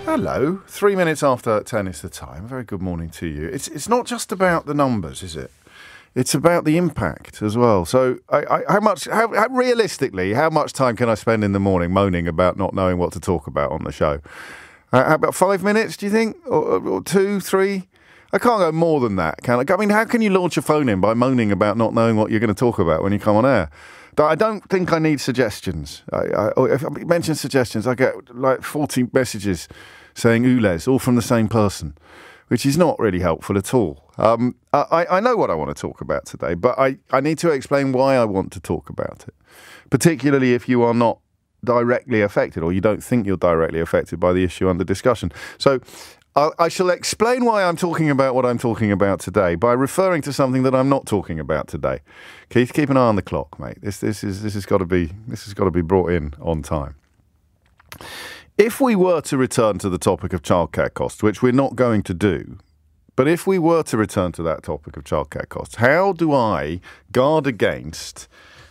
Hello, 3 minutes after 10 is the time. Very good morning to you. It's not just about the numbers, is it? It's about the impact as well. So, how realistically, how much time can I spend in the morning moaning about not knowing what to talk about on the show? How about 5 minutes, do you think? Or 2, 3? I can't go more than that, can I? I mean, how can you launch a phone in by moaning about not knowing what you're going to talk about when you come on air? I don't think I need suggestions. If I mention suggestions, I get like 40 messages saying "oules," all from the same person, which is not really helpful at all. I know what I want to talk about today, but I need to explain why I want to talk about it, particularly if you are not directly affected or you don't think you're directly affected by the issue under discussion. So I shall explain why I'm talking about what I'm talking about today by referring to something that I'm not talking about today. Keith, keep an eye on the clock, mate. This has got to be brought in on time. If we were to return to the topic of childcare costs, which we're not going to do, but if we were to return to that topic of childcare costs, how do I guard against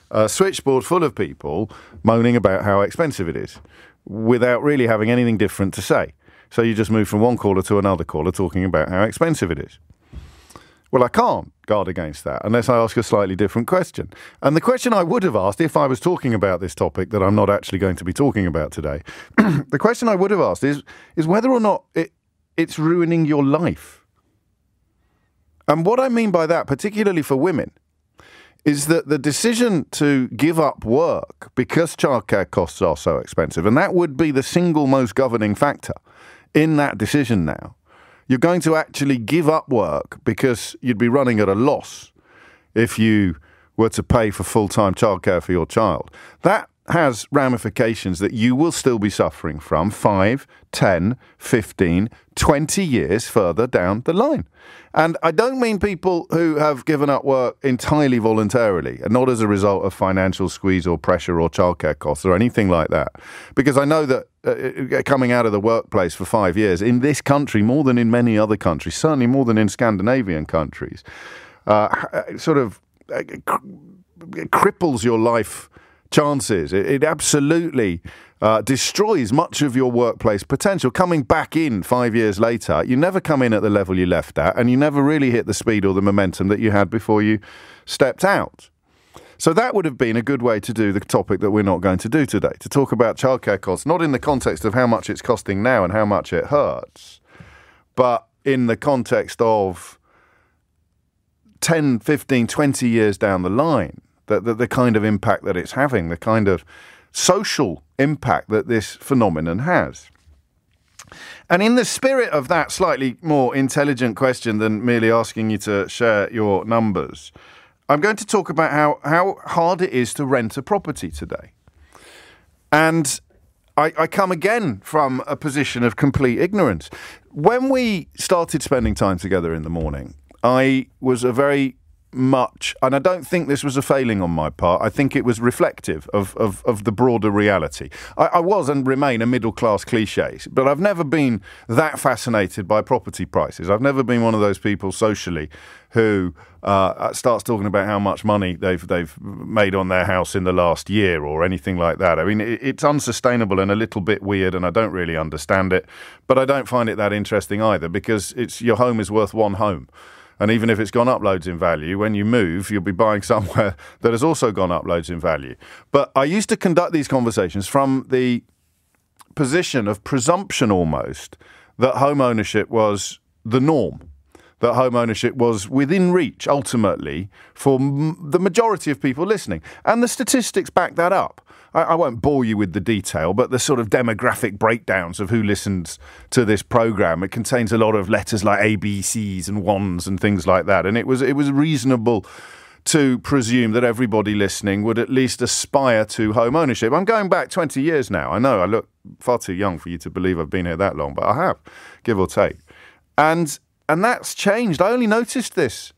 a switchboard full of people moaning about how expensive it is without really having anything different to say? So you just move from one caller to another caller talking about how expensive it is. Well, I can't guard against that unless I ask a slightly different question. And the question I would have asked if I was talking about this topic that I'm not actually going to be talking about today, the question I would have asked is whether or not it's ruining your life. And what I mean by that, particularly for women, is that the decision to give up work because childcare costs are so expensive, and that would be the single most governing factor in that decision now. You're going to actually give up work because you'd be running at a loss if you were to pay for full-time childcare for your child. That has ramifications that you will still be suffering from 5, 10, 15, 20 years further down the line. And I don't mean people who have given up work entirely voluntarily and not as a result of financial squeeze or pressure or childcare costs or anything like that. Because I know that coming out of the workplace for 5 years in this country, more than in many other countries, certainly more than in Scandinavian countries, sort of cripples your life chances. It absolutely destroys much of your workplace potential. Coming back in 5 years later, you never come in at the level you left at, and you never really hit the speed or the momentum that you had before you stepped out. So that would have been a good way to do the topic that we're not going to do today, to talk about childcare costs, not in the context of how much it's costing now and how much it hurts, but in the context of 10, 15, 20 years down the line, the kind of impact that it's having, the kind of social impact that this phenomenon has. And in the spirit of that slightly more intelligent question than merely asking you to share your numbers, I'm going to talk about how hard it is to rent a property today. And I come again from a position of complete ignorance. When we started spending time together in the morning, I was a very much, and I don't think this was a failing on my part, I think it was reflective of the broader reality. I was and remain a middle-class cliche, but I've never been that fascinated by property prices. I've never been one of those people socially who starts talking about how much money they've made on their house in the last year or anything like that. I mean, it's unsustainable and a little bit weird, and I don't really understand it, but I don't find it that interesting either, because your home is worth one home. And even if it's gone up loads in value, when you move, you'll be buying somewhere that has also gone up loads in value. But I used to conduct these conversations from the position of presumption almost that home ownership was the norm, that home ownership was within reach, ultimately, for the majority of people listening. And the statistics back that up. I won't bore you with the detail, but the sort of demographic breakdowns of who listens to this program, it contains a lot of letters like A, B, C's and ones and things like that. And it was reasonable to presume that everybody listening would at least aspire to home ownership. I'm going back 20 years now. I know I look far too young for you to believe I've been here that long, but I have, give or take. And that's changed. I only noticed this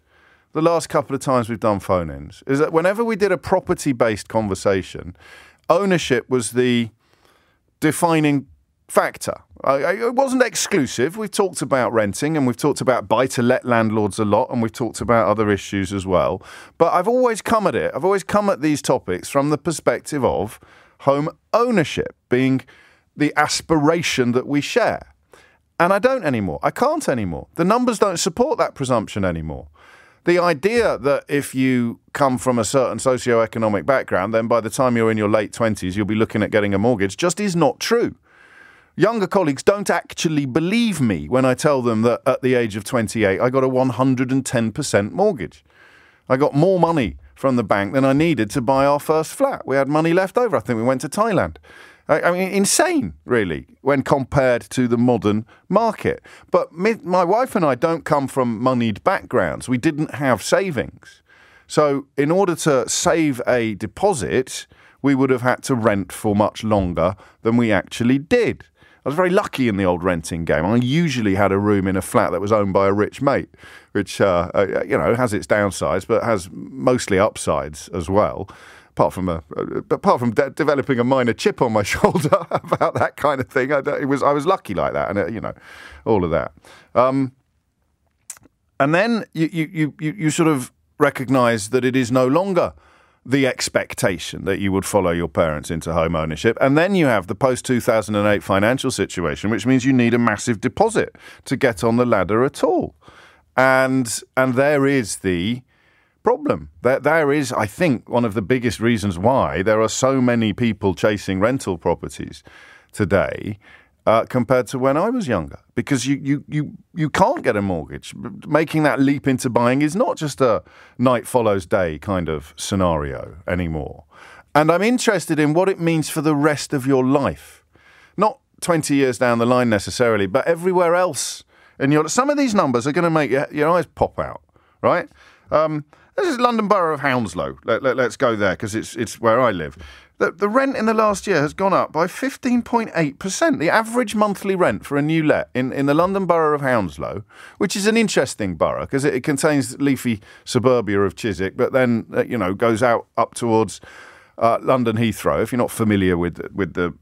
the last couple of times we've done phone-ins, is that whenever we did a property-based conversation, ownership was the defining factor. It wasn't exclusive. We've talked about renting and we've talked about buy-to-let landlords a lot, and we've talked about other issues as well. But I've always come at these topics from the perspective of home ownership being the aspiration that we share. And I don't anymore. I can't anymore. The numbers don't support that presumption anymore. The idea that if you come from a certain socioeconomic background, then by the time you're in your late 20s, you'll be looking at getting a mortgage just is not true. Younger colleagues don't actually believe me when I tell them that at the age of 28, I got a 110% mortgage. I got more money from the bank than I needed to buy our first flat. We had money left over. I think we went to Thailand. I mean, insane, really, when compared to the modern market. But my wife and I don't come from moneyed backgrounds. We didn't have savings. So in order to save a deposit, we would have had to rent for much longer than we actually did. I was very lucky in the old renting game. I usually had a room in a flat that was owned by a rich mate, which, has its downsides, but has mostly upsides as well. Apart from developing a minor chip on my shoulder about that kind of thing, I was lucky like that, and all of that. And then you sort of recognise that it is no longer the expectation that you would follow your parents into home ownership, and then you have the post-2008 financial situation, which means you need a massive deposit to get on the ladder at all, and there is the problem. There is, I think, one of the biggest reasons why there are so many people chasing rental properties today compared to when I was younger, because you can't get a mortgage. Making that leap into buying is not just a night follows day kind of scenario anymore. And I'm interested in what it means for the rest of your life. Not 20 years down the line necessarily, but everywhere else. And some of these numbers are going to make your eyes pop out, right? This is London Borough of Hounslow. Let's go there because it's where I live. The rent in the last year has gone up by 15.8%. The average monthly rent for a new let in the London Borough of Hounslow, which is an interesting borough because it contains leafy suburbia of Chiswick, but then goes out up towards London Heathrow. If you're not familiar with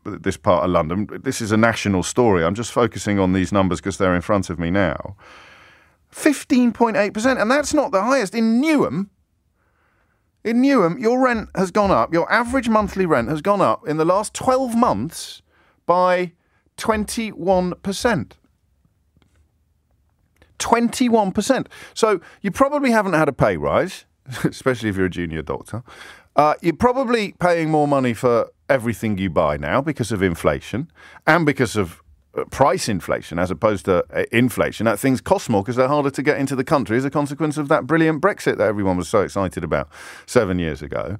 this part of London, this is a national story. I'm just focusing on these numbers because they're in front of me now. 15.8%, and that's not the highest. In Newham, your rent has gone up, your average monthly rent has gone up in the last 12 months by 21%. 21%. So you probably haven't had a pay rise, especially if you're a junior doctor. You're probably paying more money for everything you buy now because of inflation and because of price inflation as opposed to inflation. That things cost more because they're harder to get into the country as a consequence of that brilliant Brexit that everyone was so excited about 7 years ago.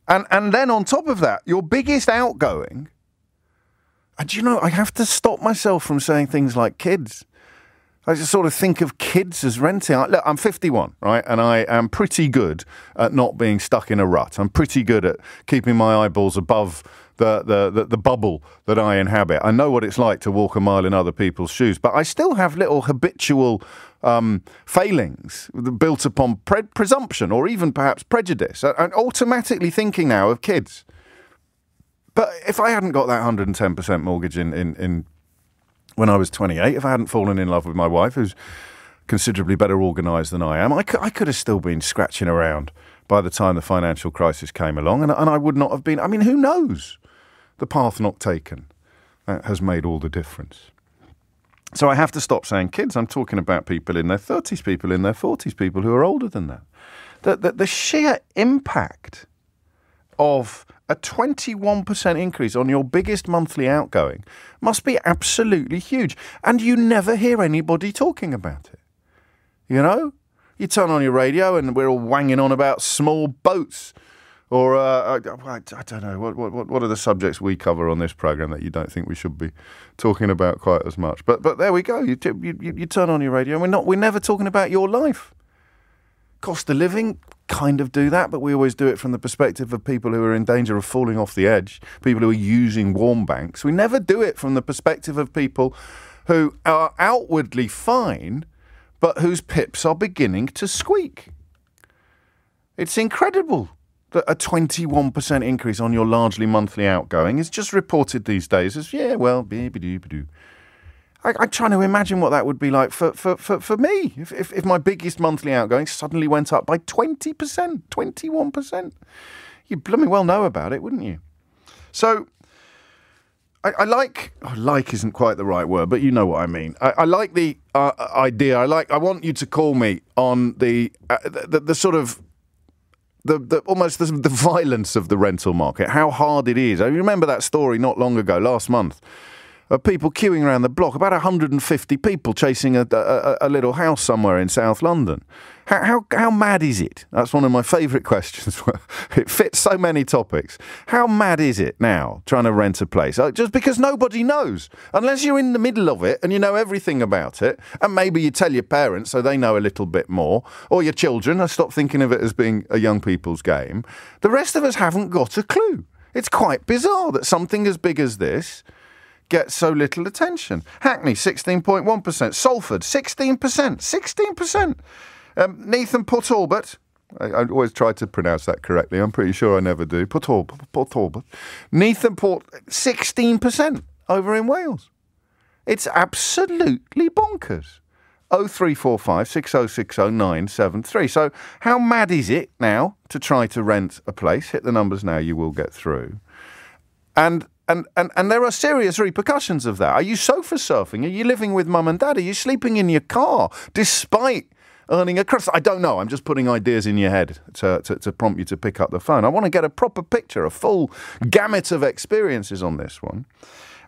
And then on top of that, your biggest outgoing, and I have to stop myself from saying things like kids. I just sort of think of kids as renting. Look, I'm 51, right? And I am pretty good at not being stuck in a rut. I'm pretty good at keeping my eyeballs above the bubble that I inhabit. I know what it's like to walk a mile in other people's shoes, but I still have little habitual failings built upon presumption or even perhaps prejudice. I'm automatically thinking now of kids. But if I hadn't got that 110% mortgage in when I was 28, if I hadn't fallen in love with my wife, who's considerably better organised than I am, I could have still been scratching around by the time the financial crisis came along, and I would not have been. I mean, who knows? The path not taken has made all the difference. So I have to stop saying kids. I'm talking about people in their 30s, people in their 40s, people who are older than that. The sheer impact of a 21% increase on your biggest monthly outgoing must be absolutely huge. And you never hear anybody talking about it. You turn on your radio and we're all wanging on about small boats. Or, I don't know, what are the subjects we cover on this programme that you don't think we should be talking about quite as much? But there we go. You turn on your radio and we're never talking about your life. Cost of living, kind of do that, but we always do it from the perspective of people who are in danger of falling off the edge, people who are using warm banks. We never do it from the perspective of people who are outwardly fine, but whose pips are beginning to squeak. It's incredible that a 21% increase on your largely monthly outgoing is just reported these days as, bee-ba-doo-ba-doo. I'm trying to imagine what that would be like for me if my biggest monthly outgoing suddenly went up by 20%, 21%. You'd blooming well know about it, wouldn't you? So I like isn't quite the right word, but you know what I mean. I like the idea. I want you to call me on the sort of almost the violence of the rental market, how hard it is. I remember that story not long ago, last month, of people queuing around the block, about 150 people chasing a little house somewhere in South London. How mad is it? That's one of my favourite questions. It fits so many topics. How mad is it now trying to rent a place? Just because nobody knows. Unless you're in the middle of it and you know everything about it, and maybe you tell your parents so they know a little bit more, or your children. I stop thinking of it as being a young people's game. The rest of us haven't got a clue. It's quite bizarre that something as big as this gets so little attention. Hackney, 16.1%. Salford, 16%. 16%. Neath and Port Talbot, I always try to pronounce that correctly. I'm pretty sure I never do. Port Talbot. Neath and Port, 16% over in Wales. It's absolutely bonkers. 0345 6060 973. So how mad is it now to try to rent a place? Hit the numbers now, you will get through. And there are serious repercussions of that. Are you sofa surfing? Are you living with mum and dad? Are you sleeping in your car despite earning a crust? I don't know. I'm just putting ideas in your head to prompt you to pick up the phone. I want to get a proper picture, a full gamut of experiences on this one.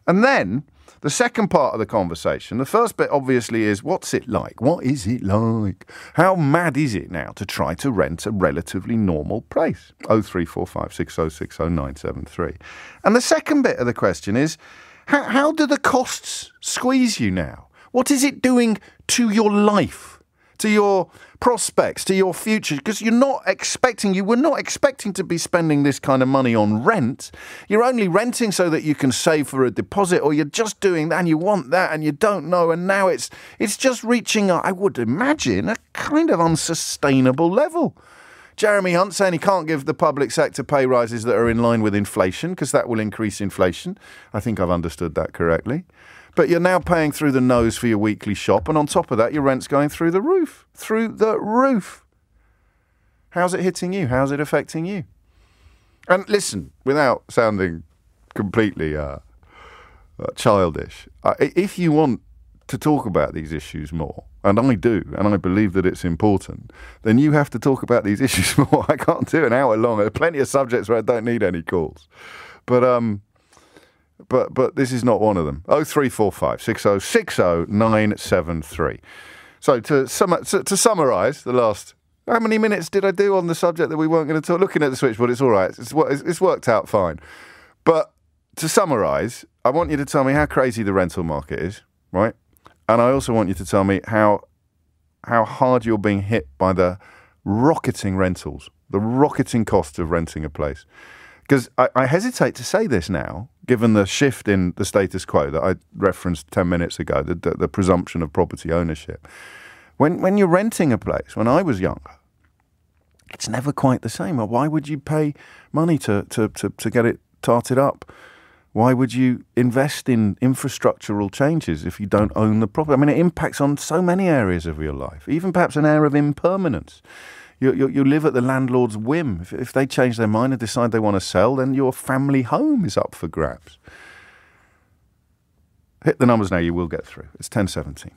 And then the second part of the conversation, the first bit obviously is, what's it like? What is it like? How mad is it now to try to rent a relatively normal place? 0345 6060 973. And the second bit of the question is, how do the costs squeeze you now? What is it doing to your life? To your prospects, to your future, because you were not expecting to be spending this kind of money on rent. You're only renting so that you can save for a deposit, or you're just doing that and you want that and you don't know, and now it's just reaching, I would imagine, a kind of unsustainable level. Jeremy Hunt saying he can't give the public sector pay rises that are in line with inflation because that will increase inflation. I think I've understood that correctly. But you're now paying through the nose for your weekly shop, and on top of that, your rent's going through the roof. Through the roof. How's it hitting you? How's it affecting you? And listen, without sounding completely childish, if you want to talk about these issues more, and I do, and I believe that it's important, then you have to talk about these issues more. I can't do an hour long. There are plenty of subjects where I don't need any calls. But this is not one of them. 0345 6060 973. So to summarise the last, how many minutes did I do on the subject that we weren't going to talk? Looking at the switchboard, it's all right. It's worked out fine. But to summarise, I want you to tell me how crazy the rental market is, right? And I also want you to tell me how hard you're being hit by the rocketing rentals, the rocketing costs of renting a place. Because I hesitate to say this now, given the shift in the status quo that I referenced 10 minutes ago, the presumption of property ownership. When you're renting a place, when I was younger, it's never quite the same. Why would you pay money to get it tarted up? Why would you invest in infrastructural changes if you don't own the property? I mean, it impacts on so many areas of your life, even perhaps an air of impermanence. You live at the landlord's whim. If they change their mind and decide they want to sell, then your family home is up for grabs. Hit the numbers now, you will get through. It's 10:17.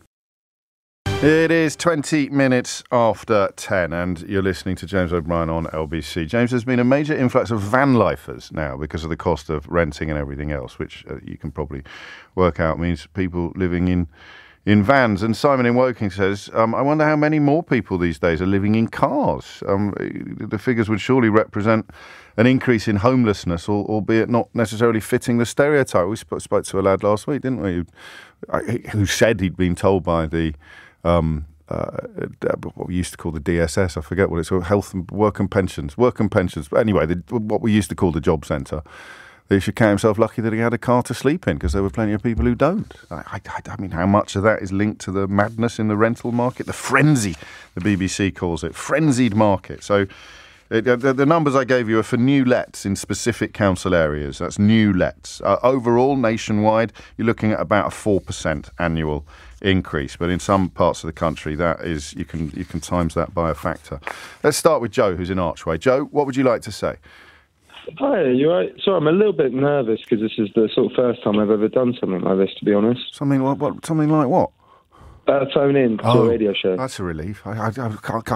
It is 20 minutes after 10, and you're listening to James O'Brien on LBC. James, there's been a major influx of van lifers now because of the cost of renting and everything else, which you can probably work out means people living in vans. And Simon in Woking says, I wonder how many more people these days are living in cars. The figures would surely represent an increase in homelessness, albeit not necessarily fitting the stereotype. We spoke to a lad last week, didn't we, who said he'd been told by the what we used to call the DSS, I forget what it's called, Health and Work and Pensions. But anyway, what we used to call the job centre. He should count himself lucky that he had a car to sleep in, because there were plenty of people who don't. I mean, how much of that is linked to the madness in the rental market? The frenzy, the BBC calls it, frenzied market. So the numbers I gave you are for new lets in specific council areas. That's new lets. Overall, nationwide, you're looking at about a 4% annual increase. But in some parts of the country, that is, you can times that by a factor. Let's start with Joe, who's in Archway. Joe, what would you like to say? Hi, you right? Sorry, I'm a little bit nervous because this is the sort of first time I've ever done something like this, to be honest. Something like what? Something like what? Phone in to a radio show. That's a relief. I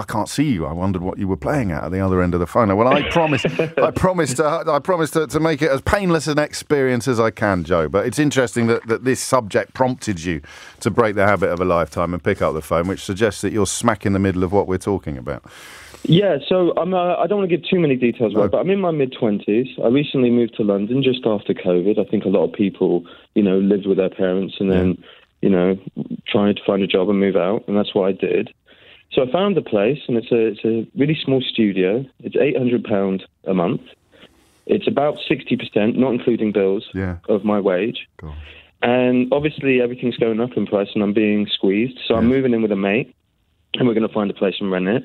can't see you. I wondered what you were playing at the other end of the phone. Well, I promise to make it as painless an experience as I can, Joe. But it's interesting that this subject prompted you to break the habit of a lifetime and pick up the phone, which suggests that you're smack in the middle of what we're talking about. Yeah, so I don't want to give too many details, but I'm in my mid-20s. I recently moved to London just after COVID. I think a lot of people, lived with their parents and then, trying to find a job and move out, and that's what I did. So I found the place, and it's a really small studio. It's £800 a month. It's about 60%, not including bills, of my wage. Cool. And obviously everything's going up in price, and I'm being squeezed. So I'm moving in with a mate, and we're going to find a place and rent it.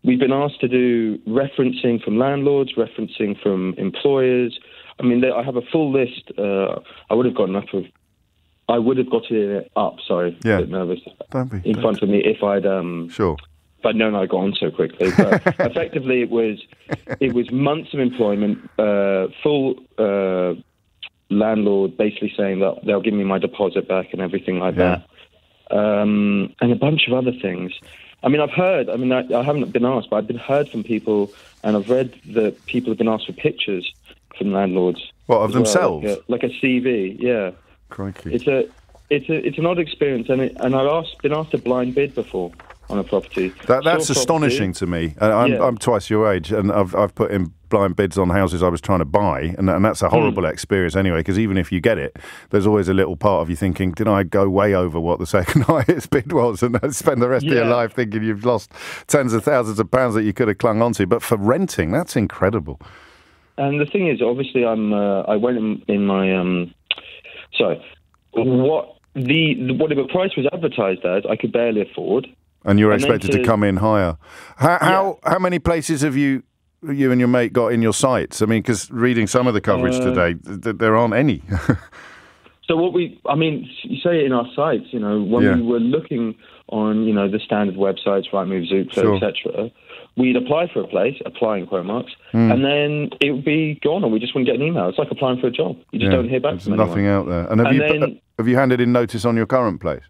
We've been asked to do referencing from landlords, referencing from employers. I mean, I have a full list. I would have gotten up of. I would have got it up. Sorry, a bit nervous. Don't be in front of me if I'd sure. If I'd known I'd got on so quickly. But effectively, it was months of employment, full landlord basically saying that they'll give me my deposit back and everything like that, and a bunch of other things. I mean, I've heard. I mean, I haven't been asked, but I've been heard from people, and I've read that people have been asked for pictures from landlords. What, of themselves? Like a CV, yeah. Crikey. It's an odd experience, and I've been asked to blind bid before on a property. That's astonishing to me. I'm twice your age, and I've put in blind bids on houses I was trying to buy, and that's a horrible experience anyway, because even if you get it, there's always a little part of you thinking, did I go way over what the second highest bid was, and spend the rest of your life thinking you've lost tens of thousands of pounds that you could have clung onto. But for renting, that's incredible. And the thing is, obviously, I went in my what the price was advertised as, I could barely afford. And you're expected to come in higher. How many places have you and your mate got in your sights? I mean, because reading some of the coverage today, there aren't any. So you say it in our sites, when we were looking on, the standard websites, Rightmove, Zoopla, etc., we'd apply for a place, apply in quote marks, and then it would be gone, or we just wouldn't get an email. It's like applying for a job. You just don't hear back from anyone. Nothing out there. And have you handed in notice on your current place?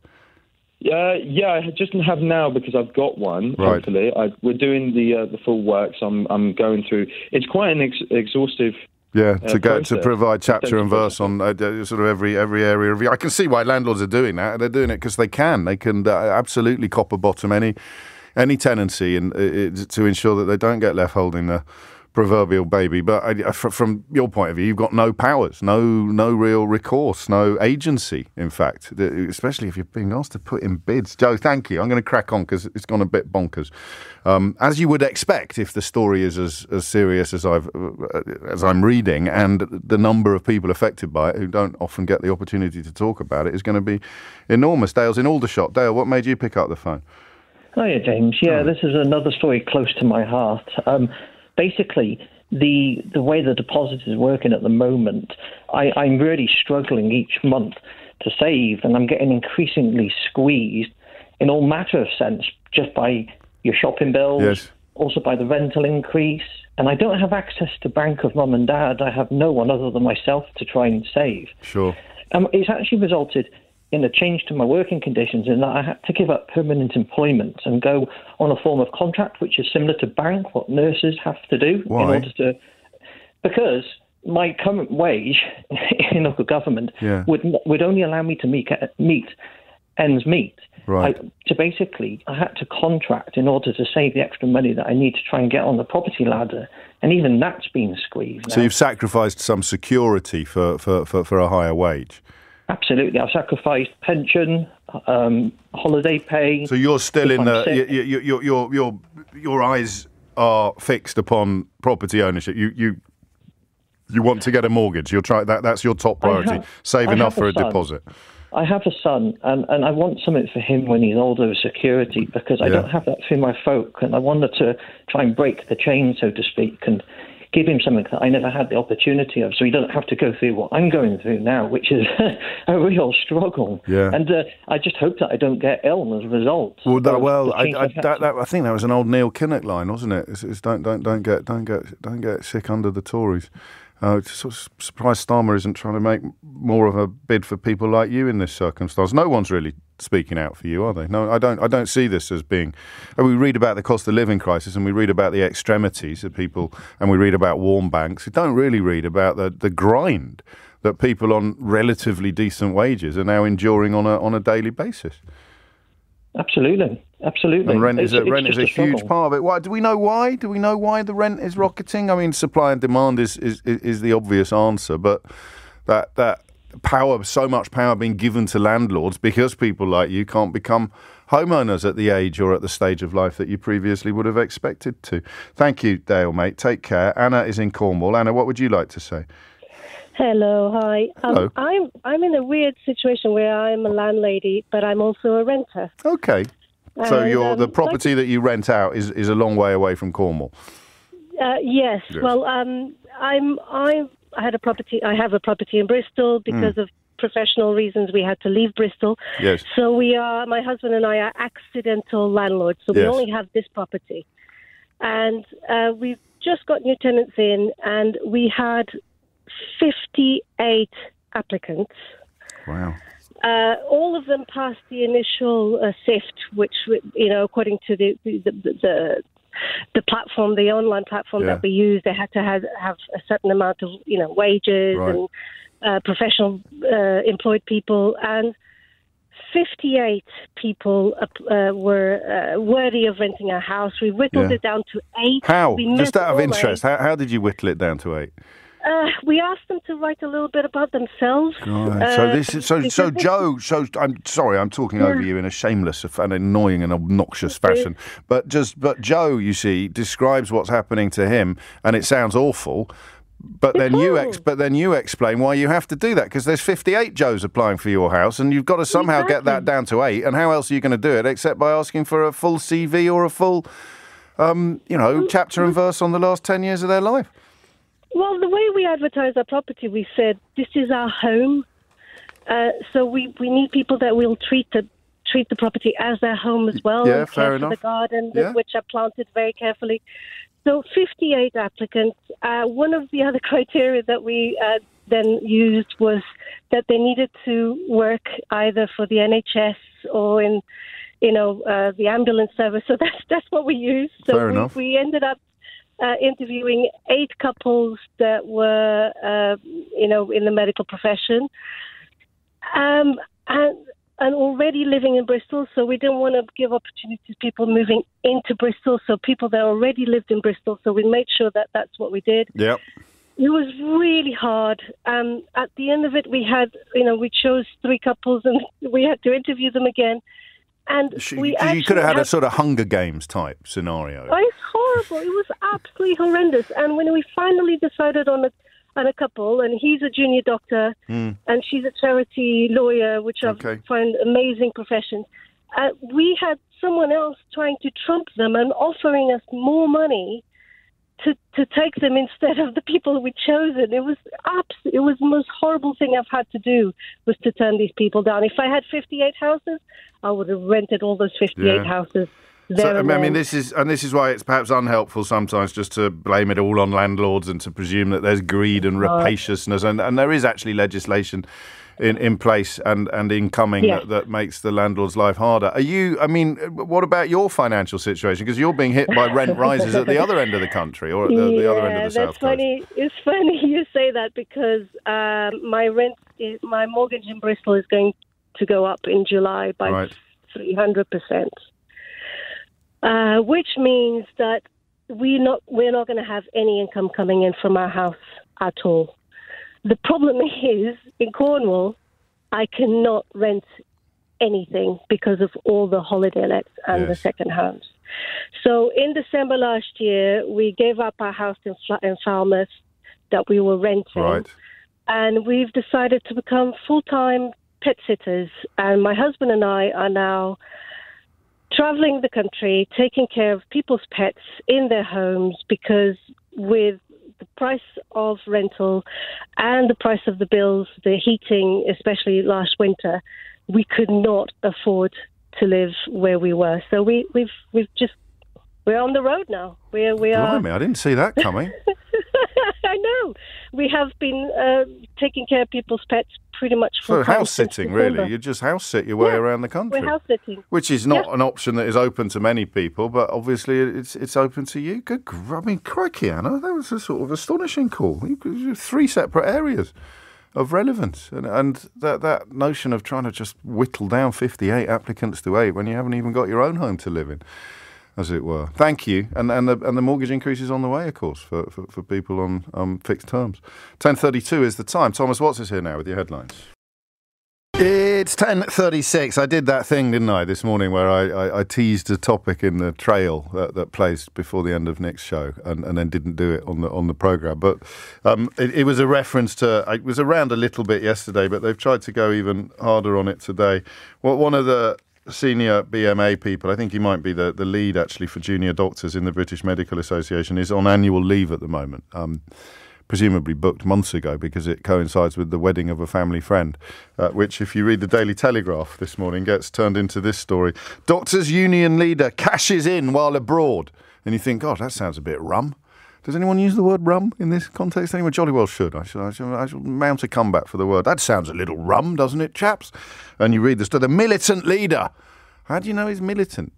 Yeah, I just have now because I've got one. Right. Hopefully, we're doing the full work, so I'm going through. It's quite an exhaustive. Yeah, to provide chapter and verse on sort of every area of. I can see why landlords are doing that. They're doing it because they can. They can absolutely copper bottom any tenancy and to ensure that they don't get left holding the proverbial baby. But from your point of view, you've got no powers, no real recourse, no agency, in fact, especially if you're being asked to put in bids. Joe, thank you. I'm going to crack on because it's gone a bit bonkers. As you would expect, if the story is as serious as I'm reading, and the number of people affected by it who don't often get the opportunity to talk about it is going to be enormous. Dale's in Aldershot. Dale, what made you pick up the phone? Hiya, James. Yeah, this is another story close to my heart. Basically, the way the deposit is working at the moment, I'm really struggling each month to save, and I'm getting increasingly squeezed in all matter of sense, just by your shopping bills, also by the rental increase. And I don't have access to bank of mum and dad. I have no one other than myself to try and save. Sure. It's actually resulted in a change to my working conditions in that I had to give up permanent employment and go on a form of contract which is similar to bank, what nurses have to do. Why? In order to, because my current wage in local government would only allow me to meet ends meet. Right. I had to contract in order to save the extra money that I need to try and get on the property ladder, and even that's been squeezed now. So you've sacrificed some security for a higher wage. Absolutely. I've sacrificed pension, holiday pay. So you're still in your eyes are fixed upon property ownership. You want to get a mortgage. You'll try that's your top priority. Save enough for a deposit. I have a son, and I want something for him when he's older as security, because I don't have that through my folk, and I wanted to try and break the chain, so to speak, and give him something that I never had the opportunity of, so he doesn't have to go through what I'm going through now, which is a real struggle. Yeah. And I just hope that I don't get ill as a result. Well, I think that was an old Neil Kinnock line, wasn't it? It's don't get sick under the Tories. Sort of surprised Starmer isn't trying to make more of a bid for people like you in this circumstance. No one's really speaking out for you, are they? No, I don't see this as being. We read about the cost of living crisis, and we read about the extremities of people, and we read about warm banks. We don't really read about the grind that people on relatively decent wages are now enduring on a daily basis. Absolutely. And rent is a huge part of it. Why do we know why? Do we know why the rent is rocketing? I mean, supply and demand is the obvious answer, but that power, so much power being given to landlords because people like you can't become homeowners at the age or at the stage of life that you previously would have expected to. Thank you, Dale, mate. Take care. Anna is in Cornwall. Anna, what would you like to say? Hello, hi. Hello. I'm in a weird situation where I'm a landlady, but I'm also a renter. Okay. So the property that you rent out is a long way away from Cornwall. Yes. Well, I have a property in Bristol because of professional reasons. We had to leave Bristol. Yes. So my husband and I are accidental landlords. So we only have this property, and we've just got new tenants in, and we had 58 applicants. Wow. All of them passed the initial sift, which, according to the platform, the online platform that we use, they had to have a certain amount of, wages and professional employed people. And 58 people were worthy of renting our house. We whittled it down to 8. How? Just out of interest, how did you whittle it down to 8? We asked them to write a little bit about themselves. Right. So Joe. So I'm sorry, I'm talking over you in a shameless and annoying and obnoxious fashion. But Joe, you see, describes what's happening to him, and it sounds awful. But then you explain why you have to do that, because there's 58 Joes applying for your house, and you've got to somehow get that down to 8. And how else are you going to do it except by asking for a full CV or a full, chapter and verse on the last 10 years of their life? Well, the way we advertise our property, we said this is our home. So we need people that will treat the property as their home as well. Yeah, and fair enough. For the garden, which are planted very carefully. So 58 applicants. One of the other criteria that we then used was that they needed to work either for the NHS or in, the ambulance service. So that's what we used. So fair enough. We ended up interviewing 8 couples that were, in the medical profession, and already living in Bristol. So we didn't want to give opportunity to people moving into Bristol. So people that already lived in Bristol. So we made sure that that's what we did. Yep. It was really hard. At the end of it, we had, we chose 3 couples, and we had to interview them again. And you could have had a sort of Hunger Games type scenario. Oh, it's horrible. It was absolutely horrendous. And when we finally decided on a couple, and he's a junior doctor, and she's a charity lawyer, which I find amazing professions, we had someone else trying to trump them and offering us more money to take them instead of the people we'd chosen. It was the most horrible thing I've had to do, was to turn these people down. If I had 58 houses, I would have rented all those 58 houses. This is why it's perhaps unhelpful sometimes just to blame it all on landlords and to presume that there's greed and rapaciousness, and there is actually legislation in place and incoming that makes the landlord's life harder. What about your financial situation? Because you're being hit by rent rises at the other end of the country, or at the other end of the South Coast. It's funny you say that, because my mortgage in Bristol is going to go up in July by 300%, which means that we're not going to have any income coming in from our house at all. The problem is, in Cornwall, I cannot rent anything because of all the holiday lets and the second homes. So in December last year, we gave up our house in Falmouth that we were renting, and we've decided to become full-time pet sitters. And my husband and I are now traveling the country, taking care of people's pets in their homes, because with the price of rental and the price of the bills, the heating, especially last winter, we could not afford to live where we were. So we're on the road now. We are. Blimey, I didn't see that coming. I know. We have been taking care of people's pets pretty much full So time house sitting, really? You just house sit your way around the country? We're house sitting. Which is not an option that is open to many people, but obviously it's open to you. Good, I mean, crikey, Anna, that was a sort of astonishing call. You have 3 separate areas of relevance, and that notion of trying to just whittle down 58 applicants to 8 when you haven't even got your own home to live in, as it were. Thank you, and the mortgage increase is on the way, of course, for people on fixed terms. 10:32 is the time. Thomas Watts is here now with your headlines. It's 10:36. I did that thing, didn't I, this morning, where I teased a topic in the trail that plays before the end of Nick's show, and then didn't do it on the programme. But it was a reference to. It was around a little bit yesterday, but they've tried to go even harder on it today. Well, one of the senior BMA people, I think he might be the lead actually for junior doctors in the British Medical Association, is on annual leave at the moment. Presumably booked months ago because it coincides with the wedding of a family friend, which, if you read the Daily Telegraph this morning, gets turned into this story. Doctors' union leader cashes in while abroad. And you think, God, that sounds a bit rum. Does anyone use the word rum in this context? Anyone? Jolly well should. I shall mount a comeback for the word. That sounds a little rum, doesn't it, chaps? And you read the story. The militant leader. How do you know he's militant?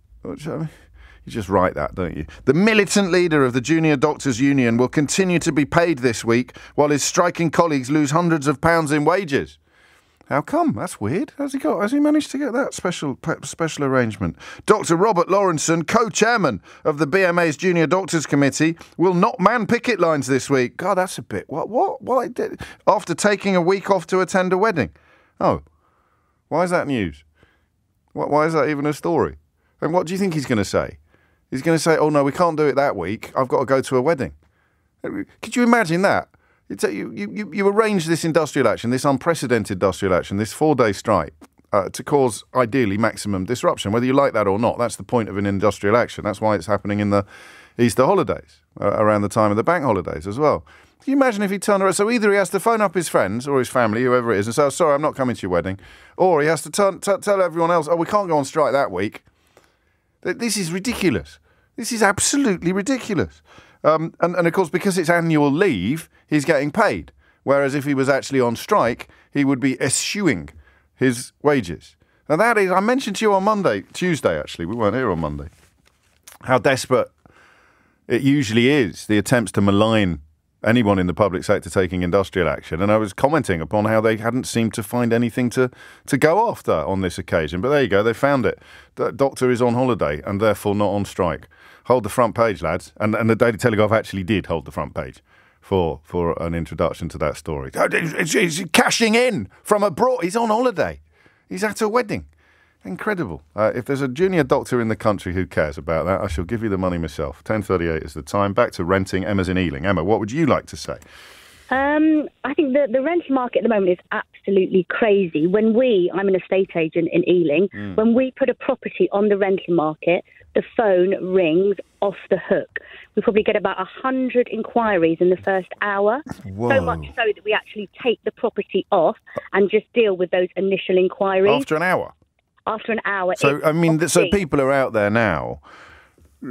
You just write that, don't you? The militant leader of the Junior Doctors' Union will continue to be paid this week while his striking colleagues lose hundreds of pounds in wages. How come? That's weird. Has he managed to get that special arrangement? Dr. Robert Lawrenson, co-chairman of the BMA's Junior Doctors Committee, will not man picket lines this week. God, that's a bit... What? Why? After taking a week off to attend a wedding. Oh, why is that news? Why is that even a story? And what do you think he's going to say? He's going to say, oh, no, we can't do it that week. I've got to go to a wedding. Could you imagine that? You arrange this industrial action, this unprecedented industrial action, this 4-day strike to cause, ideally, maximum disruption, whether you like that or not. That's the point of an industrial action. That's why it's happening in the Easter holidays, around the time of the bank holidays as well. Can you imagine if he turned around? So either he has to phone up his friends or his family, whoever it is, and say, oh, sorry, I'm not coming to your wedding. Or he has to tell everyone else, oh, we can't go on strike that week. This is ridiculous. This is absolutely ridiculous. And of course, because it's annual leave, he's getting paid. Whereas if he was actually on strike, he would be eschewing his wages. Now that is, I mentioned to you on Tuesday actually, we weren't here on Monday, how desperate it usually is, the attempts to malign anyone in the public sector taking industrial action. And I was commenting upon how they hadn't seemed to find anything to go after on this occasion. But there you go, they found it. The doctor is on holiday and therefore not on strike. Hold the front page, lads. And the Daily Telegraph actually did hold the front page for an introduction to that story. He's cashing in from abroad. He's on holiday. He's at a wedding. Incredible. If there's a junior doctor in the country who cares about that, I shall give you the money myself. 10:38 is the time. Back to renting. Emma's in Ealing. Emma, what would you like to say? I think the rental market at the moment is absolutely crazy. I'm an estate agent in Ealing, when we put a property on the rental market, the phone rings off the hook. We probably get about 100 inquiries in the first hour. Whoa. So much so that we actually take the property off and just deal with those initial inquiries. After an hour? After an hour. So, I mean, so people are out there now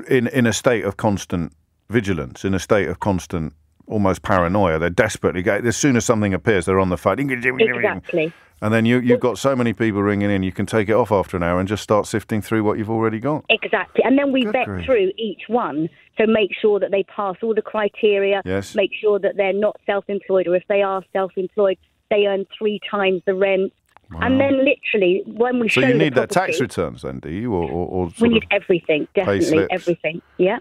in a state of constant vigilance, in a state of constant almost paranoia. They're desperately, as soon as something appears, they're on the phone. Exactly. And then you've got so many people ringing in, you can take it off after an hour and just start sifting through what you've already got. Exactly. And then we vet through each one. So make sure that they pass all the criteria. Yes. Make sure that they're not self-employed, or if they are self-employed, they earn 3 times the rent. Wow. And then literally, when we show the property... So you need their tax returns then, do you? Or we need everything, definitely, everything, yeah.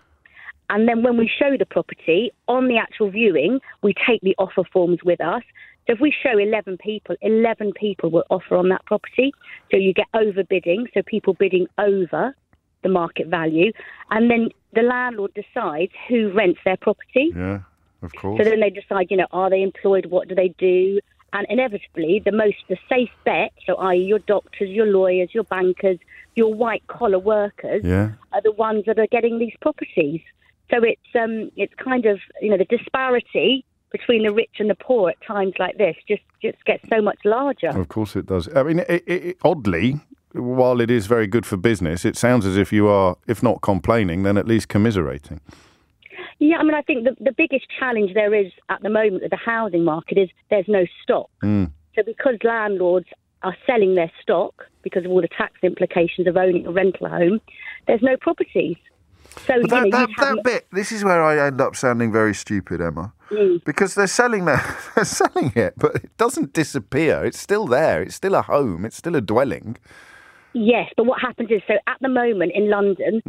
And then when we show the property, on the actual viewing, we take the offer forms with us. So if we show 11 people will offer on that property. So you get overbidding, so people bidding over the market value. And then the landlord decides who rents their property. Yeah, of course. So then they decide, are they employed? What do they do? And inevitably, the safe bet, so i.e. your doctors, your lawyers, your bankers, your white-collar workers, are the ones that are getting these properties. So it's kind of, the disparity between the rich and the poor at times like this just gets so much larger. Of course it does. I mean, oddly, while it is very good for business, it sounds as if you are, if not complaining, then at least commiserating. Yeah, I mean, I think the biggest challenge there is at the moment with the housing market is there's no stock. So because landlords are selling their stock because of all the tax implications of owning a rental home, there's no properties. So that bit, this is where I end up sounding very stupid, Emma, because they're selling it, but it doesn't disappear. It's still there. It's still a home. It's still a dwelling. Yes, but what happens is, so at the moment in London,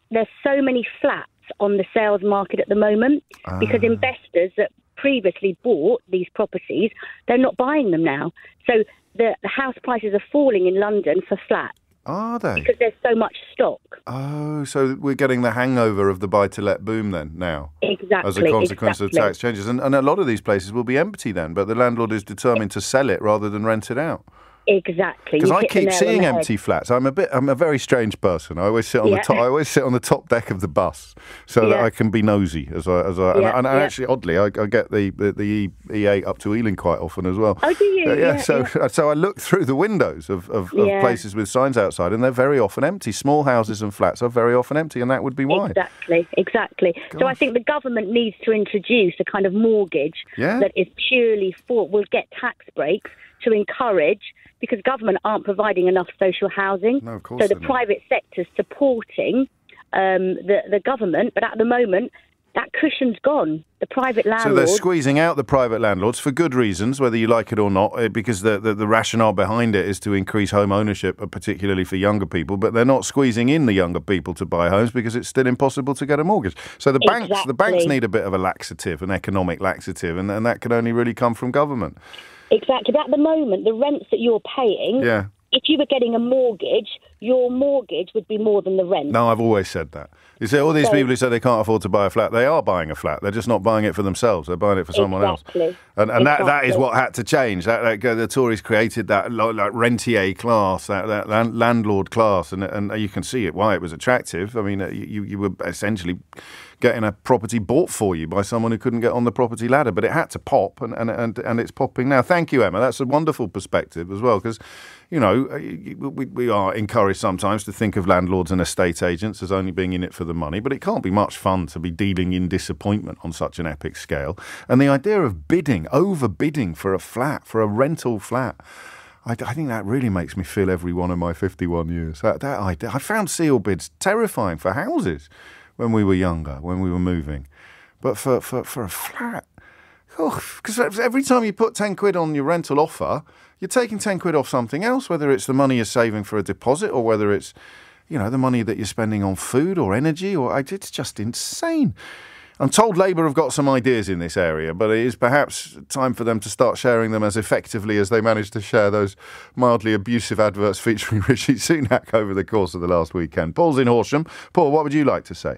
there's so many flats on the sales market at the moment because investors that previously bought these properties, they're not buying them now. So the house prices are falling in London for flats. Are they? Because there's so much stock. Oh, so we're getting the hangover of the buy-to-let boom then now? Exactly. As a consequence of tax changes. And a lot of these places will be empty then, but the landlord is determined to sell it rather than rent it out. Exactly. Because I keep seeing empty flats. I'm a very strange person. I always sit on the top. I always sit on the top deck of the bus so that I can be nosy. And actually, oddly, I get the E8 up to Ealing quite often as well. Oh, do you? So I look through the windows of places with signs outside, and they're very often empty. Small houses and flats are very often empty, and that would be why. Exactly. Gosh. So I think the government needs to introduce a kind of mortgage that is purely will get tax breaks to encourage, because government aren't providing enough social housing. No, of course so the private sector's supporting the government, but at the moment, that cushion's gone. The private landlords... So they're squeezing out the private landlords for good reasons, whether you like it or not, because the rationale behind it is to increase home ownership, particularly for younger people, but they're not squeezing in the younger people to buy homes because it's still impossible to get a mortgage. So the banks need a bit of a laxative, an economic laxative, and that can only really come from government. Exactly. But at the moment, the rents that you're paying, if you were getting a mortgage, your mortgage would be more than the rent. No, I've always said that. You see, all these people who say they can't afford to buy a flat, they are buying a flat. They're just not buying it for themselves. They're buying it for someone else. And that is what had to change. The Tories created that rentier class, that landlord class, and you can see why it was attractive. I mean, you were essentially getting a property bought for you by someone who couldn't get on the property ladder, but it had to pop, and it's popping now. Thank you, Emma. That's a wonderful perspective as well, because we are encouraged sometimes to think of landlords and estate agents as only being in it for the money, but it can't be much fun to be dealing in disappointment on such an epic scale. And the idea of overbidding for a flat, for a rental flat, I think that really makes me feel every one of my 51 years. That idea, I found seal bids terrifying for houses when we were younger, when we were moving. But for a flat, because every time you put 10 quid on your rental offer, you're taking 10 quid off something else, whether it's the money you're saving for a deposit or whether it's, the money that you're spending on food or energy. It's just insane. I'm told Labour have got some ideas in this area, but it is perhaps time for them to start sharing them as effectively as they managed to share those mildly abusive adverts featuring Rishi Sunak over the course of the last weekend. Paul's in Horsham. Paul, what would you like to say?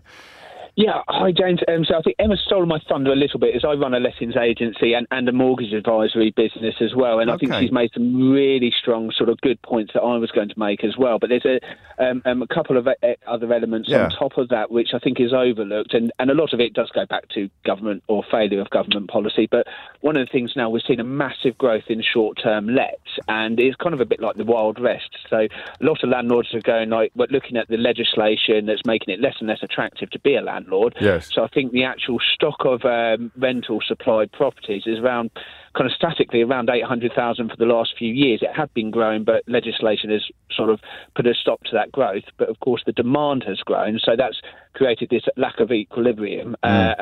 Yeah, hi James. So I think Emma's stolen my thunder a little bit, as I run a lettings agency and a mortgage advisory business as well, and I think she's made some really strong sort of good points that I was going to make as well. But there's a couple of other elements on top of that which I think is overlooked, and a lot of it does go back to government or failure of government policy. But one of the things now, we're seeing a massive growth in short-term lets, and it's kind of a bit like the Wild West. So a lot of landlords are going we're looking at the legislation that's making it less and less attractive to be a landlord. Yes. So I think the actual stock of rental supplied properties is around, kind of statically, around 800,000 for the last few years. It had been growing, but legislation has sort of put a stop to that growth. But of course, the demand has grown, so that's created this lack of equilibrium. But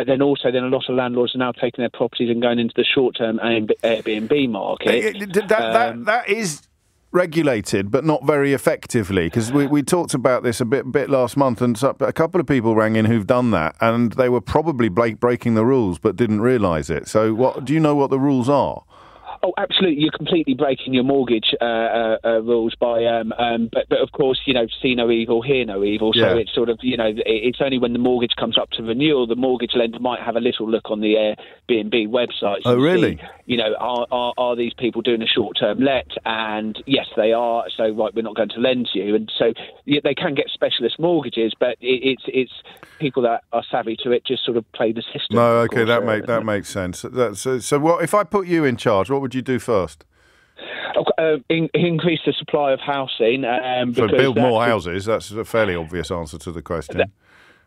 then a lot of landlords are now taking their properties and going into the short-term Airbnb market. That is regulated, but not very effectively, because we talked about this a bit last month, and a couple of people rang in who've done that, and they were probably breaking the rules but didn't realise it. So do you know what the rules are? Oh, absolutely. You're completely breaking your mortgage rules by, but of course, see no evil, hear no evil. So it's sort of, it's only when the mortgage comes up to renewal, the mortgage lender might have a little look on the Airbnb website. Oh, really? See, are these people doing a short-term let? And yes, they are. So, right, we're not going to lend to you. And so they can get specialist mortgages, but it's people that are savvy to it just sort of play the system. No, okay, that makes sense. So what if I put you in charge? What would you do first? Increase the supply of housing. So build more houses. That's a fairly obvious answer to the question.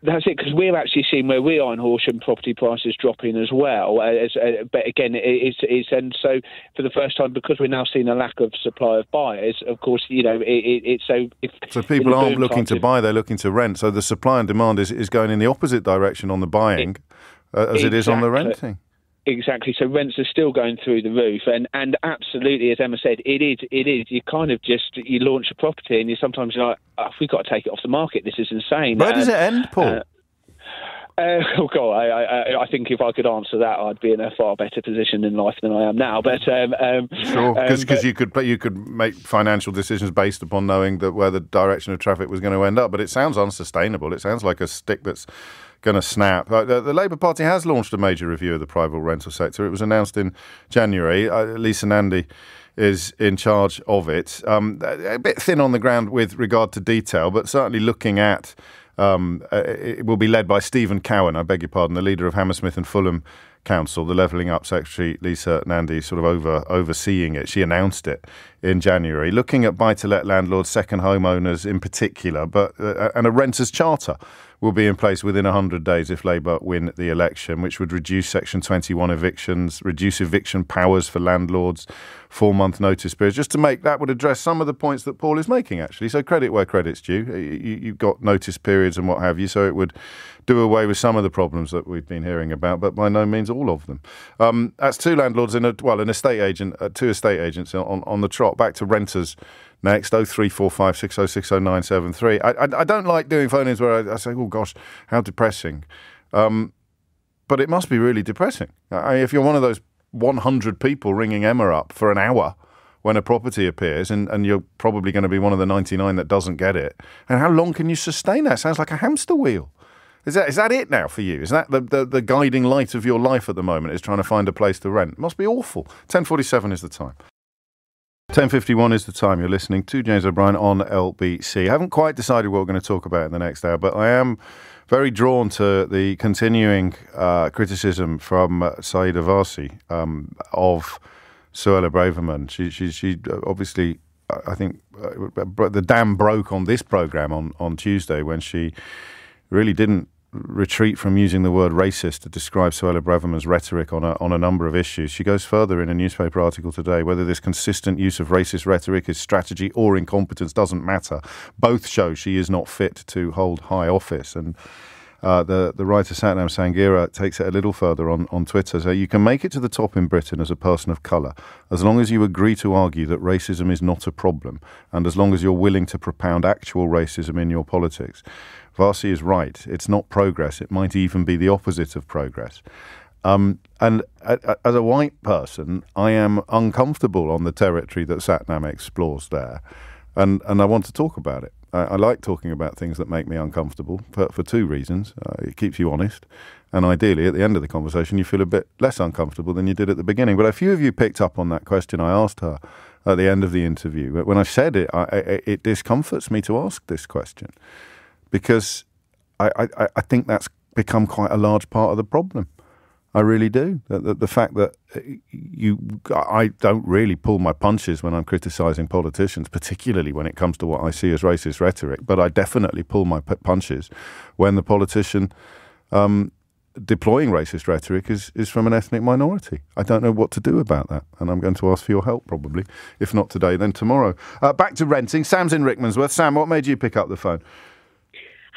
That's it, because we're actually seeing where we are in Horsham property prices dropping as well. But again, it's and so for the first time, because we're now seeing a lack of supply of buyers. Of course, it's so people aren't looking to buy; they're looking to rent. So the supply and demand is going in the opposite direction on the buying as it is on the renting. Exactly. So rents are still going through the roof, and absolutely, as Emma said, it is. You kind of you launch a property, and you sometimes you're like, oh, we've got to take it off the market. This is insane. Where does it end, Paul? Oh God, I think if I could answer that, I'd be in a far better position in life than I am now. But sure, because you could make financial decisions based upon knowing that where the direction of traffic was going to end up. But it sounds unsustainable. It sounds like a stick that's going to snap. The Labour Party has launched a major review of the private rental sector. It was announced in January. Lisa Nandy is in charge of it. A bit thin on the ground with regard to detail, but certainly looking at it will be led by Stephen Cowan, I beg your pardon, the leader of Hammersmith and Fulham Council, the Levelling Up Secretary, Lisa Nandy, sort of overseeing it. She announced it in January, looking at buy-to-let landlords, second homeowners in particular, but and a renters' charter will be in place within 100 days if Labour win the election, which would reduce Section 21 evictions, reduce eviction powers for landlords, 4-month notice periods, just to make that would address some of the points that Paul is making, actually. So credit where credit's due. You've got notice periods and what have you, so it would do away with some of the problems that we've been hearing about, but by no means all of them. That's two landlords two estate agents on the trot. Back to renters next, 0345 6060973. I don't like doing phone-ins where I say, oh gosh, how depressing. But it must be really depressing. If you're one of those 100 people ringing Emma up for an hour when a property appears, and you're probably going to be one of the 99 that doesn't get it, and how long can you sustain that? Sounds like a hamster wheel. Is that it now for you? Is that the guiding light of your life at the moment, is trying to find a place to rent? It must be awful. 10:47 is the time. 10:51 is the time. You're listening to James O'Brien on LBC. I haven't quite decided what we're going to talk about in the next hour, but I am very drawn to the continuing criticism from Saida Varsi of Suella Braverman. She obviously, I think, the dam broke on this programme on Tuesday when she really didn't retreat from using the word racist to describe Suella Braverman's rhetoric on a number of issues. She goes further in a newspaper article today. Whether this consistent use of racist rhetoric is strategy or incompetence doesn't matter. Both show she is not fit to hold high office. And the writer Satnam Sanghera takes it a little further on Twitter. So you can make it to the top in Britain as a person of colour, as long as you agree to argue that racism is not a problem, and as long as you're willing to propound actual racism in your politics. Varsi is right. It's not progress. It might even be the opposite of progress. And as a white person, I am uncomfortable on the territory that Satnam explores there. And I want to talk about it. I like talking about things that make me uncomfortable for two reasons. It keeps you honest. And ideally, at the end of the conversation, you feel a bit less uncomfortable than you did at the beginning. But a few of you picked up on that question I asked her at the end of the interview. But when I said it, it discomforts me to ask this question, because I think that's become quite a large part of the problem. I really do. The fact that I don't really pull my punches when I'm criticising politicians, particularly when it comes to what I see as racist rhetoric, but I definitely pull my punches when the politician deploying racist rhetoric is from an ethnic minority. I don't know what to do about that, and I'm going to ask for your help probably. If not today, then tomorrow. Back to renting. Sam's in Rickmansworth. Sam, what made you pick up the phone?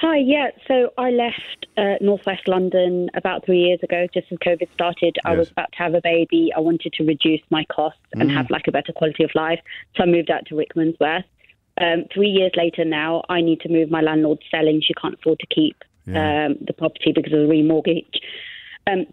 Hi, yeah. So I left northwest London about 3 years ago, just as COVID started. Yes. I was about to have a baby. I wanted to reduce my costs and have like a better quality of life. So I moved out to Rickmansworth. 3 years later now, I need to move. My landlord's selling. She can't afford to keep the property because of the remortgage.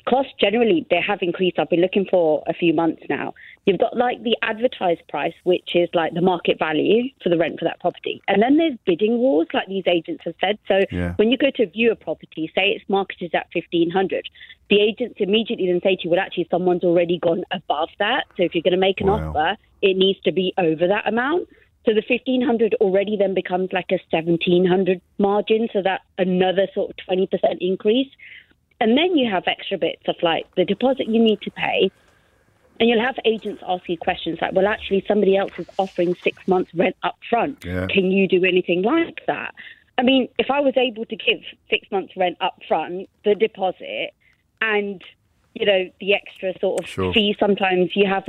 Costs generally, they have increased. I've been looking for a few months now. You've got like the advertised price, which is like the market value for the rent for that property. And then there's bidding wars, like these agents have said. So when you go to view a property, say it's marketed at $1,500, the agents immediately then say to you, well, actually, someone's already gone above that. So if you're going to make an offer, it needs to be over that amount. So the $1,500 already then becomes like a $1,700 margin. So that's another sort of 20% increase. And then you have extra bits of like the deposit you need to pay. And you'll have agents ask you questions like, well, actually, somebody else is offering 6 months rent up front. Yeah. Can you do anything like that? I mean, if I was able to give 6 months rent up front, the deposit, and, the extra sort of fee, sometimes you have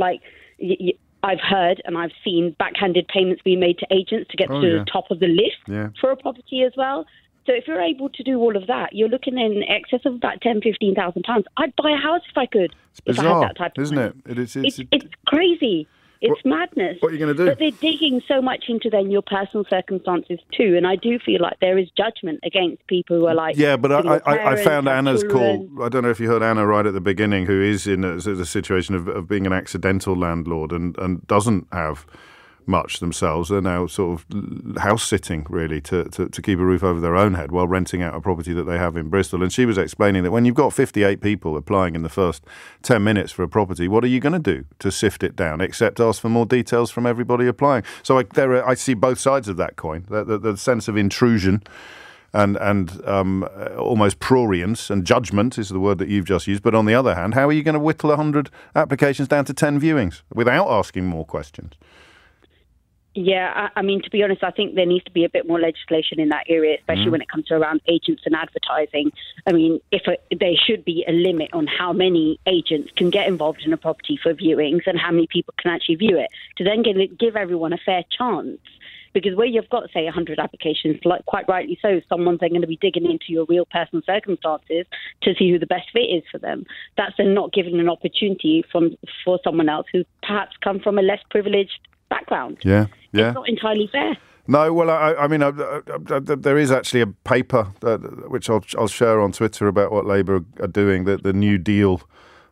I've heard and I've seen backhanded payments being made to agents to get to the top of the list for a property as well. So if you're able to do all of that, you're looking in excess of about £10,000, £15,000. I'd buy a house if I could. It's bizarre, if I had that type of isn't money. it? It's crazy. It's madness. What are you going to do? But they're digging so much into then your personal circumstances too, and I do feel like there is judgment against people who are like... Yeah, but I found Anna's children. call. I don't know if you heard Anna right at the beginning, who is in a situation of being an accidental landlord and doesn't have much themselves. They're now sort of house sitting, really, to keep a roof over their own head while renting out a property that they have in Bristol. And she was explaining that when you've got 58 people applying in the first 10 minutes for a property, what are you going to do to sift it down, except ask for more details from everybody applying? So I see both sides of that coin, the sense of intrusion and almost prurience, and judgment is the word that you've just used. But on the other hand, how are you going to whittle 100 applications down to 10 viewings without asking more questions? Yeah, I mean, to be honest, I think there needs to be a bit more legislation in that area, especially when it comes to around agents and advertising. I mean, there should be a limit on how many agents can get involved in a property for viewings and how many people can actually view it, to then give everyone a fair chance. Because where you've got, say, 100 applications, like quite rightly so, someone's then going to be digging into your real personal circumstances to see who the best fit is for them. That's then not giving an opportunity for someone else who perhaps come from a less privileged background. Yeah. It's not entirely fair. No, well, I mean, there is actually a paper which I'll share on Twitter about what Labour are doing, the New Deal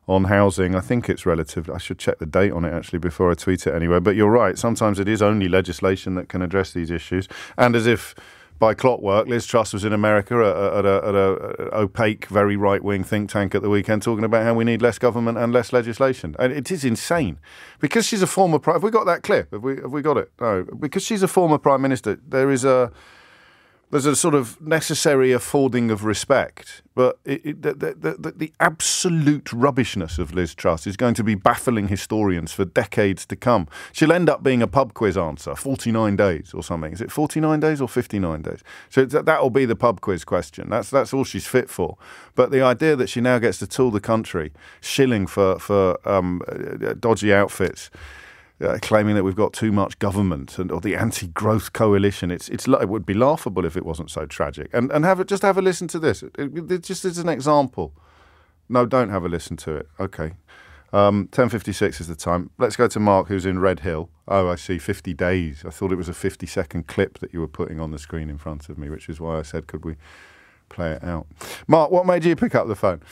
on housing. I think it's relative. I should check the date on it, actually, before I tweet it anyway. But you're right. Sometimes it is only legislation that can address these issues. And as if by clockwork, Liz Truss was in America at a opaque, very right-wing think tank at the weekend talking about how we need less government and less legislation. And it is insane. Because she's a former prime... Have we got that clip? Have we got it? No. Because she's a former prime minister, there's a sort of necessary affording of respect. But the absolute rubbishness of Liz Truss is going to be baffling historians for decades to come. She'll end up being a pub quiz answer, 49 days or something. Is it 49 days or 59 days? So that'll be the pub quiz question. That's all she's fit for. But the idea that she now gets to tool the country, shilling for dodgy outfits, claiming that we've got too much government or the anti-growth coalition, it would be laughable if it wasn't so tragic. And have a listen to this. It just as an example. No, don't have a listen to it. Okay. 10:56 is the time. Let's go to Mark, who's in Red Hill. Oh, I see, 50 days. I thought it was a 50-second clip that you were putting on the screen in front of me, which is why I said, could we play it out? Mark, what made you pick up the phone?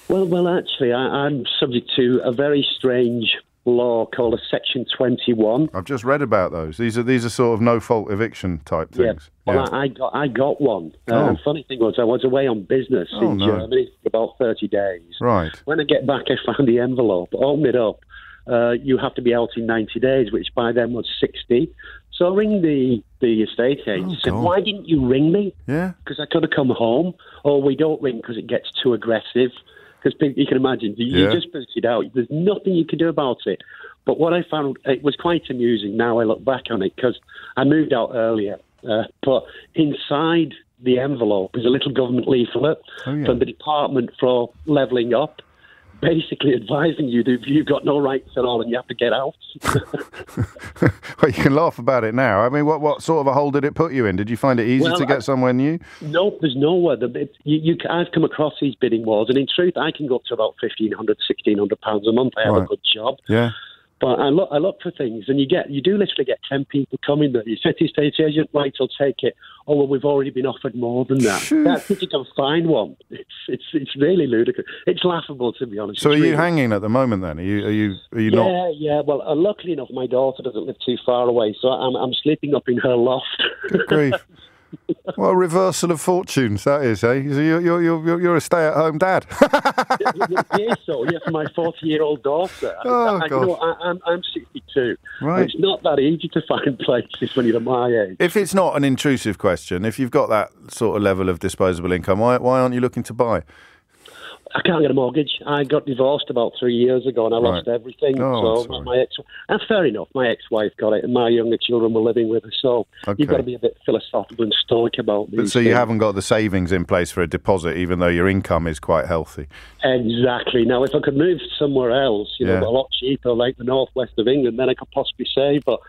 Well, actually, I'm subject to a very strange law called a Section 21. I've just read about those. These are sort of no-fault eviction type things. Yeah. Well, I got one. The funny thing was I was away on business in Germany for about 30 days. Right. When I get back, I found the envelope. Open it up. You have to be out in 90 days, which by then was 60. So I ring the estate agent and said, why didn't you ring me? Yeah. Because I could have come home. Or we don't ring because it gets too aggressive. Because you can imagine, you just put it out. There's nothing you can do about it. But what I found, it was quite amusing now I look back on it, because I moved out earlier. But inside the envelope is a little government leaflet from the Department for Levelling Up, basically advising you that you've got no rights at all and you have to get out. Well, you can laugh about it now. I mean, what sort of a hole did it put you in? Did you find it easy to get somewhere new? No, there's nowhere. I've come across these bidding wars, and in truth, I can go up to about £1,500, £1,600 a month. I have a good job. Yeah. But I look for things, and you do literally get 10 people coming there. You say to the estate agent, right, I'll take it. Oh, well, we've already been offered more than that. That's if you can find one. It's really ludicrous. It's laughable, to be honest. So are you hanging at the moment then? Are you not? Yeah. Well, luckily enough, my daughter doesn't live too far away, so I'm sleeping up in her loft. Good grief. What a reversal of fortunes that is, eh? So you're a stay-at-home dad. Yeah, for my 40-year-old daughter. I'm 62. Right. It's not that easy to find places when you're my age. If it's not an intrusive question, if you've got that sort of level of disposable income, why aren't you looking to buy? I can't get a mortgage. I got divorced about 3 years ago, and I lost everything. Oh, so my ex, and fair enough, my ex-wife got it, and my younger children were living with her. So you've got to be a bit philosophical and stoic about these. So you haven't got the savings in place for a deposit, even though your income is quite healthy. Exactly. Now, if I could move somewhere else, a lot cheaper, like the northwest of England, then I could possibly save. But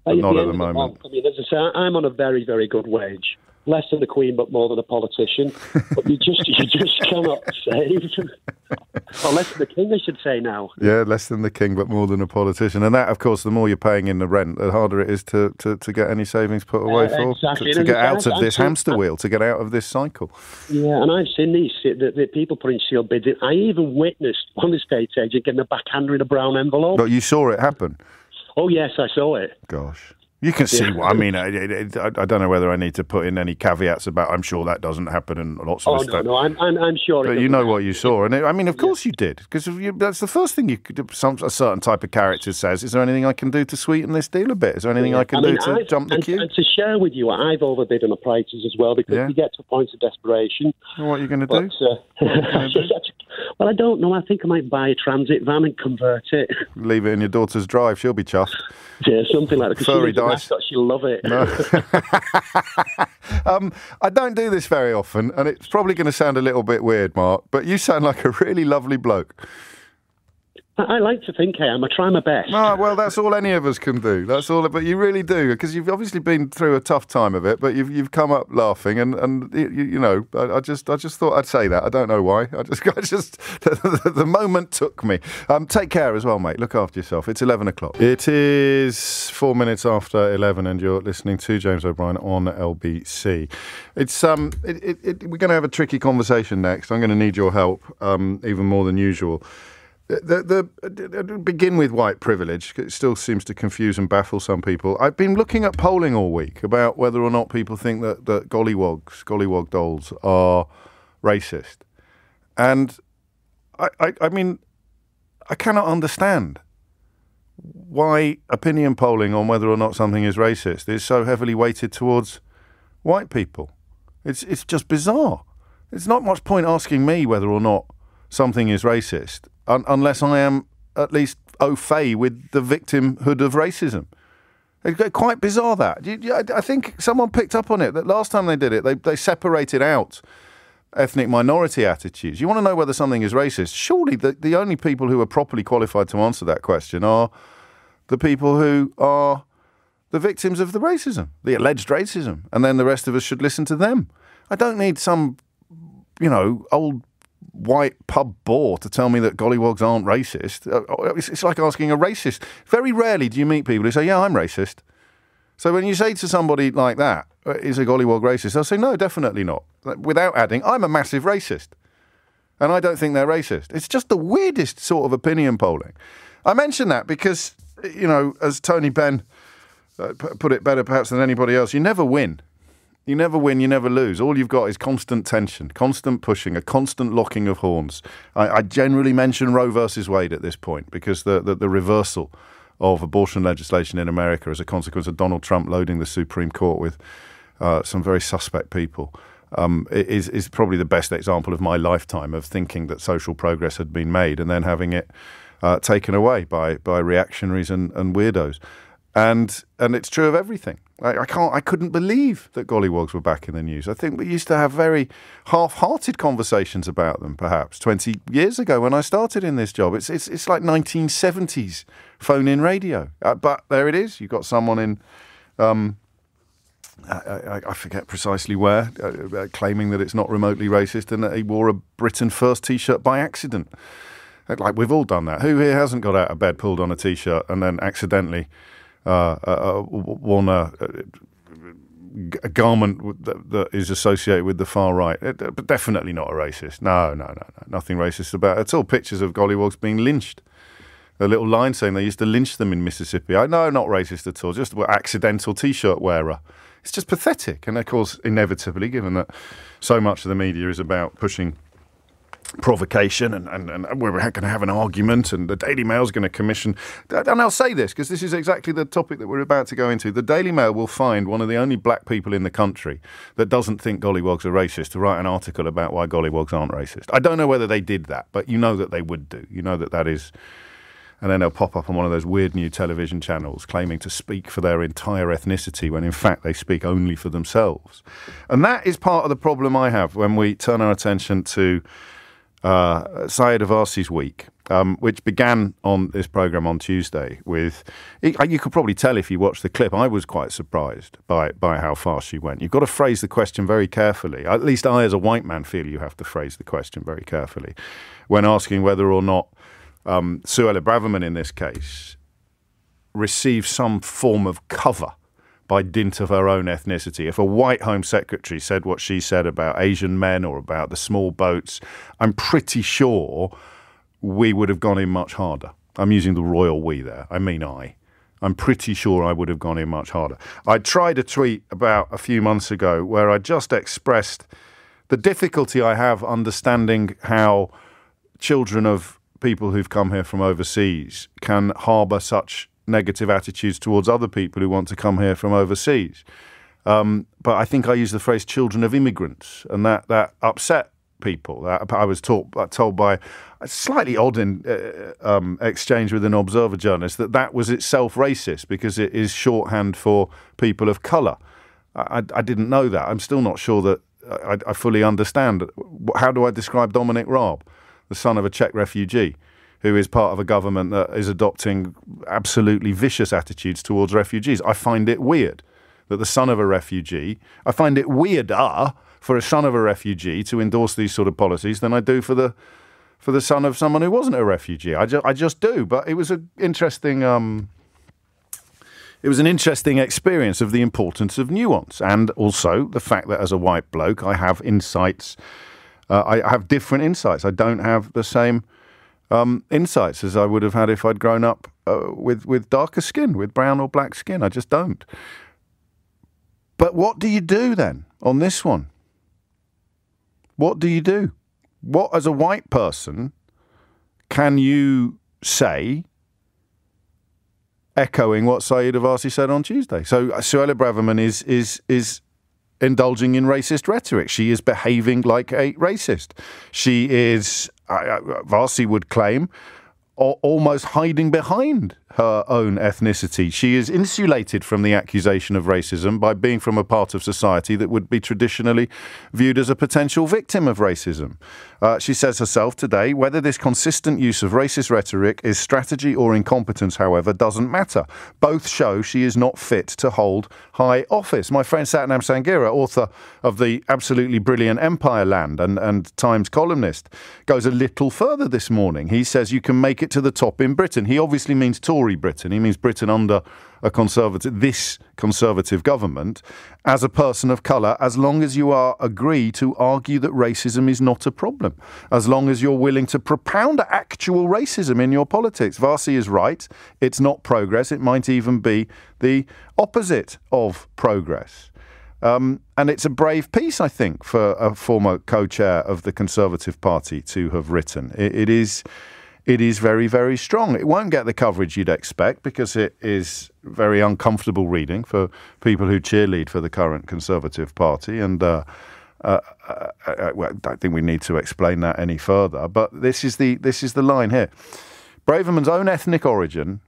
not at the moment. I mean, as I say, I'm on a very, very good wage. Less than the Queen, but more than a politician. But you just cannot save. Or less than the King, I should say now. Yeah, less than the King, but more than a politician. And that, of course, the more you're paying in the rent, the harder it is to get any savings put away for. Exactly. To get out of this hamster wheel, to get out of this cycle. Yeah, and I've seen the people putting sealed bids in. I even witnessed one estate agent getting a backhander in a brown envelope. But you saw it happen? Oh, yes, I saw it. Gosh. You can see what I mean. I don't know whether I need to put in any caveats about. I'm sure that doesn't happen, and lots of no, I'm sure. But you know what you saw, and of course you did, because that's the first thing you could. A certain type of character says, "Is there anything I can do to sweeten this deal a bit? Is there anything I can do to jump the queue?" And to share with you, I've overbid on the prices as well, because you get to a point of desperation. Well, what are you going to do? Well, I don't know. I think I might buy a transit van and convert it. Leave it in your daughter's drive. She'll be chuffed. Yeah, something like that. Furry dice. She'll love it. No. I don't do this very often, and it's probably going to sound a little bit weird, Mark, but you sound like a really lovely bloke. I like to think I am. I try my best. No, well, that's all any of us can do. That's all. But you really do, because you've obviously been through a tough time of it. But you've come up laughing, and I just thought I'd say that. I don't know why. The moment took me. Take care as well, mate. Look after yourself. It's 11 o'clock. It is 4 minutes after 11, and you're listening to James O'Brien on LBC. It's we're going to have a tricky conversation next. I'm going to need your help, even more than usual. Begin with white privilege. It still seems to confuse and baffle some people. I've been looking at polling all week about whether or not people think that gollywog dolls are racist. And I mean, I cannot understand why opinion polling on whether or not something is racist is so heavily weighted towards white people. It's just bizarre. It's not much point asking me whether or not something is racist unless I am at least au fait with the victimhood of racism. It's quite bizarre that. I think someone picked up on it, that last time they did it, they separated out ethnic minority attitudes. You want to know whether something is racist? Surely the only people who are properly qualified to answer that question are the people who are the victims of the racism, the alleged racism, and then the rest of us should listen to them. I don't need some, old white pub bore to tell me that gollywogs aren't racist. It's like asking a racist. Very rarely do you meet people who say, yeah, I'm racist. So when you say to somebody like that, is a gollywog racist? They'll say, no, definitely not. Without adding, I'm a massive racist. And I don't think they're racist. It's just the weirdest sort of opinion polling. I mention that because, as Tony Benn put it better perhaps than anybody else, you never win. You never win, you never lose. All you've got is constant tension, constant pushing, a constant locking of horns. I generally mention Roe versus Wade at this point because the reversal of abortion legislation in America as a consequence of Donald Trump loading the Supreme Court with some very suspect people is probably the best example of my lifetime of thinking that social progress had been made and then having it taken away by reactionaries and weirdos. And it's true of everything. I couldn't believe that gollywogs were back in the news. I think we used to have very half-hearted conversations about them, perhaps 20 years ago when I started in this job. It's like 1970s phone-in radio. But there it is. You've got someone in, I forget precisely where, claiming that it's not remotely racist and that he wore a Britain First T-shirt by accident. Like, we've all done that. Who here hasn't got out of bed, pulled on a T-shirt and then accidentally worn a garment that is associated with the far right, but definitely not a racist. No, nothing racist about it. It's all pictures of gollywogs being lynched. A little line saying they used to lynch them in Mississippi. No, not racist at all, just an accidental T-shirt wearer. It's just pathetic. And of course, inevitably, given that so much of the media is about pushing provocation and we're going to have an argument and the Daily Mail's going to commission. And I'll say this because this is exactly the topic that we're about to go into. The Daily Mail will find one of the only black people in the country that doesn't think gollywogs are racist to write an article about why gollywogs aren't racist. I don't know whether they did that, but you know that they would do. You know that is... And then they'll pop up on one of those weird new television channels claiming to speak for their entire ethnicity when in fact they speak only for themselves. And that is part of the problem I have when we turn our attention to Suella Braverman's week, which began on this programme on Tuesday with... You could probably tell if you watched the clip, I was quite surprised by how far she went. You've got to phrase the question very carefully. At least I, as a white man, feel you have to phrase the question very carefully when asking whether or not Suella Braverman, in this case, received some form of cover by dint of her own ethnicity. If a white Home Secretary said what she said about Asian men or about the small boats, I'm pretty sure we would have gone in much harder. I'm using the royal we there. I mean I. I'm pretty sure I would have gone in much harder. I tried a tweet about a few months ago where I just expressed the difficulty I have understanding how children of people who've come here from overseas can harbour such negative attitudes towards other people who want to come here from overseas. But I think I used the phrase children of immigrants, and that upset people. I was told by a slightly odd exchange with an Observer journalist that was itself racist because it is shorthand for people of colour. I didn't know that. I'm still not sure that I fully understand. How do I describe Dominic Raab, the son of a Czech refugee, who is part of a government that is adopting absolutely vicious attitudes towards refugees? I find it weird that the son of a refugee, I find it weirder for a son of a refugee to endorse these sort of policies than I do for the son of someone who wasn't a refugee. I just do. But it was an interesting experience of the importance of nuance, and also the fact that as a white bloke I have insights. I have different insights. I don't have the same insights as I would have had if I'd grown up with darker skin, with brown or black skin. I just don't. But what do you do then on this one? What do you do? What, as a white person, can you say, echoing what Suella Braverman said on Tuesday? So Suella Braverman is indulging in racist rhetoric. She is behaving like a racist. She is, Varsi would claim, almost hiding behind her own ethnicity. She is insulated from the accusation of racism by being from a part of society that would be traditionally viewed as a potential victim of racism. She says herself today, whether this consistent use of racist rhetoric is strategy or incompetence, however, doesn't matter. Both show she is not fit to hold high office. My friend Satnam Sanghera, author of the absolutely brilliant Empire Land and Times columnist, goes a little further this morning. He says you can make it to the top in Britain. He obviously means Tory Britain. He means Britain under this conservative government, as a person of colour, as long as you agree to argue that racism is not a problem, as long as you're willing to propound actual racism in your politics. Varsi is right. It's not progress. It might even be the opposite of progress. And it's a brave piece, I think, for a former co-chair of the Conservative Party to have written. It is very, very strong. It won't get the coverage you'd expect because it is very uncomfortable reading for people who cheerlead for the current Conservative Party. And I don't think we need to explain that any further. But this is the line here. Braverman's own ethnic origin.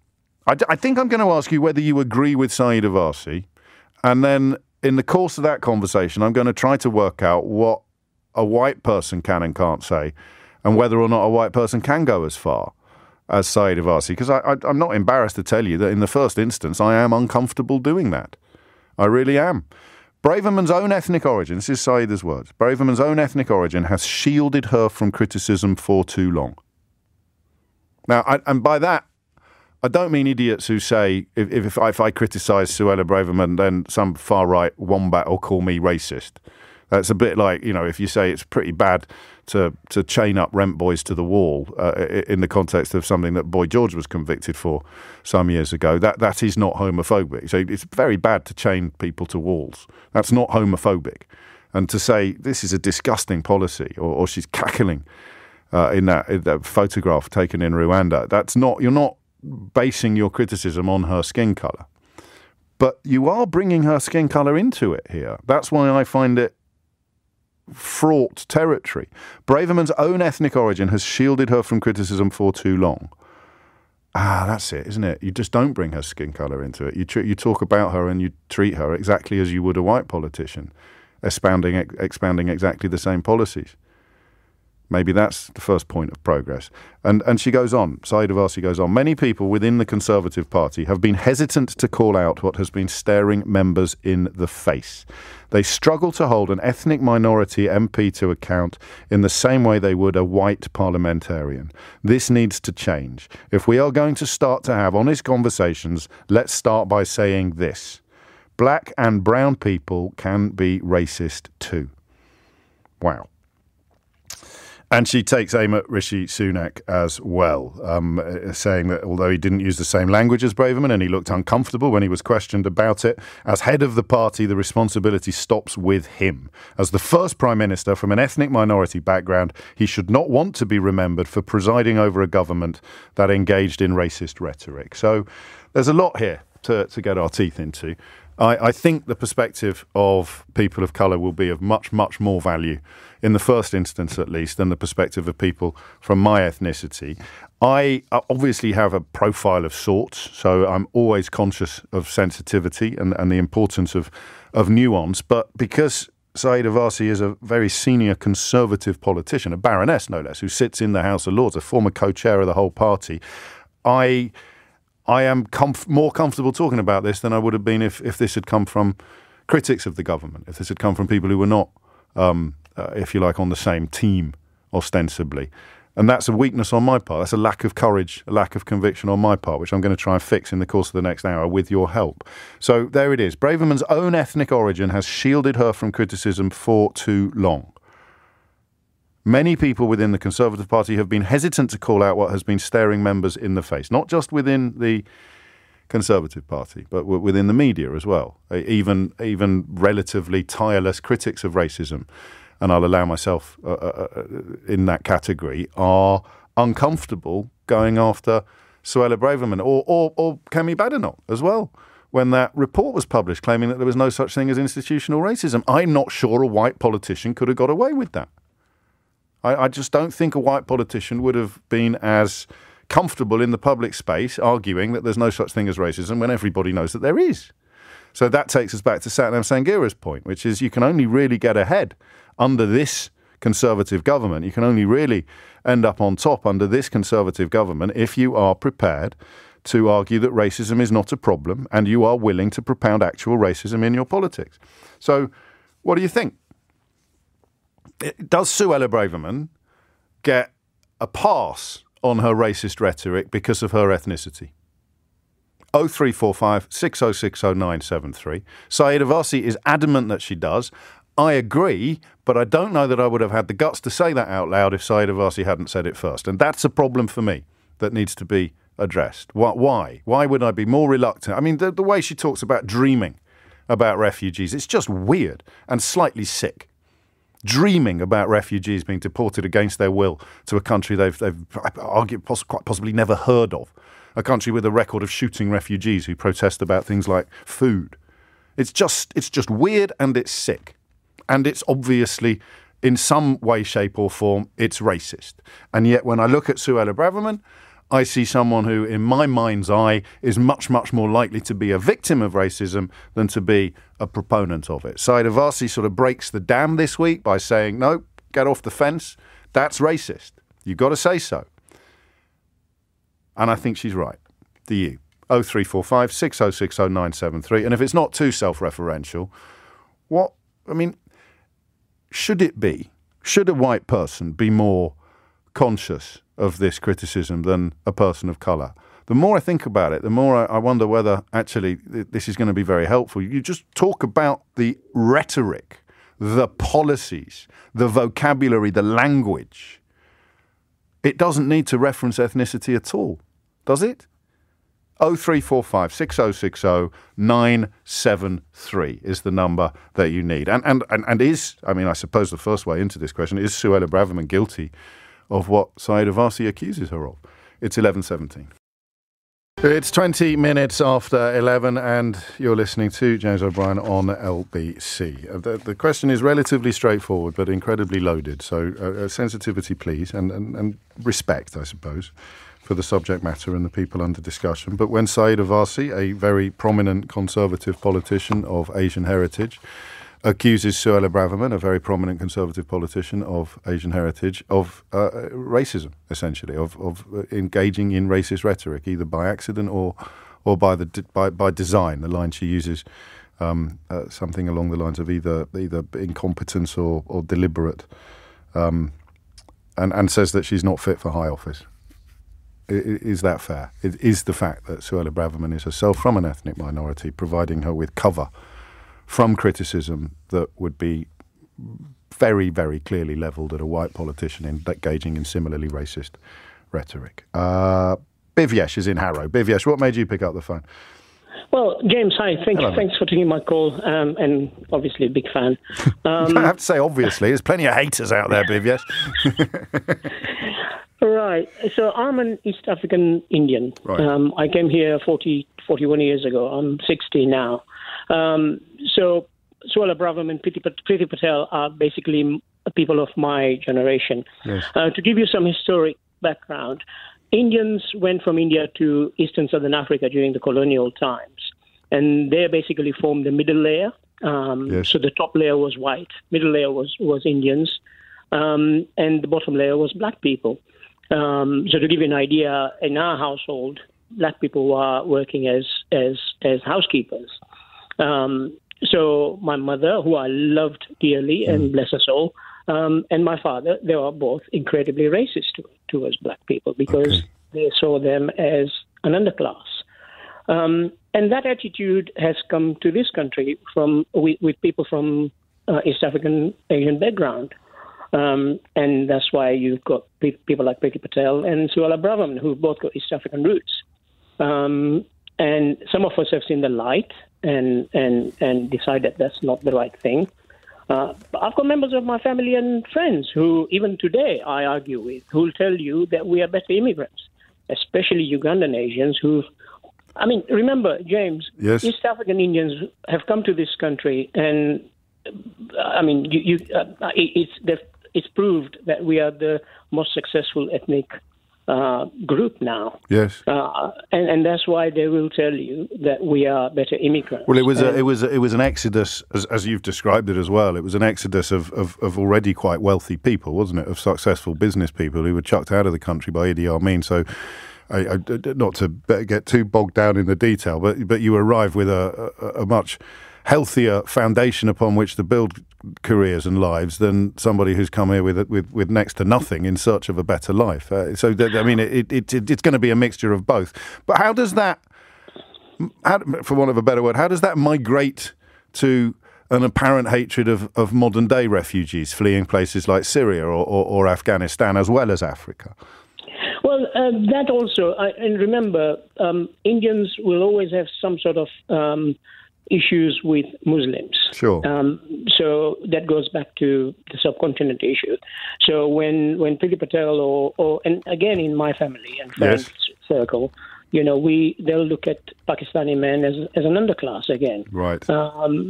I think I'm going to ask you whether you agree with Suella Braverman. And then in the course of that conversation, I'm going to try to work out what a white person can and can't say, and whether or not a white person can go as far as Suella Braverman, because I'm not embarrassed to tell you that in the first instance I am uncomfortable doing that. I really am. Braverman's own ethnic origin, this is Suella's words, Braverman's own ethnic origin has shielded her from criticism for too long. Now, and by that, I don't mean idiots who say, if I criticise Suella Braverman, then some far-right wombat will call me racist. That's a bit like, if you say it's pretty bad to chain up rent boys to the wall in the context of something that Boy George was convicted for some years ago, that is not homophobic. So it's very bad to chain people to walls. That's not homophobic. And to say this is a disgusting policy or she's cackling in that photograph taken in Rwanda. You're not basing your criticism on her skin colour. But you are bringing her skin colour into it here. That's why I find it fraught territory. Braverman's own ethnic origin has shielded her from criticism for too long. That's it, isn't it? You just don't bring her skin colour into it. You talk about her and you treat her exactly as you would a white politician, expounding exactly the same policies. Maybe that's the first point of progress. And she goes on, Suella Braverman goes on, many people within the Conservative Party have been hesitant to call out what has been staring members in the face. They struggle to hold an ethnic minority MP to account in the same way they would a white parliamentarian. This needs to change. If we are going to start to have honest conversations, let's start by saying this. Black and brown people can be racist too. Wow. And she takes aim at Rishi Sunak as well, saying that although he didn't use the same language as Braverman and he looked uncomfortable when he was questioned about it, as head of the party, the responsibility stops with him. As the first Prime Minister from an ethnic minority background, he should not want to be remembered for presiding over a government that engaged in racist rhetoric. So there's a lot here to get our teeth into. I think the perspective of people of colour will be of much, much more value, in the first instance at least, than the perspective of people from my ethnicity. I obviously have a profile of sorts, so I'm always conscious of sensitivity and the importance of nuance. But because Suella Braverman is a very senior Conservative politician, a baroness no less, who sits in the House of Lords, a former co-chair of the whole party, I am more comfortable talking about this than I would have been if this had come from critics of the government, if this had come from people who were not, if you like, on the same team, ostensibly. And that's a weakness on my part. That's a lack of courage, a lack of conviction on my part, which I'm going to try and fix in the course of the next hour with your help. So there it is. Braverman's own ethnic origin has shielded her from criticism for too long. Many people within the Conservative Party have been hesitant to call out what has been staring members in the face, not just within the Conservative Party, but within the media as well. Even relatively tireless critics of racism, and I'll allow myself in that category, are uncomfortable going after Suella Braverman or Kemi Badenoch as well, when that report was published claiming that there was no such thing as institutional racism. I'm not sure a white politician could have got away with that. I just don't think a white politician would have been as comfortable in the public space arguing that there's no such thing as racism when everybody knows that there is. So that takes us back to Satnam Sangira's point, which is you can only really get ahead under this Conservative government. You can only really end up on top under this Conservative government if you are prepared to argue that racism is not a problem and you are willing to propound actual racism in your politics. So what do you think? Does Suella Braverman get a pass on her racist rhetoric because of her ethnicity? 0345 6060 973. Suella Braverman is adamant that she does. I agree, but I don't know that I would have had the guts to say that out loud if Suella Braverman hadn't said it first. And that's a problem for me that needs to be addressed. Why? Why would I be more reluctant? I mean, the way she talks about dreaming about refugees, it's just weird and slightly sick. Dreaming about refugees being deported against their will to a country they've arguably quite possibly never heard of, a country with a record of shooting refugees who protest about things like food. It's just weird and it's sick. And it's obviously, in some way, shape or form, it's racist. And yet when I look at Suella Braverman, I see someone who, in my mind's eye, is much, much more likely to be a victim of racism than to be a proponent of it. Suella Braverman sort of breaks the dam this week by saying, no, get off the fence. That's racist. You've got to say so. And I think she's right. Do you? 0345 6060 973. And if it's not too self-referential, should a white person be more conscious of this criticism than a person of colour? The more I think about it, the more I wonder whether actually this is going to be very helpful. You just talk about the rhetoric, the policies, the vocabulary, the language. It doesn't need to reference ethnicity at all, does it? 0345 6060 973 is the number that you need. And is, I mean, I suppose the first way into this question, is Suella Braverman guilty of what Suella Braverman accuses her of. It's 11:17. It's 20 minutes after 11 and you're listening to James O'Brien on LBC. The question is relatively straightforward but incredibly loaded, so sensitivity please and respect, I suppose, for the subject matter and the people under discussion. But when Suella Braverman, a very prominent conservative politician of Asian heritage, accuses Suella Braverman, a very prominent conservative politician of Asian heritage, of racism, essentially, of engaging in racist rhetoric, either by accident or by design. The line she uses something along the lines of either incompetence or deliberate, and says that she's not fit for high office. Is that fair? Is the fact that Suella Braverman is herself from an ethnic minority providing her with cover from criticism that would be very, very clearly levelled at a white politician engaging in similarly racist rhetoric? Bivyesh is in Harrow. Bivyesh, what made you pick up the phone? Well, James, hi. Thanks for taking my call, and obviously a big fan. I have to say, obviously. There's plenty of haters out there, Bivyesh. Right. So I'm an East African Indian. Right. I came here 41 years ago. I'm 60 now. So Suella Braverman and Priti Patel are basically people of my generation. Yes. To give you some historic background, Indians went from India to Eastern Southern Africa during the colonial times, and they basically formed the middle layer. Yes. So the top layer was white, middle layer was Indians, and the bottom layer was black people. So to give you an idea, in our household, black people were working as housekeepers. So my mother, who I loved dearly, and bless her soul, and my father, they were both incredibly racist towards black people because they saw them as an underclass. And that attitude has come to this country with people from East African Asian background. And that's why you've got people like Priti Patel and Suella Braverman, who've both got East African roots. And some of us have seen the light and decided that's not the right thing. But I've got members of my family and friends who, even today, I argue with, who will tell you that we are better immigrants, especially Ugandan Asians remember, James, yes. East African Indians have come to this country, and it's proved that we are the most successful ethnic group now. Yes. And that's why they will tell you that we are better immigrants. Well, it was an exodus, as you've described it as well. It was an exodus of already quite wealthy people, wasn't it? Of successful business people who were chucked out of the country by Idi Amin. So, I not to get too bogged down in the detail, but you arrive with a much healthier foundation upon which to build careers and lives than somebody who's come here with next to nothing in search of a better life. It's going to be a mixture of both. But how does that, for want of a better word, how does that migrate to an apparent hatred of modern day refugees fleeing places like Syria or Afghanistan as well as Africa? Well, that also, and remember, Indians will always have some sort of issues with Muslims. Sure. So that goes back to the subcontinent issue. So when Priti Patel and again in my family and friends circle, they'll look at Pakistani men as an underclass again. Right.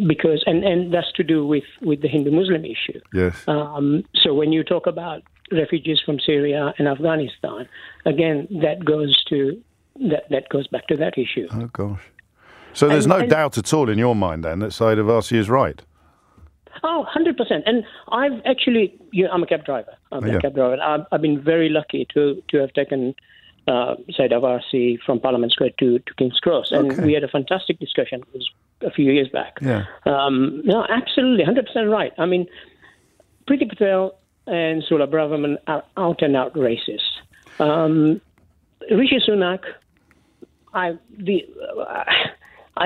Because and that's to do with the Hindu-Muslim issue. Yes. So when you talk about refugees from Syria and Afghanistan, again that goes back to that issue. Oh gosh. So there's no doubt at all in your mind then that Suella Braverman is right? Oh, 100%. And I've actually, I'm a cab driver. I've been very lucky to have taken Suella Braverman from Parliament Square to King's Cross. And we had a fantastic discussion. It was a few years back. Yeah. No, absolutely, 100% right. I mean, Priti Patel and Suella Braverman are out and out racist. Rishi Sunak, I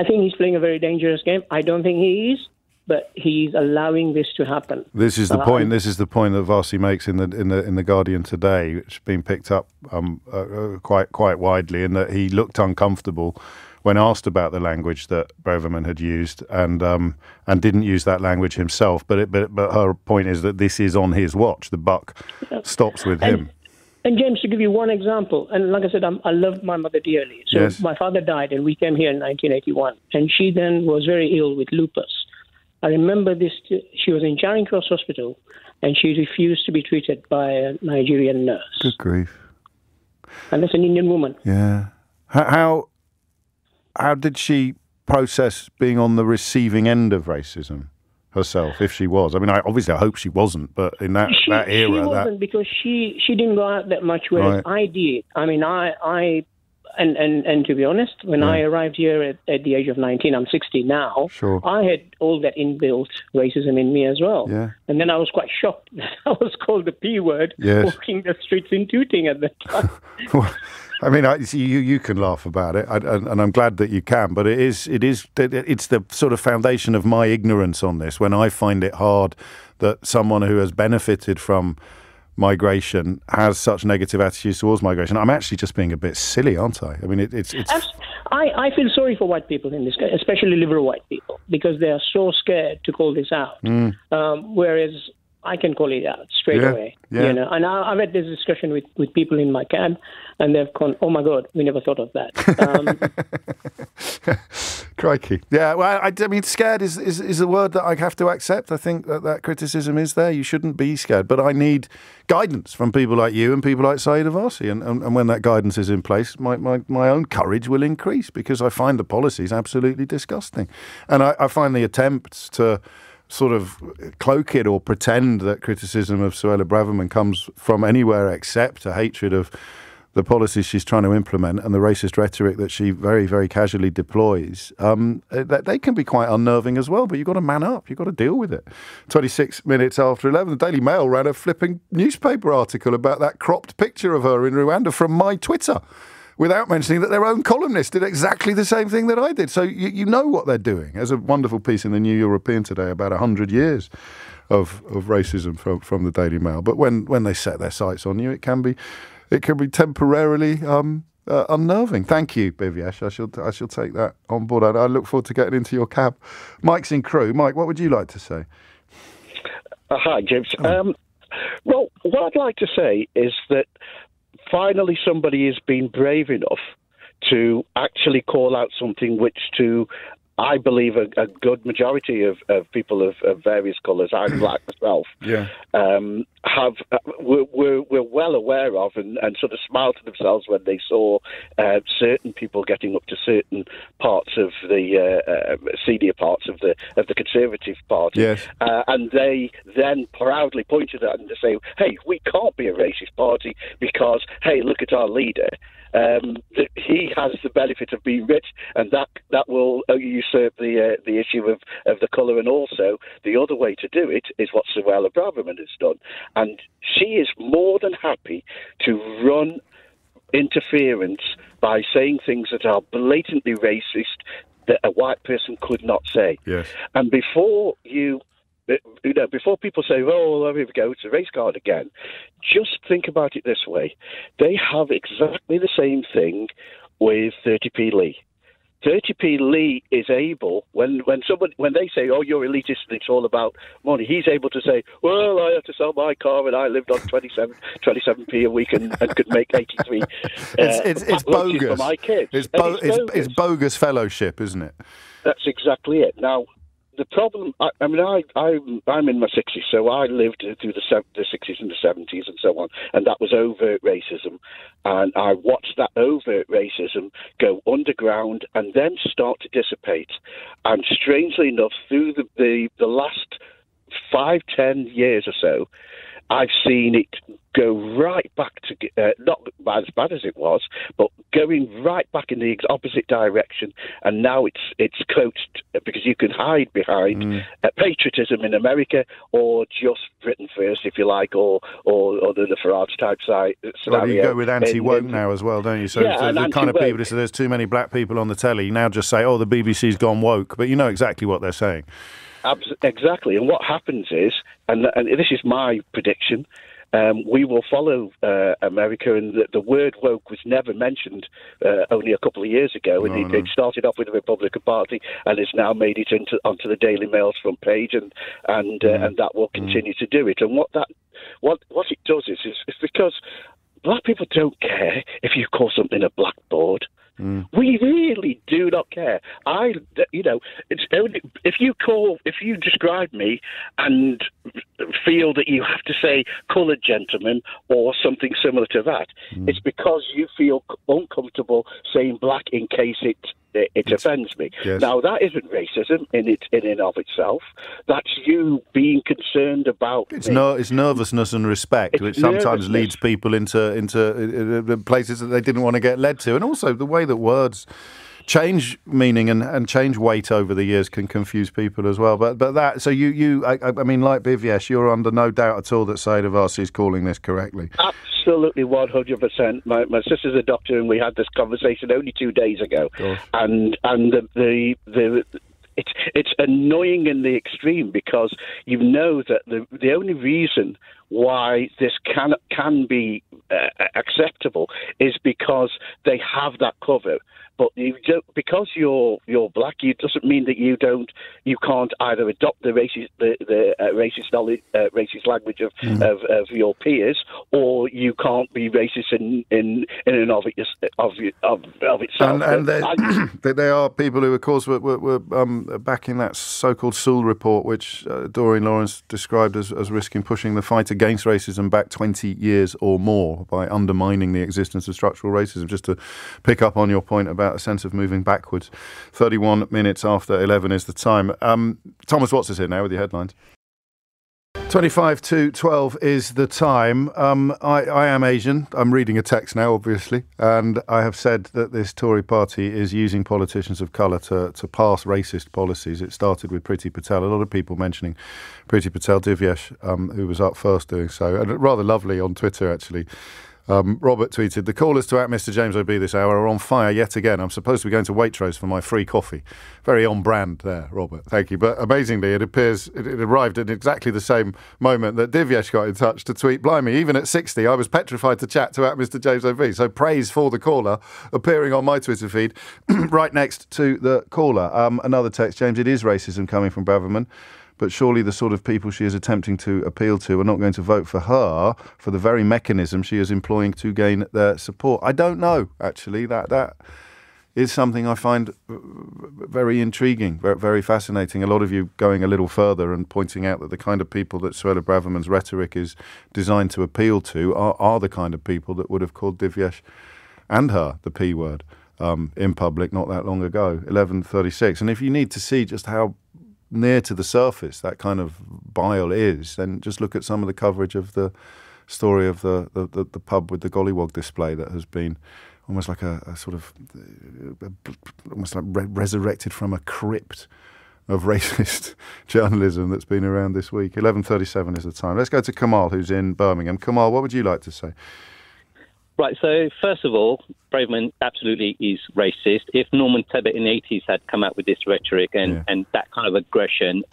think he's playing a very dangerous game. I don't think he is, but he's allowing this to happen. This is the point. This is the point that Varsi makes in the Guardian today, which has been picked up quite widely, in that he looked uncomfortable when asked about the language that Braverman had used, and didn't use that language himself. But her point is that this is on his watch. The buck stops with him. And James, to give you one example, and like I said, I loved my mother dearly. So Yes. my father died, and we came here in 1981, and she then was very ill with lupus. I remember this. She was in Charing Cross Hospital, and she refused to be treated by a Nigerian nurse. Good grief. And that's an Indian woman. Yeah. How did she process being on the receiving end of racism herself, if she was? I mean, I hope she wasn't, but in that era... She wasn't, because she didn't go out that much, whereas I did. I mean, and to be honest, when I arrived here at the age of 19, I'm 60 now, I had all that inbuilt racism in me as well. Yeah. And then I was quite shocked that I was called the P word walking the streets in Tooting at that time. Well, I mean, you can laugh about it, and I'm glad that you can, but it's the sort of foundation of my ignorance on this, when I find it hard that someone who has benefited from migration has such negative attitudes towards migration. I'm actually just being a bit silly, aren't I? I mean, it's. I feel sorry for white people in this case, especially liberal white people, because they are so scared to call this out. Whereas I can call it out straight away. Yeah. You know, and I've had this discussion with people in my camp, and they've gone, "Oh my God, we never thought of that." Crikey. Yeah, well, I mean, scared is a word that I have to accept. I think that criticism is there. You shouldn't be scared. But I need guidance from people like you and people like Saeed Avasi. And when that guidance is in place, my own courage will increase, because I find the policies absolutely disgusting. And I find the attempts to sort of cloak it or pretend that criticism of Suella Braverman comes from anywhere except a hatred of the policies she's trying to implement and the racist rhetoric that she very, very casually deploys, they can be quite unnerving as well, but you've got to man up. You've got to deal with it. 26 minutes after 11, the Daily Mail ran a flipping newspaper article about that cropped picture of her in Rwanda from my Twitter, without mentioning that their own columnist did exactly the same thing that I did. So you know what they're doing. There's a wonderful piece in the New European today about 100 years of racism from the Daily Mail. But when they set their sights on you, it can be temporarily unnerving. Thank you, Bivyesh. I shall take that on board. I look forward to getting into your cab. Mike's in Crewe. Mike, what would you like to say? Hi, James. Well, what I'd like to say is that finally somebody has been brave enough to actually call out something which, to I believe, a good majority of people of various colours, I'm black myself, were well aware of and sort of smiled to themselves when they saw certain people getting up to certain parts of the senior parts of the Conservative Party. Yes. And they then proudly pointed at them to say, hey, we can't be a racist party because, hey, look at our leader. He has the benefit of being rich, and that will usurp the issue of the colour. And also, the other way to do it is what Suella Braverman has done. And she is more than happy to run interference by saying things that are blatantly racist that a white person could not say. Yes. And before people say, oh, here we go, it's a race card again, just think about it this way. They have exactly the same thing with 30p Lee. 30p Lee is able, when they say, oh, you're elitist and it's all about money, he's able to say, well, I have to sell my car and I lived on 27p a week and could make 83 it's bogus for my kids. It's bogus fellowship, isn't it? That's exactly it. Now, the problem, I'm in my 60s, so I lived through the 60s and the 70s and so on, and that was overt racism. And I watched that overt racism go underground and then start to dissipate. And strangely enough, through the last 5-10 years or so, I've seen it go right back to, not as bad as it was, but going right back in the opposite direction. And now it's coached, because you can hide behind patriotism in America, or just Britain first, if you like, or the Farage type side. Well, you go with anti-woke now as well, don't you? So the kind of people who say there's too many black people on the telly now just say, oh, the BBC's gone woke, but you know exactly what they're saying. Exactly. And what happens is, and this is my prediction, we will follow America, and the word woke was never mentioned only a couple of years ago, and it started off with the Republican Party and has now made it onto the Daily Mail's front page, and that will continue to do it. And what it does is because black people don't care if you call something a blackboard. We really do not care. It's only if you describe me and feel that you have to say coloured gentleman or something similar to that, it's because you feel uncomfortable saying black in case it offends me. Yes. Now, that isn't racism in and of itself. That's you being concerned about. It's nervousness and respect, which sometimes leads people into places that they didn't want to get led to. And also the way that words change meaning and change weight over the years can confuse people as well. But that, so I mean, like Bivyesh, you're under no doubt at all that Suella Braverman is calling this correctly. Absolutely, 100%. My sister's a doctor, and we had this conversation only 2 days ago. And it's annoying in the extreme, because you know that the only reason why this can be acceptable is because they have that cover. But because you're black, it doesn't mean that you can't either adopt the racist language of your peers, or you can't be racist in and of itself. And there are people who, of course, were backing that so-called Sewell report, which Doreen Lawrence described as risking pushing the fight against racism back 20 years or more by undermining the existence of structural racism. Just to pick up on your point about a sense of moving backwards. 31 minutes after 11 is the time. Thomas Watts is here now with your headlines. 25 to 12 is the time. I am Asian. I'm reading a text now, obviously, and I have said that this Tory party is using politicians of colour to pass racist policies. It started with Priti Patel. A lot of people mentioning Priti Patel, Divyesh, who was up first doing so, and rather lovely on Twitter, actually. Robert tweeted, "The callers to Mr. James O.B. this hour are on fire yet again. I'm supposed to be going to Waitrose for my free coffee." Very on brand there, Robert. Thank you. But amazingly, it appears it arrived at exactly the same moment that Divyesh got in touch to tweet, "Blimey, even at 60, I was petrified to chat to Mr. James O.B." So praise for the caller appearing on my Twitter feed right next to the caller. Another text, James, it is racism coming from Braverman. But surely the sort of people she is attempting to appeal to are not going to vote for her for the very mechanism she is employing to gain their support. I don't know, actually. That is something I find very intriguing, very, very fascinating. A lot of you going a little further and pointing out that the kind of people that Suella Braverman's rhetoric is designed to appeal to are the kind of people that would have called Divyesh and her the P word in public not that long ago, 11:36. And if you need to see just how near to the surface that kind of bile is, then just look at some of the coverage of the story of the pub with the gollywog display that has been almost like a sort of almost like resurrected from a crypt of racist journalism that's been around this week. 11:37 is the time. Let's go to Kamal, who's in Birmingham. Kamal, what would you like to say? Right, so first of all, Braverman absolutely is racist. If Norman Tebbit in the 80s had come out with this rhetoric and that kind of aggression,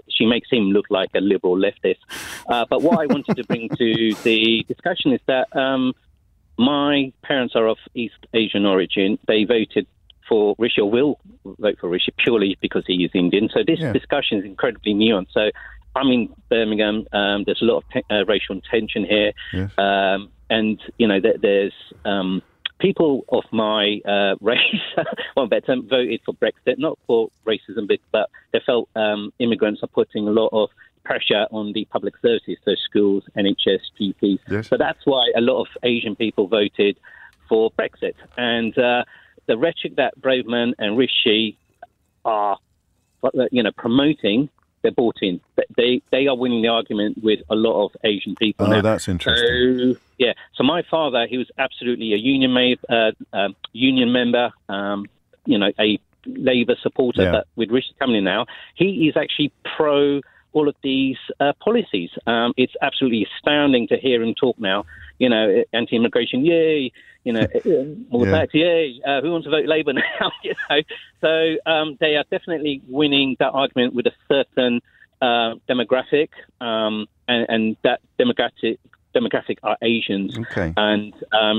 she makes him look like a liberal leftist. But what I wanted to bring to the discussion is that my parents are of East Asian origin. They voted for Rishi, or will vote for Rishi, purely because he is Indian. So this discussion is incredibly nuanced. So I'm in Birmingham. There's a lot of racial tension here. Yes. And, there's people of my race, voted for Brexit, not for racism, but they felt immigrants are putting a lot of pressure on the public services, so schools, NHS, GPs. Yes. So that's why a lot of Asian people voted for Brexit. And the rhetoric that Braverman and Rishi are, promoting, they're bought in. They are winning the argument with a lot of Asian people now. Oh, that's interesting. So my father, he was absolutely a union member, a Labour supporter. But with Rishi coming in now, he is actually pro all of these policies. It's absolutely astounding to hear him talk now. Anti-immigration, yay! More tax, yay! Who wants to vote Labour now? So they are definitely winning that argument with a certain demographic, and that demographic are Asians, and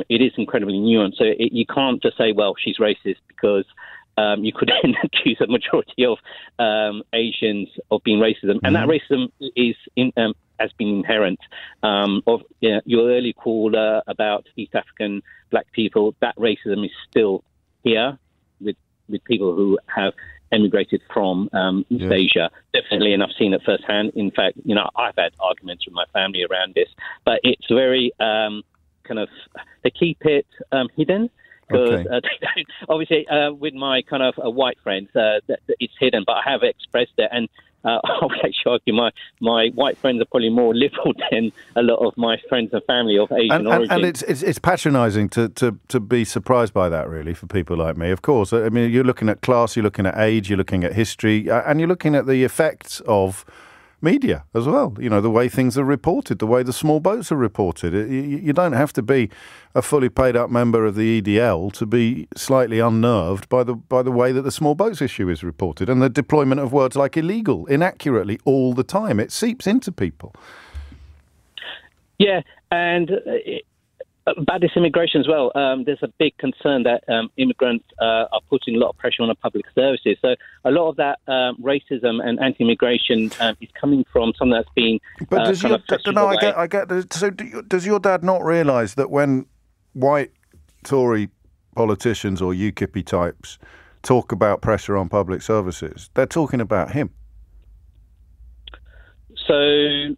it is incredibly nuanced. So you can't just say, well, she's racist, because you could then accuse a majority of Asians of being racism, and that racism is has been inherent. Of your early caller about East African black people, that racism is still here with people who have emigrated from East Asia, definitely, and I've seen it firsthand. In fact, I've had arguments with my family around this, but it's very they keep it hidden. Because obviously, with my kind of white friends, it's hidden, but I have expressed it, and I would actually argue my white friends are probably more liberal than a lot of my friends and family of Asian origin. And it's patronising to be surprised by that, really, for people like me. Of course, I mean, you're looking at class, you're looking at age, you're looking at history, and you're looking at the effects of media as well, the way things are reported, the way the small boats are reported. You don't have to be a fully paid up member of the EDL to be slightly unnerved by the way that the small boats issue is reported and the deployment of words like illegal inaccurately all the time. It seeps into people. Yeah, and about this immigration as well, there's a big concern that immigrants are putting a lot of pressure on the public services. So a lot of that racism and anti-immigration is coming from something that's been But I get. So does your dad not realise that when white Tory politicians or UKIP types talk about pressure on public services, they're talking about him? So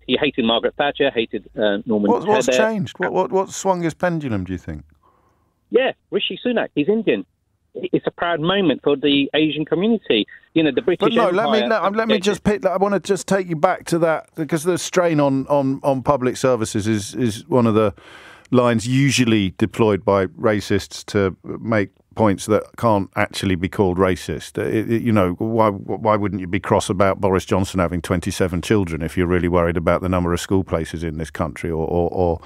he hated Margaret Thatcher, hated Norman Tebbit. What's changed? What swung his pendulum, do you think? Yeah, Rishi Sunak, he's Indian. It's a proud moment for the Asian community. The British But Empire... let me just pick that. I want to just take you back to that, because the strain on public services is one of the lines usually deployed by racists to make points that can't actually be called racist. Why wouldn't you be cross about Boris Johnson having 27 children if you're really worried about the number of school places in this country, or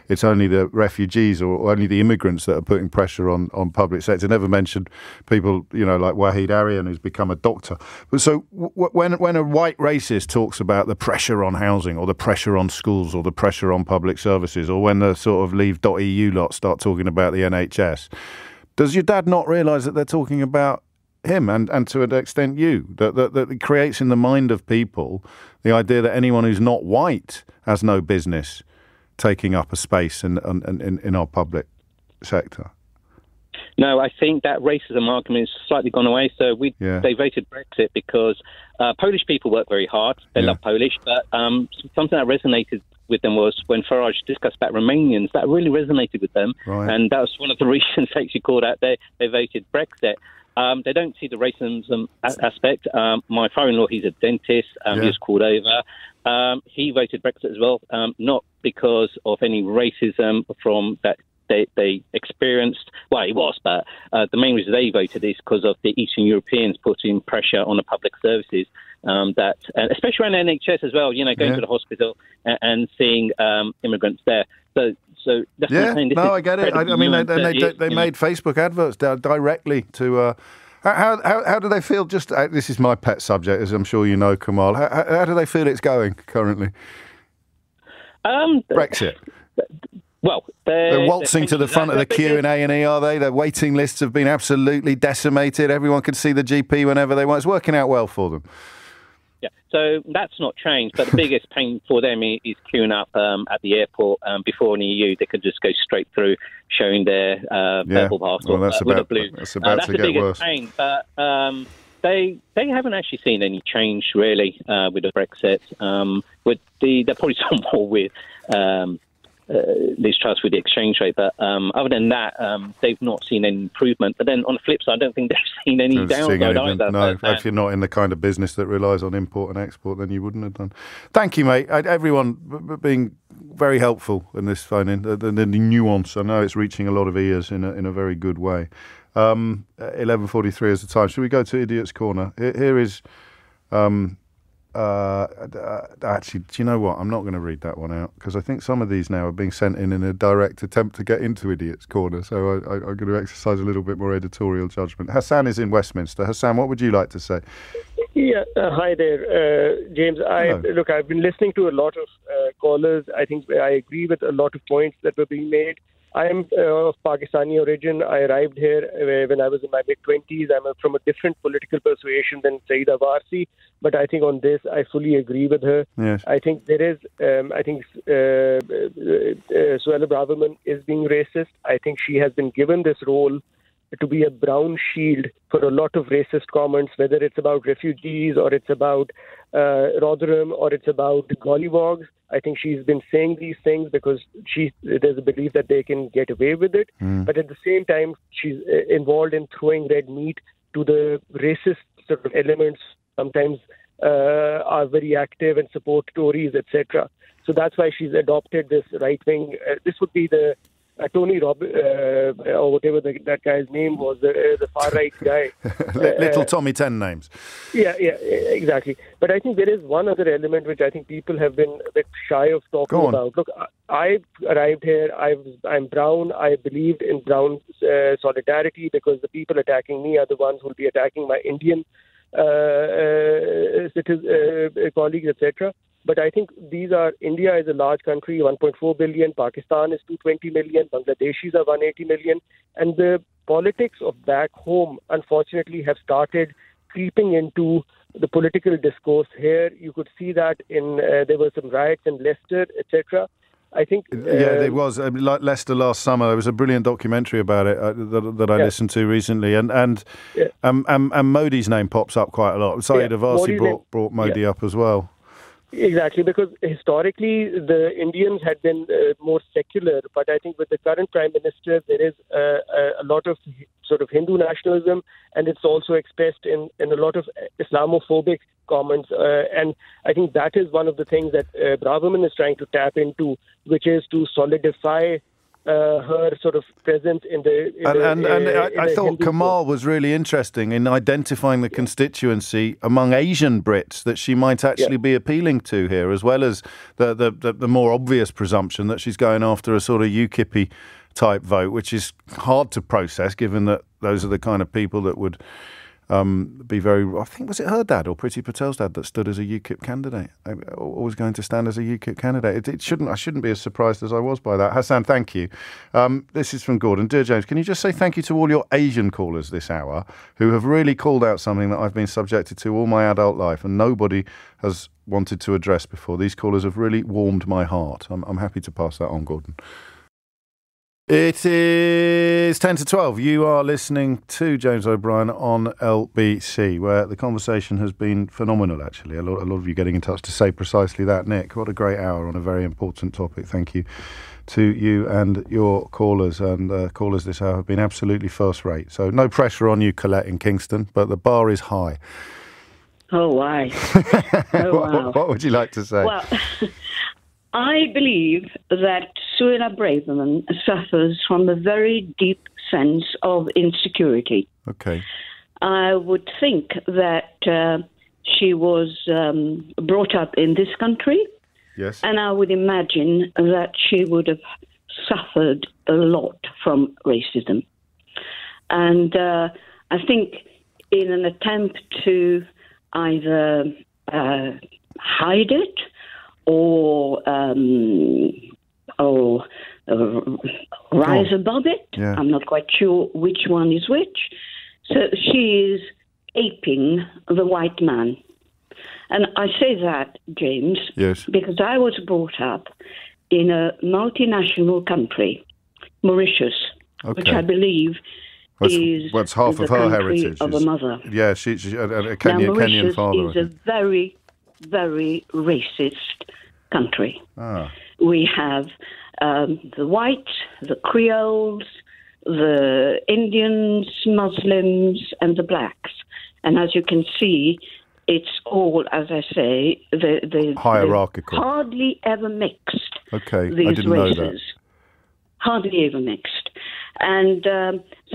it's only the refugees or only the immigrants that are putting pressure on public sector? Never mentioned people, like Wahid Aryan, who's become a doctor. So when a white racist talks about the pressure on housing or the pressure on schools or the pressure on public services, or when the sort of Leave.eu lot start talking about the NHS, does your dad not realise that they're talking about him and to an extent you? That it creates in the mind of people the idea that anyone who's not white has no business taking up a space in our public sector? No, I think that racism argument has slightly gone away. So they voted Brexit because Polish people work very hard. They love Polish, but something that resonated with them was when Farage discussed about Romanians. That really resonated with them, and that was one of the reasons they actually called out they voted Brexit. They don't see the racism aspect. My father-in-law, he's a dentist. He was called over. He voted Brexit as well, not because of any racism from that they experienced. Well, it was, but the main reason they voted is because of the Eastern Europeans putting pressure on the public services, that especially around the NHS as well, going to the hospital and seeing immigrants there. So that's what I'm saying. I get it. I mean, they made Facebook adverts directly to... How do they feel? Just this is my pet subject, as I'm sure you know, Kamal. How do they feel it's going currently? Brexit. Well, they're waltzing to the front of the queue in A&E, are they? Their waiting lists have been absolutely decimated. Everyone can see the GP whenever they want. It's working out well for them. Yeah, so that's not changed. But the biggest pain for them is queuing up at the airport before in the EU. They could just go straight through, showing their purple passport that's with about, a blue. That's about to get worse. Pain, but they haven't actually seen any change really with the Brexit. They're probably some more with Liz Truss with the exchange rate, but other than that, they've not seen any improvement. But then on the flip side, I don't think they've seen any downside either. No, if you're not in the kind of business that relies on import and export, then you wouldn't have done. Thank you, mate. Everyone being very helpful in this phone-in. The nuance, I know it's reaching a lot of ears in a very good way. 11:43 is the time. Should we go to Idiot's Corner? Here is... actually, do you know what? I'm not going to read that one out because I think some of these now are being sent in a direct attempt to get into Idiot's Corner. So I'm going to exercise a little bit more editorial judgment. Hassan is in Westminster. Hassan, what would you like to say? Yeah, hi there, James. Look, I've been listening to a lot of callers. I think I agree with a lot of points that were being made. I am of Pakistani origin. I arrived here when I was in my mid-20s. I'm from a different political persuasion than Saida Warsi, but I think on this, I fully agree with her. Yes. I think there is, Suella Braverman is being racist. I think she has been given this role to be a brown shield for a lot of racist comments, whether it's about refugees or it's about Rotherham or it's about gollywogs. I think she's been saying these things because there's a belief that they can get away with it. But at the same time, she's involved in throwing red meat to the racist sort of elements, sometimes are very active and support Tories, etc. So that's why she's adopted this right-wing. This would be the Tony or whatever that guy's name was, the far-right guy. Little Tommy 10 names. Yeah, exactly. But I think there is one other element which I think people have been a bit shy of talking about. Look, I arrived here, I'm brown, I believed in brown solidarity because the people attacking me are the ones who will be attacking my Indian colleagues, etc. But I think India is a large country, 1.4 billion. Pakistan is 220 million. Bangladeshis are 180 million. And the politics of back home, unfortunately, have started creeping into the political discourse here. You could see that there were some riots in Leicester, etc. I think... there was. Like Leicester last summer, there was a brilliant documentary about it that I listened to recently. And Modi's name pops up quite a lot. Saeed Avasi brought Modi up as well. Exactly, because historically the Indians had been more secular, but I think with the current Prime Minister there is a lot of sort of Hindu nationalism, and it's also expressed in a lot of Islamophobic comments, and I think that is one of the things that Braverman is trying to tap into, which is to solidify her sort of presence in the... I thought Kamal was really interesting in identifying the constituency among Asian Brits that she might actually be appealing to here, as well as the more obvious presumption that she's going after a sort of UKIP-y type vote, which is hard to process given that those are the kind of people that would be very... I think, was it her dad or Priti Patel's dad that stood as a UKIP candidate? Or was going to stand as a UKIP candidate? I shouldn't be as surprised as I was by that. Hassan, thank you. This is from Gordon. Dear James, can you just say thank you to all your Asian callers this hour who have really called out something that I've been subjected to all my adult life and nobody has wanted to address before. These callers have really warmed my heart. I'm happy to pass that on, Gordon. It is 10 to 12. You are listening to James O'Brien on LBC, where the conversation has been phenomenal, actually. A lot of you getting in touch to say precisely that, Nick. What a great hour on a very important topic. Thank you to you and your callers. And callers this hour have been absolutely first rate. So no pressure on you, Colette in Kingston, but the bar is high. Oh, why? Oh, wow. What would you like to say? Well, I believe that Suella Braverman suffers from a very deep sense of insecurity. Okay. I would think that she was brought up in this country. Yes. And I would imagine that she would have suffered a lot from racism. And I think in an attempt to either hide it or rise above it. Yeah. I'm not quite sure which one is which. So she is aping the white man. And I say that, James, yes, because I was brought up in a multinational country, Mauritius, which I believe is half the of her country heritage of a mother. Yeah, she's a Mauritius Kenyan father. Is a very, very racist country. Ah. We have the whites, the Creoles, the Indians, Muslims, and the blacks. And as you can see, it's all, as I say, the hierarchical. Hardly ever mixed. Okay, these I didn't races. know that. Hardly ever mixed. And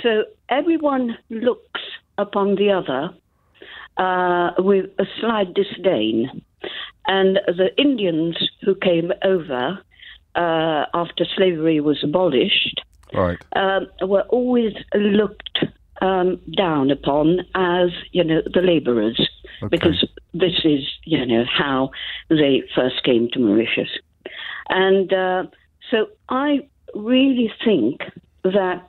so everyone looks upon the other with a slight disdain. And the Indians who came over after slavery was abolished were always looked down upon as, the labourers, because this is, how they first came to Mauritius. And so I really think that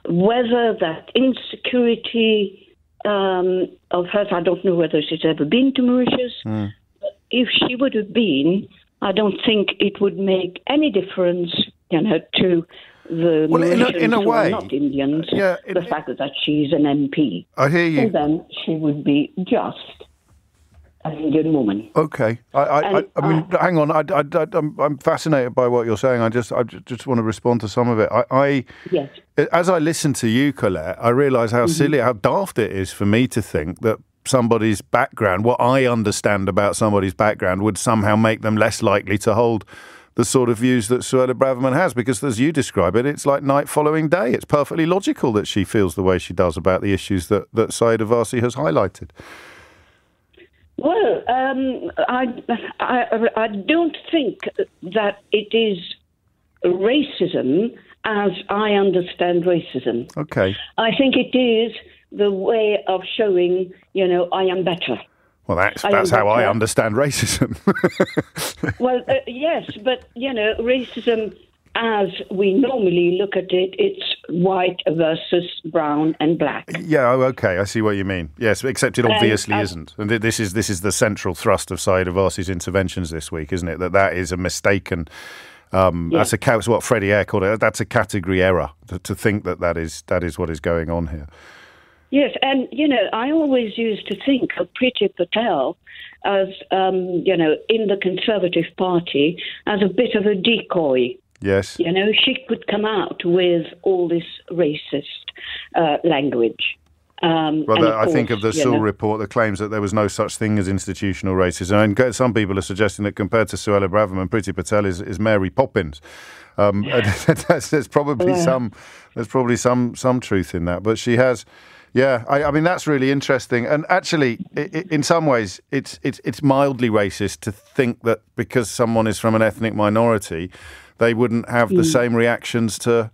whether that insecurity of hers, I don't know whether she's ever been to Mauritius. But if she would have been, I don't think it would make any difference, to the Mauritians in a who way, are not Indians. The fact that she's an MP. I hear you. And then she would be just an Indian woman. Okay, I mean, hang on. I'm fascinated by what you're saying. I just want to respond to some of it. Yes. As I listen to you, Colette, I realise how silly, how daft it is for me to think that somebody's background, what I understand about somebody's background, would somehow make them less likely to hold the sort of views that Suella Braverman has, because as you describe it, it's like night following day. It's perfectly logical that she feels the way she does about the issues that Saeed Avasi has highlighted. Well, I don't think that it is racism as I understand racism. Okay. I think it is the way of showing, I am better. Well, that's how I understand racism. Well, yes, but, racism as we normally look at it, it's white versus brown and black. Yeah, okay, I see what you mean. Yes, except it obviously isn't. And this is the central thrust of Saeed Avasi's interventions this week, isn't it? That is a mistaken... That's what Freddie Eyre called it. That's a category error to think that is what is going on here. Yes, and, I always used to think of Priti Patel as, in the Conservative Party as a bit of a decoy. Yes. She could come out with all this racist language. I think of the Sewell report that claims that there was no such thing as institutional racism. And some people are suggesting that compared to Suella Braverman, Priti Patel is Mary Poppins. There's probably some truth in that. But she has... Yeah, I mean, that's really interesting. And actually, in some ways, it's mildly racist to think that because someone is from an ethnic minority, they wouldn't have the same reactions to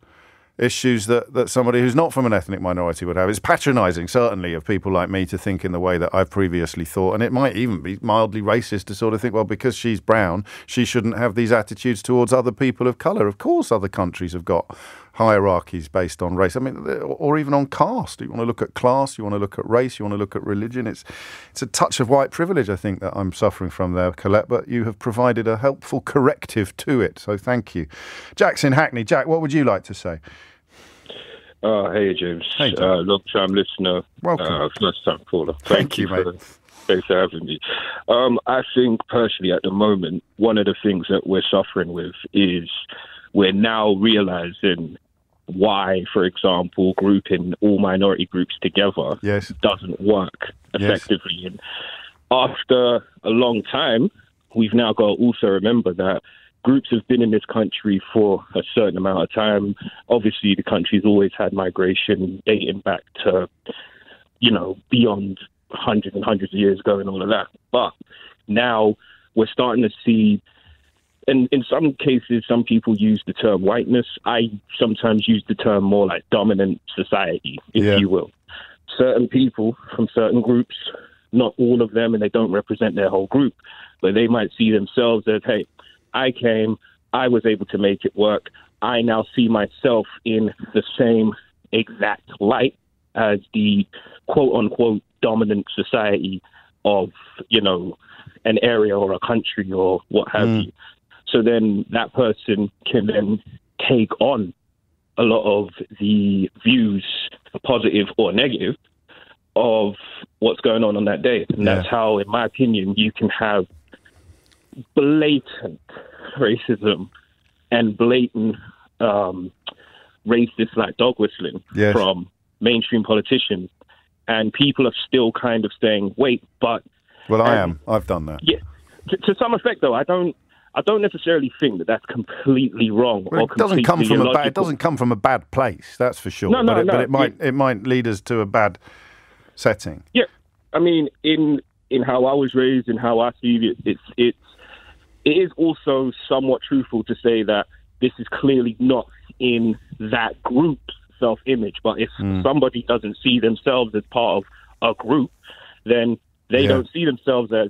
issues that somebody who's not from an ethnic minority would have. It's patronising, certainly, of people like me to think in the way that I've previously thought. And it might even be mildly racist to sort of think, well, because she's brown, she shouldn't have these attitudes towards other people of colour. Of course, other countries have got hierarchies based on race. I mean, or even on caste. You want to look at class, you want to look at race, you want to look at religion. It's a touch of white privilege, I think, that I'm suffering from there, Colette, but you have provided a helpful corrective to it, so thank you. Jack's in Hackney. Jack, what would you like to say? Hey, James. Hey, long-time listener. Welcome. First-time caller. Thank you, mate. Thanks for having me. I think, personally, at the moment, one of the things that we're suffering with is we're now realising why, for example, grouping all minority groups together doesn't work effectively. Yes. And after a long time, we've now got to also remember that groups have been in this country for a certain amount of time. Obviously, the country's always had migration dating back to, beyond hundreds and hundreds of years ago and all of that. But now we're starting to see, and in some cases, some people use the term whiteness. I sometimes use the term more like dominant society, if you will. Certain people from certain groups, not all of them, and they don't represent their whole group, but they might see themselves as, hey, I came, I was able to make it work. I now see myself in the same exact light as the quote-unquote dominant society of, an area or a country or what have you. So then that person can then take on a lot of the views, positive or negative, of what's going on that day. And that's how, in my opinion, you can have blatant racism and blatant racist like dog whistling from mainstream politicians, and people are still kind of saying, wait, but... Well, I've done that. Yeah, to some effect, though, I don't necessarily think that that's completely wrong. Well, or completely illogical. It doesn't come from a bad place, that's for sure. But it might lead us to a bad setting. Yeah, I mean, in how I was raised and how I see it, it is also somewhat truthful to say that this is clearly not in that group's self-image. But if somebody doesn't see themselves as part of a group, then they don't see themselves as,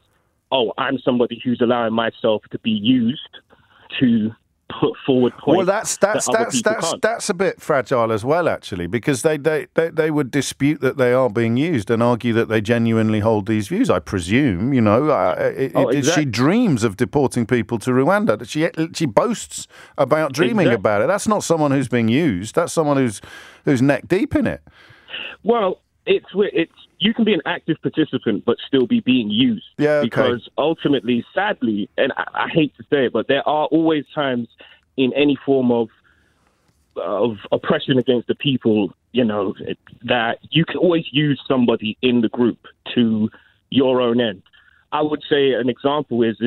oh, I'm somebody who's allowing myself to be used to put forward points. Well, that's a bit fragile as well, actually, because they would dispute that they are being used and argue that they genuinely hold these views. I presume, exactly. She dreams of deporting people to Rwanda. She boasts about dreaming about it. That's not someone who's being used. That's someone who's neck deep in it. Well, it's you can be an active participant but still be being used. Yeah, okay. Because ultimately, sadly, and I hate to say it, but there are always times in any form of oppression against the people, that you can always use somebody in the group to your own end. I would say an example is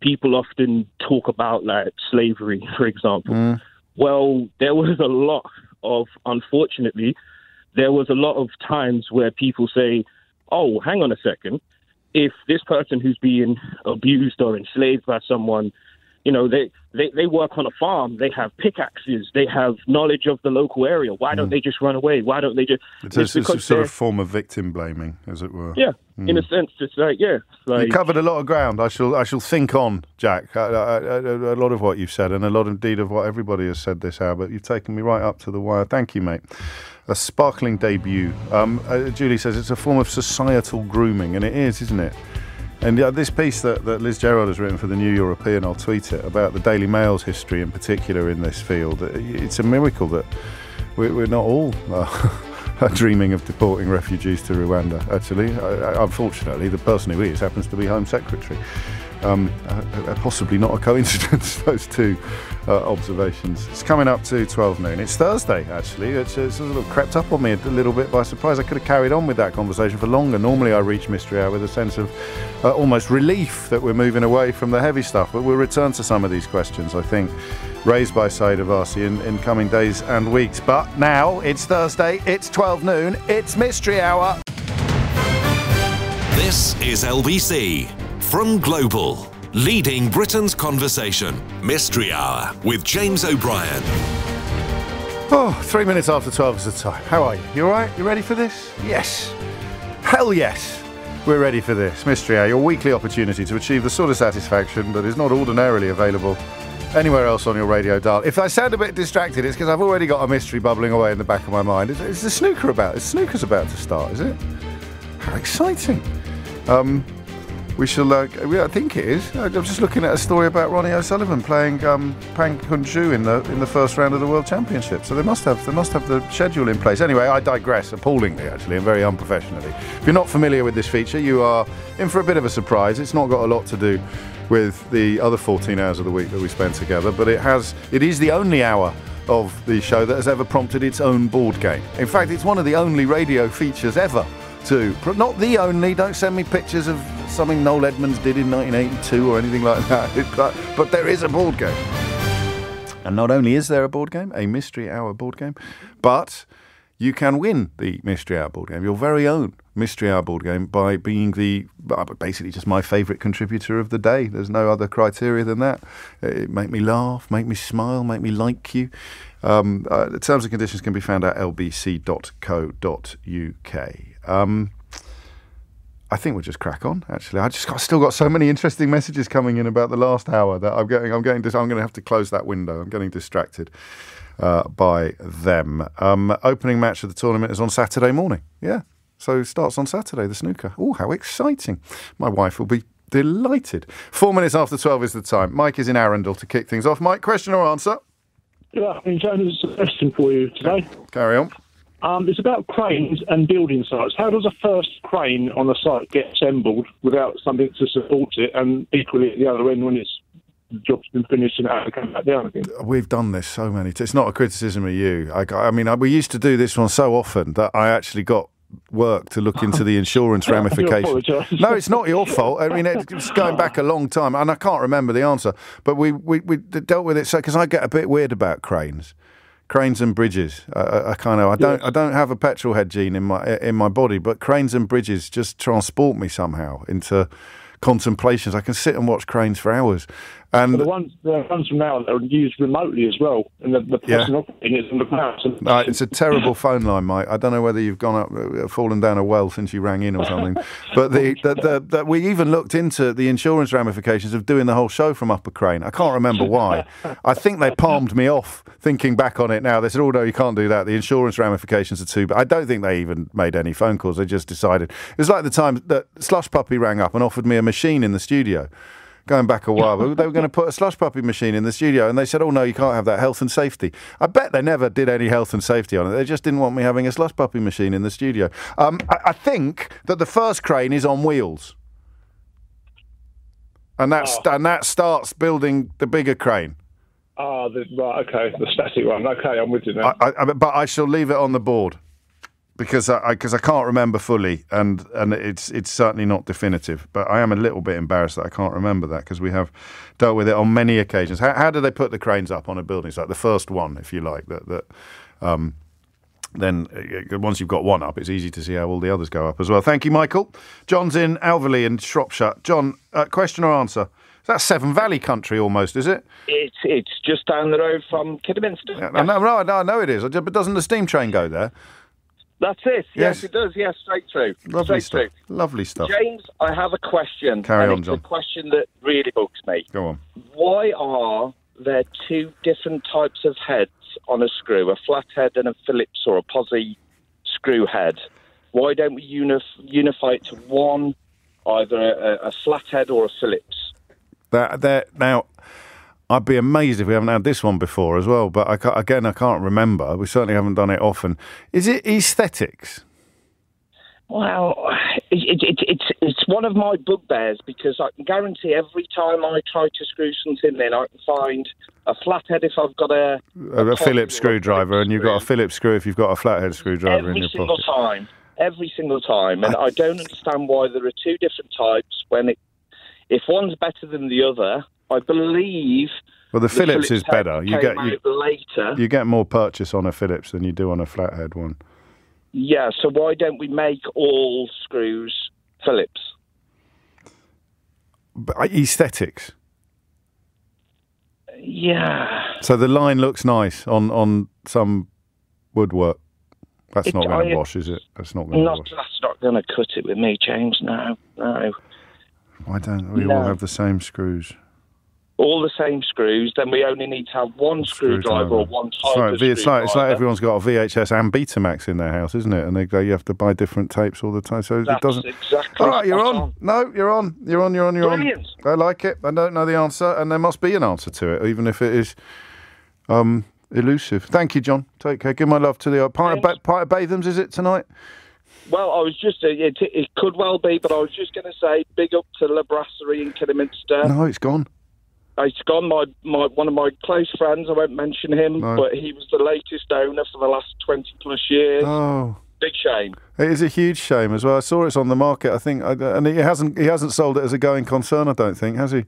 people often talk about like slavery, for example. Well, unfortunately, there was a lot of times where people say, oh, hang on a second, if this person who's being abused or enslaved by someone, they work on a farm, they have pickaxes, they have knowledge of the local area, why don't they just run away? Why don't they just... It's a sort of form of victim blaming, as it were. Yeah, in a sense, it's like, yeah. You covered a lot of ground. I shall think on, Jack, a lot of what you've said, and a lot indeed of what everybody has said this hour, but you've taken me right up to the wire. Thank you, mate. A sparkling debut. Julie says it's a form of societal grooming, and it is, isn't it? And this piece that Liz Gerard has written for the New European, I'll tweet it, about the Daily Mail's history in particular in this field. It's a miracle that we're not all dreaming of deporting refugees to Rwanda, actually. Unfortunately, the person who is happens to be Home Secretary. Possibly not a coincidence, those two observations. It's coming up to 12 noon. It's Thursday, actually. It's sort of crept up on me a little bit by surprise. I could have carried on with that conversation for longer. Normally I reach Mystery Hour with a sense of almost relief that we're moving away from the heavy stuff, but we'll return to some of these questions, I think, raised by Saeed Avasi in coming days and weeks. But now it's Thursday, it's 12 noon, it's Mystery Hour. This is LBC. From Global, leading Britain's conversation. Mystery Hour with James O'Brien. 3 minutes after 12 is the time. How are you? You all right? You ready for this? Yes. Hell yes. We're ready for this. Mystery Hour, your weekly opportunity to achieve the sort of satisfaction that is not ordinarily available anywhere else on your radio dial. If I sound a bit distracted, it's because I've already got a mystery bubbling away in the back of my mind. Is the snooker about? Is snooker's about to start, is it? How exciting. We shall, I think it is. I'm just looking at a story about Ronnie O'Sullivan playing Pang Kunju in the first round of the World Championship. So they must have the schedule in place. Anyway, I digress appallingly, actually, and very unprofessionally. If you're not familiar with this feature, you are in for a bit of a surprise. It's not got a lot to do with the other 14 hours of the week that we spend together, but it is the only hour of the show that has ever prompted its own board game. In fact, it's one of the only radio features ever to, not the only, don't send me pictures of something Noel Edmonds did in 1982 or anything like that, but there is a board game. And not only is there a board game, a Mystery Hour board game, but you can win the Mystery Hour board game, your very own Mystery Hour board game, by being basically just my favourite contributor of the day. There's no other criteria than that. Make me laugh, make me smile, make me like you. The terms and conditions can be found at lbc.co.uk. I think we'll just crack on, actually. I've still got so many interesting messages coming in about the last hour that I'm going to have to close that window. I'm getting distracted by them. Opening match of the tournament is on Saturday morning. Yeah, so it starts on Saturday, the snooker. Oh, how exciting. My wife will be delighted. 4 minutes after 12 is the time. Mike is in Arundel to kick things off. Mike, question or answer? Good afternoon, James. A question for you today. Carry on. It's about cranes and building sites. How does a first crane on a site get assembled without something to support it, and equally at the other end when the job's been finished and it has to come back down again? We've done this so many times. It's not a criticism of you. I mean, we used to do this one so often that I actually got work to look into the insurance ramifications. No, it's not your fault. I mean, it's going back a long time, and I can't remember the answer. But we dealt with it so because I get a bit weird about cranes and bridges. I don't have a petrol head gene in my body, but cranes and bridges just transport me somehow into contemplations. I can sit and watch cranes for hours. And the ones from now that are used remotely as well, and the person operating is in the house. It's a terrible phone line, Mike. I don't know whether you've fallen down a well since you rang in or something. But we even looked into the insurance ramifications of doing the whole show from up a crane. I can't remember why. I think they palmed me off. Thinking back on it now, they said, "Oh no, you can't do that. The insurance ramifications are too." But I don't think they even made any phone calls. They just decided. It was like the time that Slush Puppy rang up and offered me a machine in the studio. Going back a while, but they were going to put a Slush Puppy machine in the studio, and they said, "Oh no, you can't have that. Health and safety." I bet they never did any health and safety on it. They just didn't want me having a Slush Puppy machine in the studio. I think that the first crane is on wheels, and that starts building the bigger crane. Right, okay, the static one. Okay, I'm with you now. But I shall leave it on the board. Because I can't remember fully, and it's certainly not definitive. But I am a little bit embarrassed that I can't remember that, because we have dealt with it on many occasions. How do they put the cranes up on a building? It's like the first one, if you like. Then once you've got one up, it's easy to see how all the others go up as well. Thank you, Michael. John's in Alverley in Shropshire. John, question or answer? That's Severn Valley country almost, is it? It's just down the road from Kidderminster. Yeah, I know it is. But doesn't the steam train go there? That's it. Yes, it does. Yes, straight through. Lovely stuff. Lovely stuff. James, I have a question. Carry on, John. It's a question that really bugs me. Go on. Why are there two different types of heads on a screw, a flathead and a Phillips or a posi screw head? Why don't we unify it to one, either a flathead or a Phillips? Now, I'd be amazed if we haven't had this one before as well, but I can't remember. We certainly haven't done it often. Is it aesthetics? Well, it's one of my bugbears, because I can guarantee every time I try to screw something in, I can find a flathead if I've got a Phillips screwdriver, and you've got a Phillips screw if you've got a flathead screwdriver in your pocket. Every single time. And I don't understand why there are two different types when if one's better than the other. I believe. Well, the Phillips is better. Later. You get more purchase on a Phillips than you do on a flathead one. Yeah. So why don't we make all screws Phillips? Aesthetics. Yeah. So the line looks nice on some woodwork. That's not going to wash, is it? That's not going to wash. That's not going to cut it with me, James. No. Why don't we all have the same screws? All the same screws, then we only need to have one screwdriver or one type of screwdriver. It's like everyone's got a VHS and Betamax in their house, isn't it? And you have to buy different tapes all the time. So it doesn't. Exactly. All right, you're on. No, you're on. You're on. Brilliant. I like it. I don't know the answer, and there must be an answer to it, even if it is elusive. Thank you, John. Take care. Give my love to the pint of Bathams. Is it tonight? Well, I was just, it could well be, but I was just going to say, big up to La Brasserie in Kidderminster. No, it's gone. It's gone. One of my close friends, I won't mention him, but he was the latest owner for the last 20 plus years. Oh. Big shame. It is a huge shame as well. I saw it's on the market, I think, and he hasn't sold it as a going concern, I don't think, has he?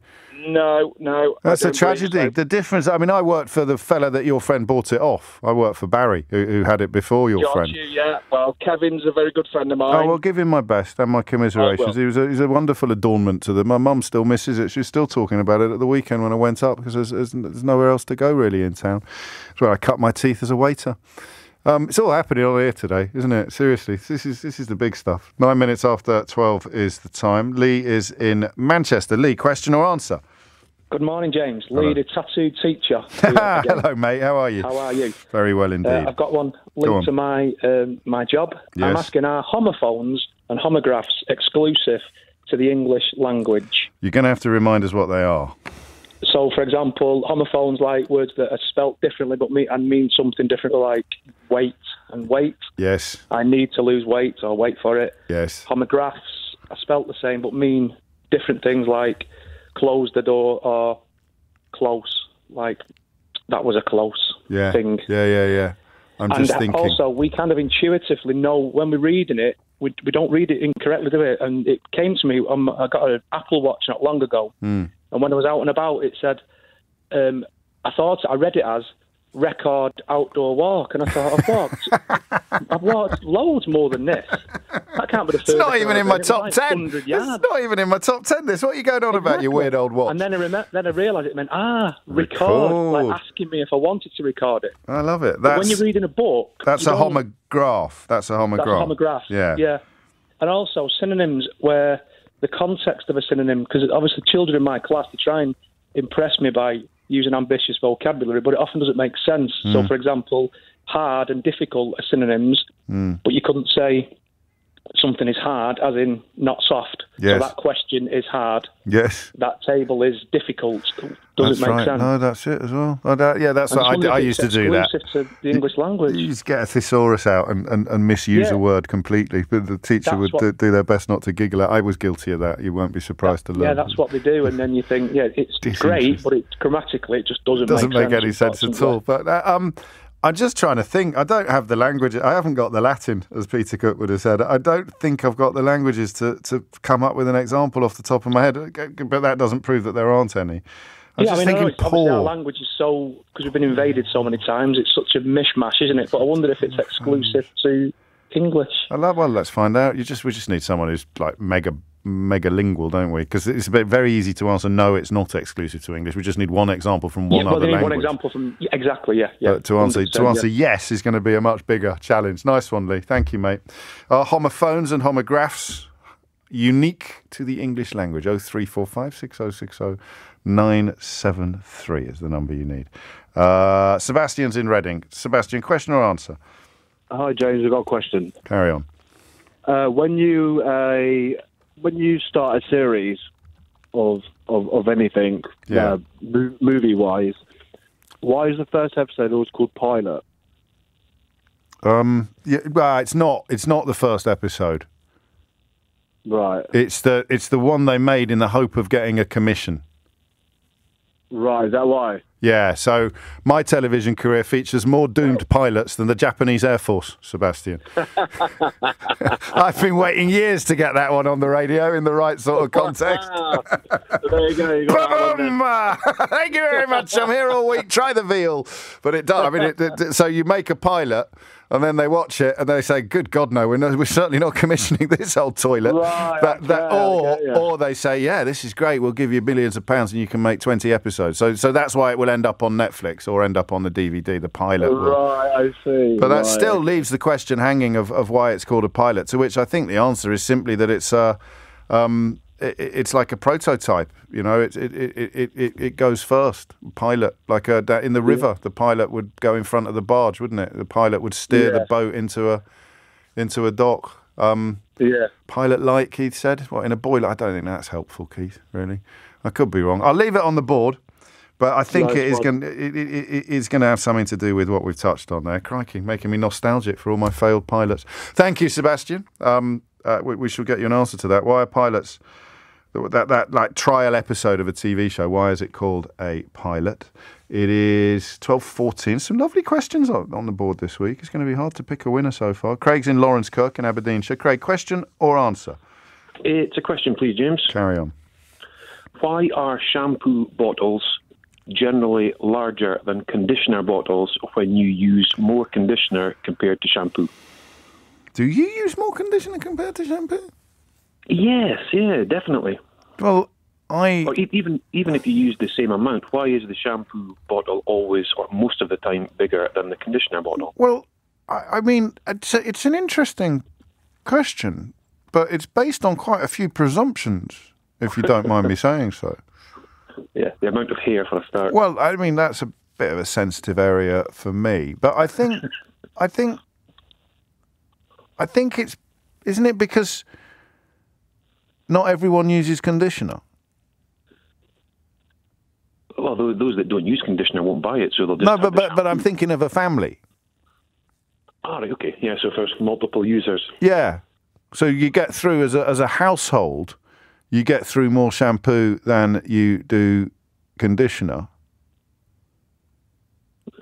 No. That's a tragedy. So. The difference, I mean, I worked for the fella that your friend bought it off. I worked for Barry, who had it before your friend. Yeah. Well, Kevin's a very good friend of mine. Oh, well, give him my best and my commiserations. He's a wonderful adornment to them. My mum still misses it. She's still talking about it at the weekend when I went up, because there's nowhere else to go, really, in town. It's where I cut my teeth as a waiter. It's all happening on here today, isn't it? Seriously, this is the big stuff. 9 minutes after 12 is the time. Lee is in Manchester. Lee, question or answer? Good morning, James. Lee, the tattooed teacher. Hello, mate. How are you? How are you? Very well indeed. I've got one linked to my job. Yes. I'm asking, are homophones and homographs exclusive to the English language? You're going to have to remind us what they are. So, for example, homophones like words that are spelt differently but mean something different, like weight and weight. Yes. I need to lose weight or wait for it. Yes. Homographs are spelt the same but mean different things, like close the door or close. Like, that was a close thing. Yeah. I'm just thinking. And also, we kind of intuitively know when we're reading it, we don't read it incorrectly, do we? And it came to me, I got an Apple Watch not long ago. And when I was out and about, it said, I read it as record outdoor walk, and I thought, I've walked loads more than this. That can't be the first. It's not even in my top 10. It's not even in my top 10. This. What are you going on about, you weird old watch? And then I realised it meant record, like asking me if I wanted to record it. I love it. But when you're reading a book, that's a homograph. That's a homograph. Yeah. And also synonyms, where the context of a synonym, because obviously children in my class, they try and impress me by using ambitious vocabulary, but it often doesn't make sense. So, for example, hard and difficult are synonyms, but you couldn't say something is hard as in not soft. Yes. So that question is hard. Yes. That table is difficult. Does it make sense? No, that's it as well. That's what I used to do that. To the English language. You just get a thesaurus out and misuse a word completely, but the teacher would do their best not to giggle at. I was guilty of that. You won't be surprised to learn. Yeah, that's what they do, and then you think, it's great, but grammatically it just doesn't make any sense at all. But I'm just trying to think. I don't have the language. I haven't got the Latin, as Peter Cook would have said. I don't think I've got the languages to come up with an example off the top of my head. But that doesn't prove that there aren't any. I'm just thinking, obviously our language is so, because we've been invaded so many times, it's such a mishmash, isn't it? But I wonder if it's exclusive to English. Well, let's find out. We just need someone who's like megalingual, don't we? Because it's very easy to answer. No, it's not exclusive to English. We just need one example from one other language. One example from exactly. But to answer yes is going to be a much bigger challenge. Nice one, Lee. Thank you, mate. Homophones and homographs unique to the English language. 0345 6060 973 is the number you need. Sebastian's in Reading. Sebastian, question or answer? Hi, James. I've got a question. Carry on. When you start a series of anything, movie-wise, why is the first episode always called pilot? It's not the first episode. Right. It's the one they made in the hope of getting a commission. Right, is that why? Yeah, so my television career features more doomed pilots than the Japanese Air Force, Sebastian. I've been waiting years to get that one on the radio in the right sort of context. There you go. You got Thank you very much. I'm here all week. Try the veal. But it does. I mean, so you make a pilot, and then they watch it, and they say, good God, no, we're certainly not commissioning this old toilet. Right, or they say, yeah, this is great, we'll give you millions of pounds and you can make 20 episodes. So that's why it will end up on Netflix or end up on the DVD, the pilot will. Right, I see. But that still leaves the question hanging of why it's called a pilot, to which I think the answer is simply that it's like a prototype, you know. It goes first. Pilot, like in the river, the pilot would go in front of the barge, wouldn't it? The pilot would steer the boat into a dock. Pilot light, Keith said. What, in a boiler? I don't think that's helpful, Keith. Really, I could be wrong. I'll leave it on the board, but I think it is going to have something to do with what we've touched on there. Crikey, making me nostalgic for all my failed pilots. Thank you, Sebastian. We shall get you an answer to that. Why are pilots? That like trial episode of a TV show, why is it called a pilot? It is 12:14. Some lovely questions on the board this week. It's going to be hard to pick a winner so far. Craig's in Lawrence Kirk in Aberdeenshire. Craig, question or answer? It's a question, please, James. Carry on. Why are shampoo bottles generally larger than conditioner bottles when you use more conditioner compared to shampoo? Do you use more conditioner compared to shampoo? Yes, yeah, definitely. Well, or even if you use the same amount, why is the shampoo bottle always, or most of the time, bigger than the conditioner bottle? Well, I mean, it's an interesting question, but it's based on quite a few presumptions, if you don't mind me saying so. Yeah, the amount of hair for a start. Well, I mean, that's a bit of a sensitive area for me, but I think it's, isn't it because not everyone uses conditioner? Well, those that don't use conditioner won't buy it, so they'll just... No, but I'm thinking of a family. Ah, right, okay. Yeah, so there's multiple users. Yeah. So you get through, as a household, you get through more shampoo than you do conditioner.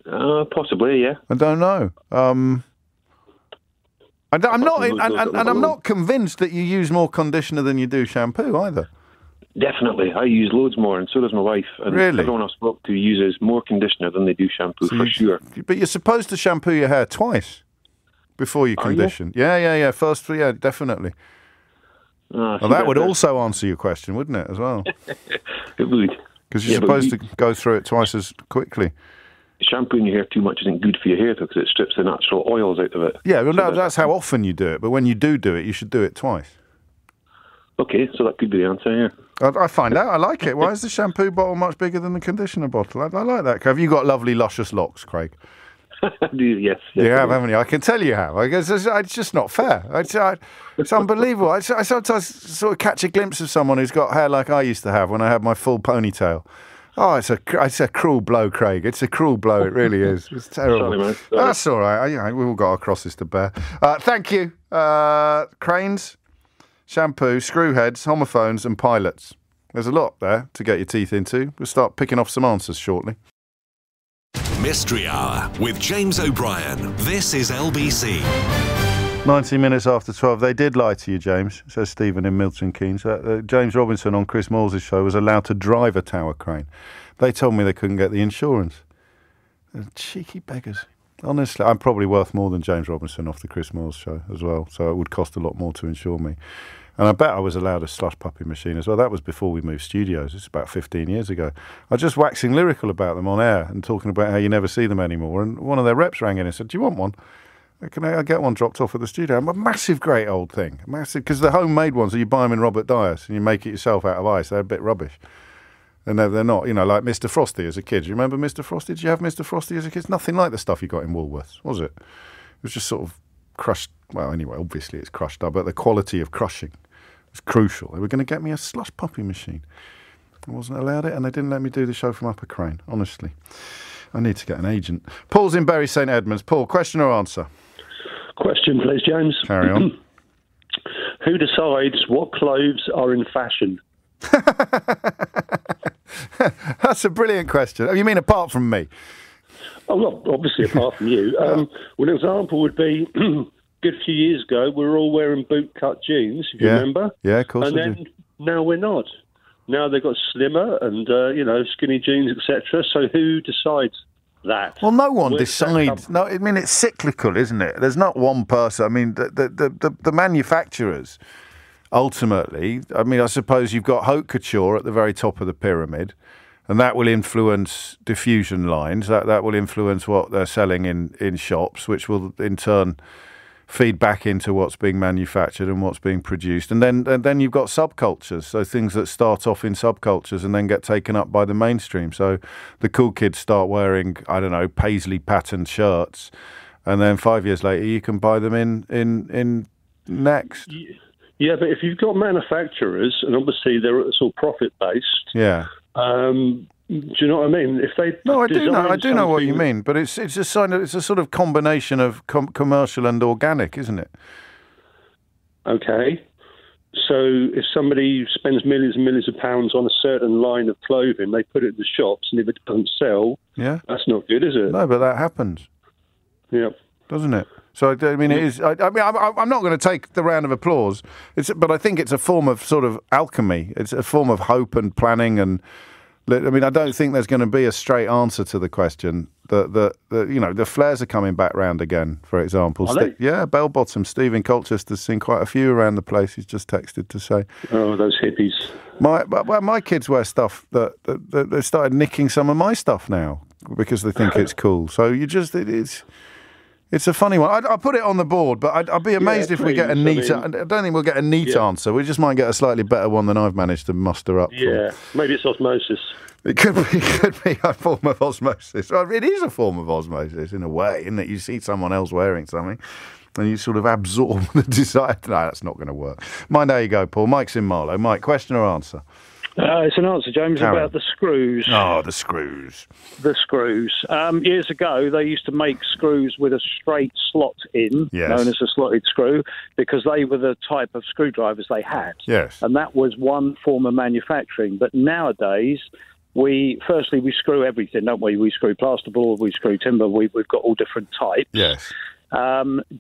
Possibly, yeah. I don't know. I'm not convinced that you use more conditioner than you do shampoo either. Definitely. I use loads more, and so does my wife. And Really? everyone I've spoken to uses more conditioner than they do shampoo, for sure. But you're supposed to shampoo your hair twice before you condition. Yeah. First, yeah, definitely. Well, that would also answer your question, wouldn't it, as well? It would. Because you're supposed to go through it twice as quickly. Shampooing your hair too much isn't good for your hair, though, because it strips the natural oils out of it. Yeah, well, that's how often you do it. But when you do it, you should do it twice. Okay, so that could be the answer, yeah. I find out. I like it. Why is the shampoo bottle much bigger than the conditioner bottle? I like that. Have you got lovely, luscious locks, Craig? Yes. You have, haven't you? I can tell you have. I guess it's just not fair. It's unbelievable. I sometimes sort of catch a glimpse of someone who's got hair like I used to have when I had my full ponytail. Oh, it's a cruel blow, Craig. It's a cruel blow. It really is. It's terrible. Sorry, man. Sorry. That's all right. We've all got our crosses to bear. Thank you. Cranes, shampoo, screw heads, homophones and pilots. There's a lot there to get your teeth into. We'll start picking off some answers shortly. Mystery Hour with James O'Brien. This is LBC. 19 minutes after 12. They did lie to you, James, says Stephen in Milton Keynes. James Robinson on Chris Moores' show was allowed to drive a tower crane. They told me they couldn't get the insurance. They're cheeky beggars. Honestly, I'm probably worth more than James Robinson off the Chris Moores show as well, so it would cost a lot more to insure me. And I bet I was allowed a slush puppy machine as well. That was before we moved studios. It's about 15 years ago. I was just waxing lyrical about them on air and talking about how you never see them anymore. And one of their reps rang in and said, "Do you want one? Can I get one dropped off at the studio?" I'm a massive, great old thing. Massive, because the homemade ones, you buy them in Robert Dyer's and you make it yourself out of ice. They're a bit rubbish. And they're not, like Mr. Frosty as a kid. Do you remember Mr. Frosty? Did you have Mr. Frosty as a kid? It's nothing like the stuff you got in Woolworths, was it? It was just sort of crushed. Well, anyway, obviously it's crushed up, but the quality of crushing was crucial. They were going to get me a slush puppy machine. I wasn't allowed it, and they didn't let me do the show from Upper Crane, honestly. I need to get an agent. Paul's in Bury St Edmunds. Paul, question or answer? Question, please, James. Carry on. Who decides what clothes are in fashion? That's a brilliant question. You mean apart from me? Oh, well, obviously apart from you. Well, an example would be, a good few years ago, we were all wearing boot-cut jeans, if you remember. Yeah, of course. And then now we're not. Now they've got slimmer and, skinny jeans, etc. So who decides that? Well, no one decides. No, I mean, it's cyclical, isn't it? There's not one person. I mean, the manufacturers, ultimately, I mean, I suppose you've got haute couture at the very top of the pyramid, and that will influence diffusion lines. That will influence what they're selling in shops, which will in turn feed back into what's being manufactured and what's being produced. And then you've got subcultures, so things that start off in subcultures and then get taken up by the mainstream. So the cool kids start wearing, I don't know, paisley patterned shirts, and then 5 years later you can buy them in Next. Yeah, but if you've got manufacturers, and obviously they're sort of profit-based... Yeah. Do you know what I mean? If they I do know what you mean, but it's a sort of combination of commercial and organic, isn't it? Okay, so if somebody spends millions and millions of pounds on a certain line of clothing, they put it in the shops, and if it doesn't sell, that's not good, is it? No, but that happens. Yeah, doesn't it? So I mean, it is. I'm not going to take the round of applause. But I think it's a form of sort of alchemy. It's a form of hope and planning and. I mean, I don't think there's going to be a straight answer to the question. The flares are coming back round again, for example. Are they? Yeah, bell bottom. Steve in Colchester's seen quite a few around the place. He's just texted to say. Oh, those hippies. My kids wear stuff that they started nicking some of my stuff now because they think it's cool. So it's a funny one. I'll put it on the board, but I'd be amazed if we get a neat... I don't think we'll get a neat answer. We just might get a slightly better one than I've managed to muster up. Yeah, maybe it's osmosis. It could be a form of osmosis. Well, it is a form of osmosis in a way, in that you see someone else wearing something and you sort of absorb the desire. No, that's not going to work. Mine, there you go, Paul. Mike's in Marlow. Mike, question or answer? It's an answer, James, about the screws. Oh, the screws. The screws. Years ago, they used to make screws with a straight slot in, known as a slotted screw, because they were the type of screwdrivers they had. Yes. And that was one form of manufacturing. But nowadays, we screw everything, don't we? We screw plasterboard, we screw timber, we've got all different types. Yes.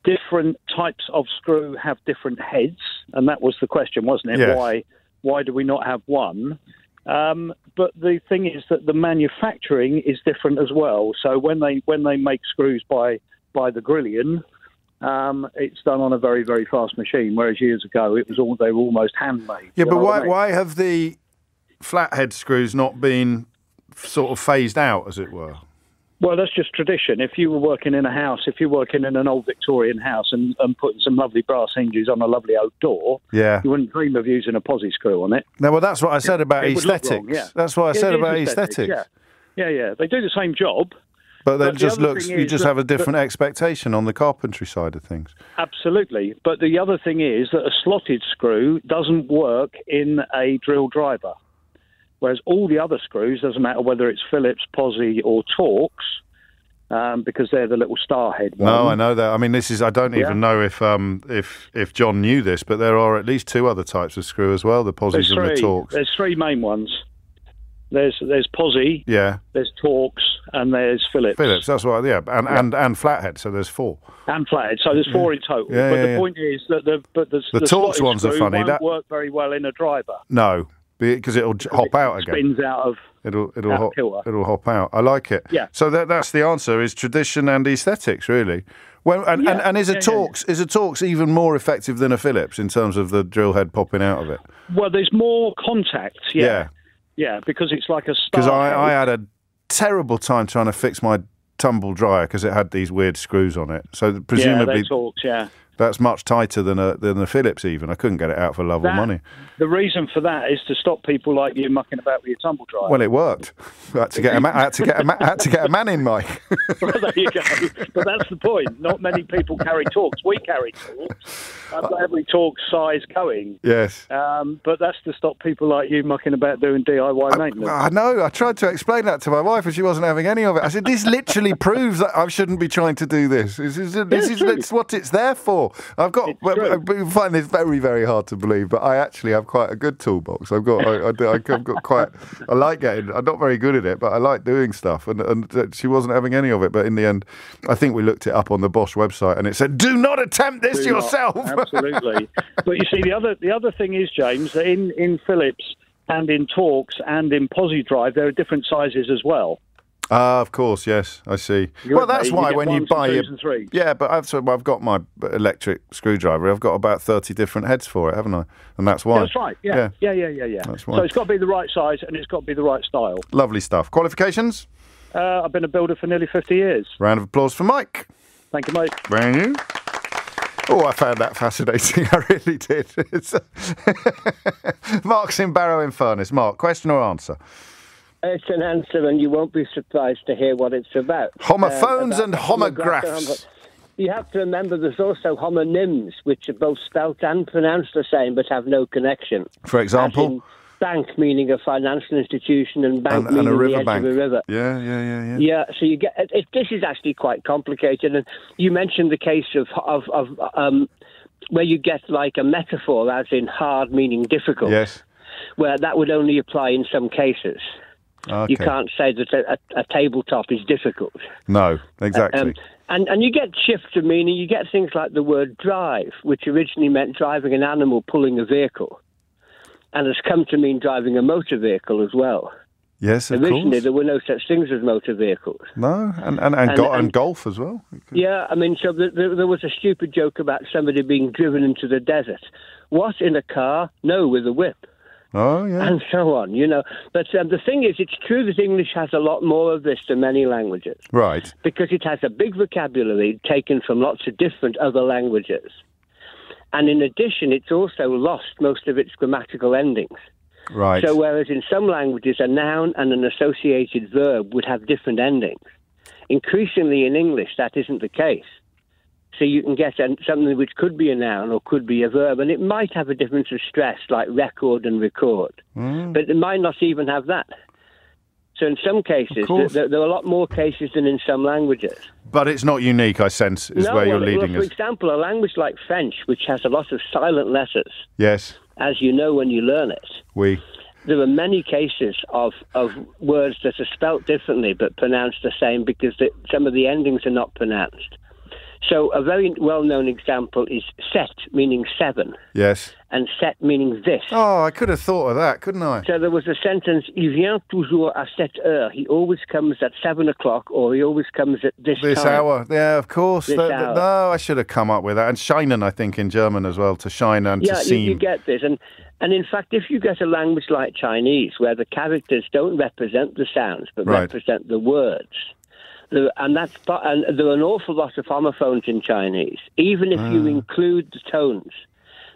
Different types of screw have different heads, and that was the question, wasn't it? Yes. Why do we not have one? But the thing is that the manufacturing is different as well. So when they make screws by the grillion, it's done on a very, very fast machine, whereas years ago they were almost handmade. Yeah, but why have the flathead screws not been sort of phased out, as it were? Well, that's just tradition. If you were working in a house, if you're working in an old Victorian house and putting some lovely brass hinges on a lovely oak door, yeah, you wouldn't dream of using a posi screw on it. No, well, that's what I said about It would look aesthetics. wrong, yeah. That's what I said about aesthetics. Yeah. They do the same job. But that just the looks, thing you is just that- have a different expectation on the carpentry side of things. Absolutely. But the other thing is that a slotted screw doesn't work in a drill driver. Whereas all the other screws, doesn't matter whether it's Phillips, Posi or Torx, because they're the little starhead one. No, I know that. I mean, I don't even know if John knew this, but there are at least two other types of screw as well, the Posis and the Torx. There's three main ones. There's Posi, there's Torx, and there's Phillips. Phillips, that's right, yeah. And flathead, so there's four. And flathead, so there's four in total. Yeah, but the point is that the Torx slotted ones are screw funny. won't work very well in a driver. No, because it'll hop out again. Spins out of It'll kilter. hop out. I like it. Yeah. So that's the answer: is tradition and aesthetics, really. Well, and is a Torx even more effective than a Phillips in terms of the drill head popping out of it? Well, there's more contact. Yeah, because it's like a star. Because I had a terrible time trying to fix my tumble dryer because it had these weird screws on it. So presumably, that's much tighter than a Phillips. Even I couldn't get it out for love or money. The reason for that is to stop people like you mucking about with your tumble dryer. Well, it worked. I had to get a man in, Mike. Well, there you go. But that's the point. Not many people carry Torx. We carry Torx. I've got every Torx size going. Yes. But that's to stop people like you mucking about doing DIY maintenance. I know. I tried to explain that to my wife, and she wasn't having any of it. I said, "This literally proves that I shouldn't be trying to do this. This is what it's there for." I find this very, very hard to believe, but I actually have quite a good toolbox. I've got quite. I like getting. I'm not very good at it, but I like doing stuff. And she wasn't having any of it. But in the end, I think we looked it up on the Bosch website, and it said, "Do not attempt this yourself." Absolutely. But you see, the other thing is, James, that in Phillips and in Torx and in Posi drive, there are different sizes as well. Of course, yes, I see. Well, that's why when you buy it, but I've got my electric screwdriver. I've got about 30 different heads for it, haven't I? And that's why. That's right. Yeah. That's why. So it's got to be the right size and it's got to be the right style. Lovely stuff. Qualifications? I've been a builder for nearly 50 years. Round of applause for Mike. Thank you, Mike. Brand new. Oh, I found that fascinating. I really did. Mark's in Barrow in Furness. Mark, question or answer? It's an answer, and you won't be surprised to hear what it's about. Homophones and homographs. You have to remember there's also homonyms, which are both spelt and pronounced the same, but have no connection. For example? Bank, meaning a financial institution, and bank meaning the edge of a river. Yeah. Yeah, so you get... This is actually quite complicated, and you mentioned the case of where you get like a metaphor, as in hard meaning difficult. Yes. Where that would only apply in some cases. Okay. You can't say that a tabletop is difficult. No, exactly. And you get shifts of meaning. You get things like the word drive, which originally meant driving an animal pulling a vehicle, and has come to mean driving a motor vehicle as well. Yes, of Originally, course. there were no such things as motor vehicles. No, and golf as well. Yeah, I mean, so there was a stupid joke about somebody being driven into the desert. What, in a car? No, with a whip. Oh, yeah. And so on, you know. But the thing is, it's true that English has a lot more of this than many languages. Right. Because it has a big vocabulary taken from lots of different other languages. And in addition, it's also lost most of its grammatical endings. Right. So whereas in some languages a noun and an associated verb would have different endings, increasingly in English that isn't the case. So you can get something which could be a noun or could be a verb, and it might have a difference of stress, like record and record. But it might not even have that. So in some cases, there are a lot more cases than in some languages. But it's not unique, I sense, is where you're leading us. For example, a language like French, which has a lot of silent letters, yes, as you know when you learn it, there are many cases of words that are spelt differently but pronounced the same because some of the endings are not pronounced. So a very well-known example is set, meaning 7. Yes. And set, meaning this. Oh, I could have thought of that, couldn't I? So there was a sentence, il vient toujours à cette heure. He always comes at 7 o'clock, or he always comes at this time. Hour. Yeah, of course. This hour. No, I should have come up with that. And scheinen, I think, in German as well, to shine and to seem. Yeah, you get this. And in fact, if you get a language like Chinese, where the characters don't represent the sounds, but represent the words, there are an awful lot of homophones in Chinese, even if you include the tones,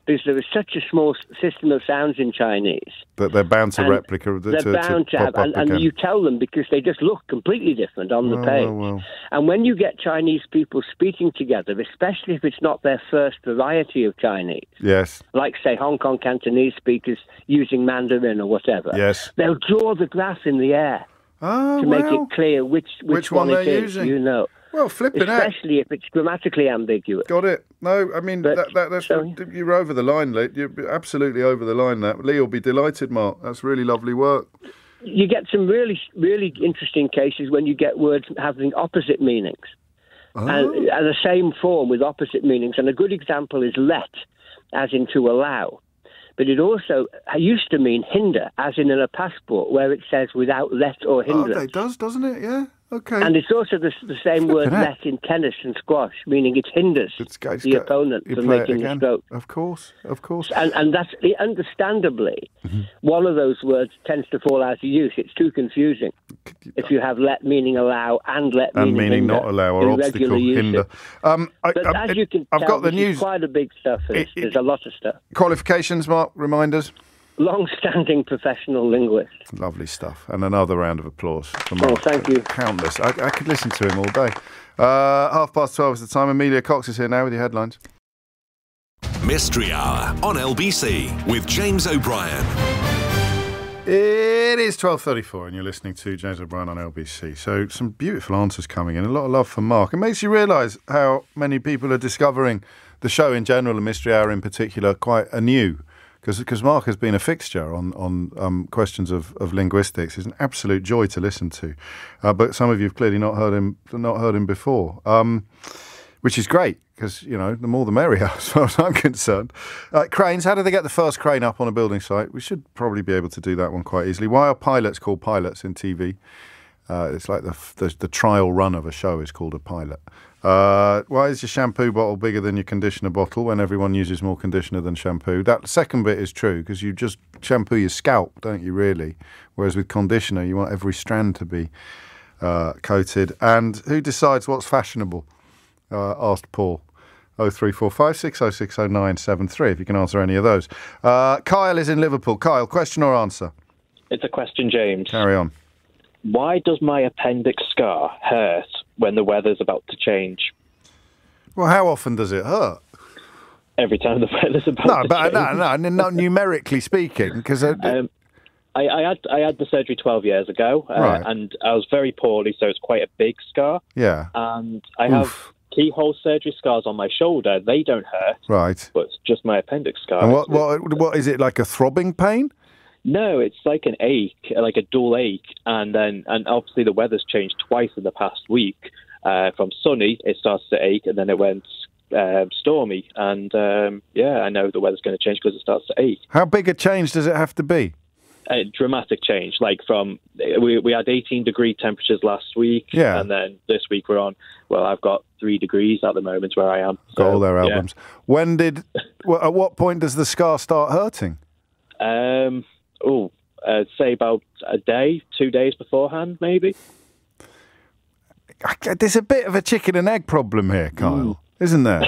because there is such a small system of sounds in Chinese. That they're bound to replicate. They're bound to have, and you tell them because they just look completely different on the page. Well. And when you get Chinese people speaking together, especially if it's not their first variety of Chinese, yes, like, say, Hong Kong Cantonese speakers using Mandarin or whatever, yes, they'll draw the graph in the air to make it clear which one it is, using. you know. Well, flipping especially if it's grammatically ambiguous. Got it. No, I mean, you're over the line, Lee. You're absolutely over the line. That Lee will be delighted, Mark. That's really lovely work. You get some really, really interesting cases when you get words having opposite meanings. And the same form with opposite meanings. And a good example is let, as in to allow. But it also used to mean hinder, as in a passport, where it says without let or hindrance. Oh, it does, doesn't it? Yeah. Okay. And it's also the same word let in tennis and squash, meaning it hinders the opponent from making a stroke. Of course. And that's, understandably, one of those words tends to fall out of use. It's too confusing. If you have let meaning allow and let meaning hinder, not allow or obstacle, hinder. But as you can tell, got the news. Quite a big stuff. There's a lot of stuff. Qualifications, Mark, reminders? Long-standing professional linguist. Lovely stuff. And another round of applause for Mark. Oh, thank you. Countless. I could listen to him all day. 12:30 is the time. Amelia Cox is here now with your headlines. Mystery Hour on LBC with James O'Brien. It is 12:34 and you're listening to James O'Brien on LBC. So some beautiful answers coming in. A lot of love for Mark. It makes you realise how many people are discovering the show in general and Mystery Hour in particular quite anew. Because Mark has been a fixture on questions of linguistics. It's an absolute joy to listen to. But some of you have clearly not heard him before, which is great because, you know, the more the merrier as far as I'm concerned. Cranes, how do they get the first crane up on a building site? We should probably be able to do that one quite easily. Why are pilots called pilots in TV? It's like the trial run of a show is called a pilot. Why is your shampoo bottle bigger than your conditioner bottle when everyone uses more conditioner than shampoo? That second bit is true because you just shampoo your scalp, don't you, really? Whereas with conditioner, you want every strand to be coated. And who decides what's fashionable? Asked Paul. 0345 606 0973 if you can answer any of those. Kyle is in Liverpool. Kyle, question or answer? It's a question, James. Carry on. Why does my appendix scar hurt when the weather's about to change? Well, how often does it hurt? Every time the weather's about to change. No, not numerically speaking, because I had the surgery 12 years ago, and I was very poorly, so it's quite a big scar. Yeah. And I have keyhole surgery scars on my shoulder. They don't hurt. Right. But it's just my appendix scar. And what is it, like a throbbing pain? No, it's like an ache, like a dull ache, and obviously the weather's changed twice in the past week. From sunny, it starts to ache, and then it went stormy. And I know the weather's going to change because it starts to ache. How big a change does it have to be? A dramatic change. Like we had 18-degree temperatures last week, and then this week we're on. Well, I've got 3 degrees at the moment where I am. Got all their albums. Yeah. At what point does the scar start hurting? Say about a day, 2 days beforehand, maybe. There's a bit of a chicken and egg problem here, Kyle, isn't there?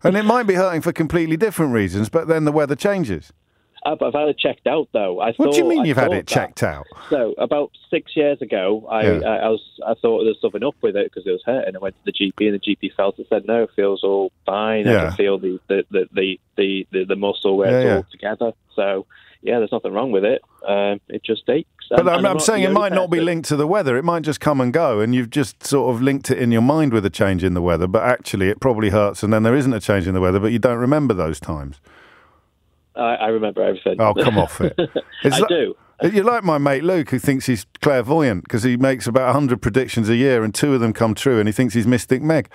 And it might be hurting for completely different reasons, but then the weather changes. I've had it checked out, though. What do you mean you've had it checked out? So, about 6 years ago, I thought there was something up with it because it was hurting. I went to the GP, and the GP felt it. Said, "No, it feels all fine. I can feel the muscle where it's all together." So, there's nothing wrong with it. It just aches. But I'm saying it might not be linked to the weather. It might just come and go, and you've just sort of linked it in your mind with a change in the weather. But actually, it probably hurts, and then there isn't a change in the weather, but you don't remember those times. I remember everything. Oh, come off it. I do. You're like my mate Luke, who thinks he's clairvoyant because he makes about 100 predictions a year, and 2 of them come true, and he thinks he's Mystic Meg.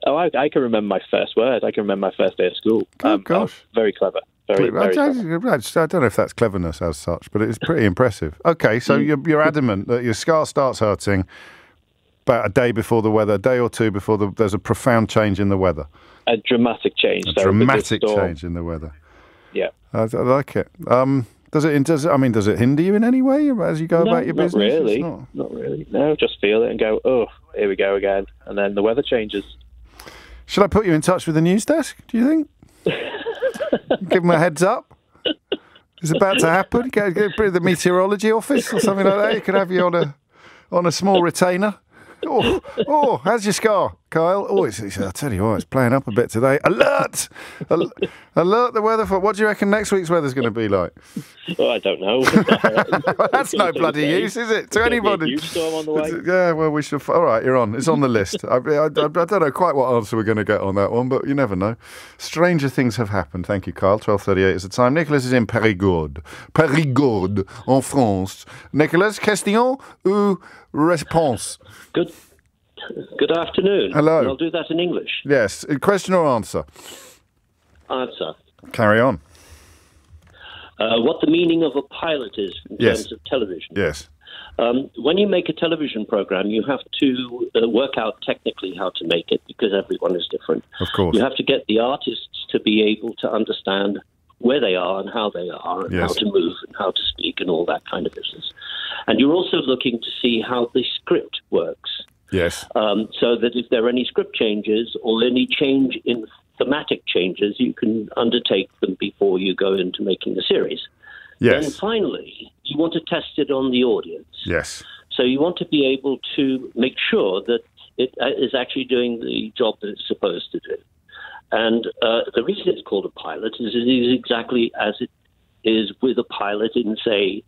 Oh, I can remember my first word. I can remember my first day of school. Oh, gosh. Very clever. Very I clever. don't know if that's cleverness as such, but it's pretty impressive. Okay, so you're adamant that your scar starts hurting about a day before the weather, a day or two before there's a profound change in the weather. A dramatic change. A dramatic change in the weather. Yeah. I like it. Does it hinder you in any way as you go about your business? Not really. No, just feel it and go, oh, here we go again. And then the weather changes. Should I put you in touch with the news desk, do you think? Give them a heads up. It's about to happen. Go to the meteorology office or something like that. You could have you on a small retainer. Oh, how's your scar, Kyle? Oh, I tell you what, it's playing up a bit today. Alert! Alert the weather for... What do you reckon next week's weather's going to be like? Oh, I don't know. That's no bloody use, is it, to anybody? Storm on the way. Yeah, well, we should... All right, you're on. It's on the list. I don't know quite what answer we're going to get on that one, but you never know. Stranger things have happened. Thank you, Kyle. 12:38 is the time. Nicholas is in Périgord, en France. Nicholas, question ou réponse? Good afternoon. Hello. I'll do that in English. Yes. Question or answer? Answer. Carry on. What the meaning of a pilot is in terms of television. Yes. When you make a television program, you have to work out technically how to make it because everyone is different. Of course. You have to get the artists to be able to understand where they are and how they are and how to move and how to speak and all that kind of business. And you're also looking to see how the script works. Yes. So that if there are any script changes or any change in thematic changes, you can undertake them before you go into making the series. Yes. Then finally, you want to test it on the audience. Yes. So you want to be able to make sure that it is actually doing the job that it's supposed to do. And the reason it's called a pilot is it is exactly as it is with a pilot in, say,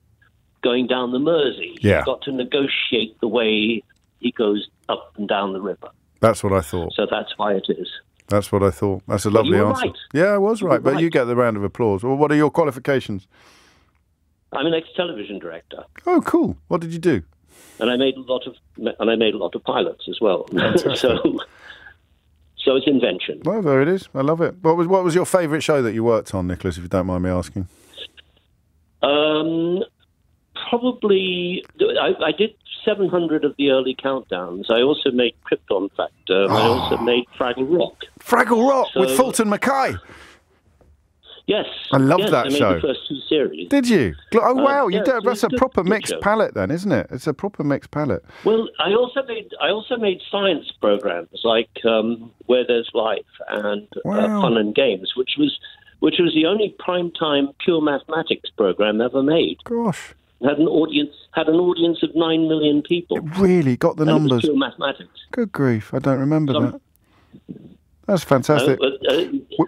going down the Mersey. Yeah. You've got to negotiate the way he goes up and down the river. That's what I thought. So that's why it is. That's what I thought. That's a lovely you were answer. Right. Yeah, I was right, but right. you get the round of applause. Well, what are your qualifications? I'm an ex-television director. Oh, cool. What did you do? And I made a lot of pilots as well. So it's invention. Well, there it is. I love it. What was your favourite show that you worked on, Nicholas, if you don't mind me asking? Probably, I did 700 of the early countdowns. I also made Krypton Factor. I also made Fraggle Rock. Fraggle Rock with Fulton Mackay. Yes. I loved that show. I made the first two series. Did you? Oh, wow. That's a proper mixed show. palette then, isn't it? It's a proper mixed palette. Well, I also made science programs like Where There's Life and Fun and Games, which was the only primetime pure mathematics program ever made. Gosh. Had an audience of 9 million people. It really got the numbers. It was pure mathematics. Good grief! I don't remember that. That's fantastic.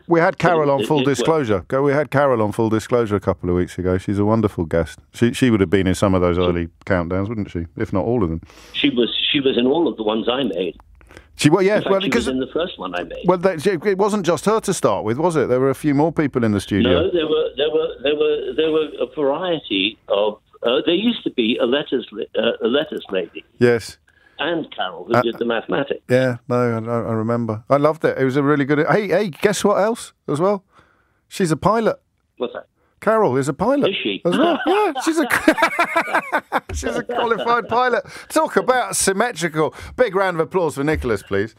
We had Carol on Full Disclosure. We had Carol on Full Disclosure a couple of weeks ago. She's a wonderful guest. She would have been in some of those early countdowns, wouldn't she? If not all of them. She was in all of the ones I made. She was in the first one I made. Well, it wasn't just her to start with, was it? There were a few more people in the studio. No, there were a variety of. There used to be a letters lady. Yes. And Carol, who did the mathematics. Yeah, no, I remember. I loved it. It was a really good... Hey, guess what else as well? She's a pilot. What's that? Carol is a pilot. Is she? As well. Yeah, she's a qualified pilot. Talk about symmetrical. Big round of applause for Nicholas, please.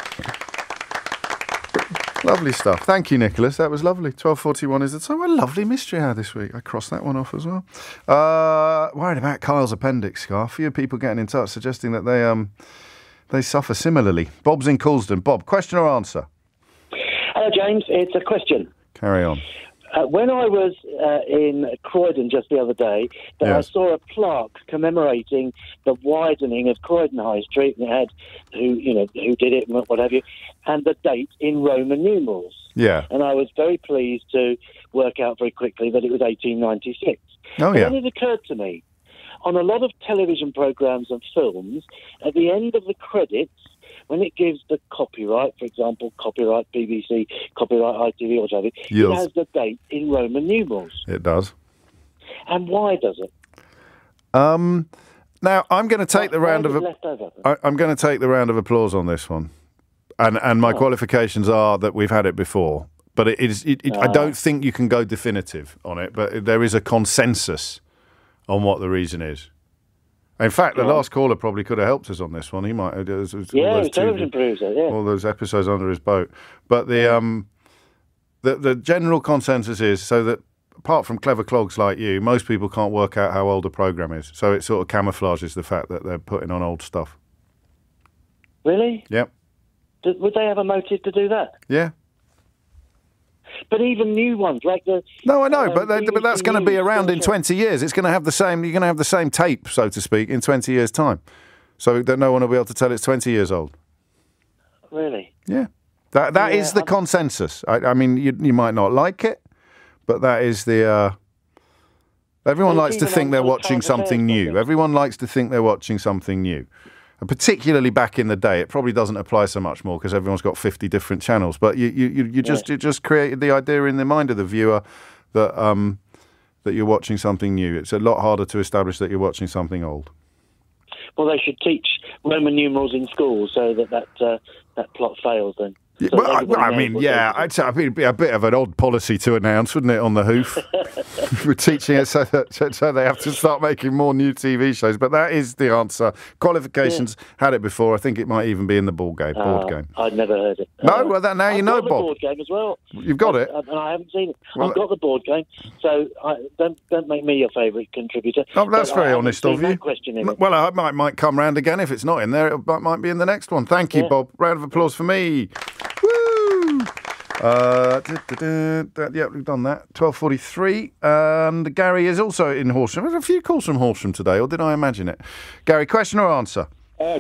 Lovely stuff. Thank you, Nicholas. That was lovely. 12:41 is the time. A lovely mystery hour this week. I crossed that one off as well. Worried about Kyle's appendix scar. A few people getting in touch suggesting that they suffer similarly. Bob's in Coulsdon. Bob, question or answer? Hello, James. It's a question. Carry on. When I was in Croydon just the other day, I saw a plaque commemorating the widening of Croydon High Street, and it had who did it, and what have you, and the date in Roman numerals. Yeah. And I was very pleased to work out very quickly that it was 1896. Oh, yeah. And then it occurred to me, on a lot of television programmes and films, at the end of the credits, when it gives the copyright, for example, copyright BBC, copyright ITV, or whatever, it has the date in Roman numerals. It does. And why does it? Now I'm going to take the round of. I'm going to take the round of applause on this one. and my qualifications are that we've had it before. But I don't think you can go definitive on it, but there is a consensus on what the reason is. In fact, the last caller probably could have helped us on this one. He might have. Television producer, all those episodes under his boat. But the general consensus is so that, apart from clever clogs like you, most people can't work out how old a program is. So it sort of camouflages the fact that they're putting on old stuff. Really? Yep. Would they have a motive to do that? Yeah. But even new ones, like the... No, I know, but that's going to be around in 20 years. It's going to have the same... You're going to have the same tape, so to speak, in 20 years' time. So that no one will be able to tell it's 20 years old. Really? Yeah. That is the consensus. I mean, you might not like it, but that is the... Everyone likes to think they're watching something new. Everyone likes to think they're watching something new. And particularly back in the day, it probably doesn't apply so much more because everyone's got 50 different channels. But you just created the idea in the mind of the viewer that that you're watching something new. It's a lot harder to establish that you're watching something old. Well, they should teach Roman numerals in school so that plot fails then. Yeah, well, I mean, it'd be a bit of an odd policy to announce, wouldn't it, on the hoof? We're teaching it so they have to start making more new TV shows. But that is the answer. Qualifications had it before. I think it might even be in the board game. I'd never heard it. No, well, now you know, Bob. I've got the board game as well. You've got it? And I haven't seen it. Well, I've got the board game, so don't make me your favourite contributor. Oh, that's very honest of you. Question in it. Well, I might come round again. If it's not in there, it might be in the next one. Thank you, Bob. Round of applause for me. Woo! Yeah, we've done that. 12:43, and Gary is also in Horsham. There's a few calls from Horsham today, or did I imagine it? Gary, question or answer?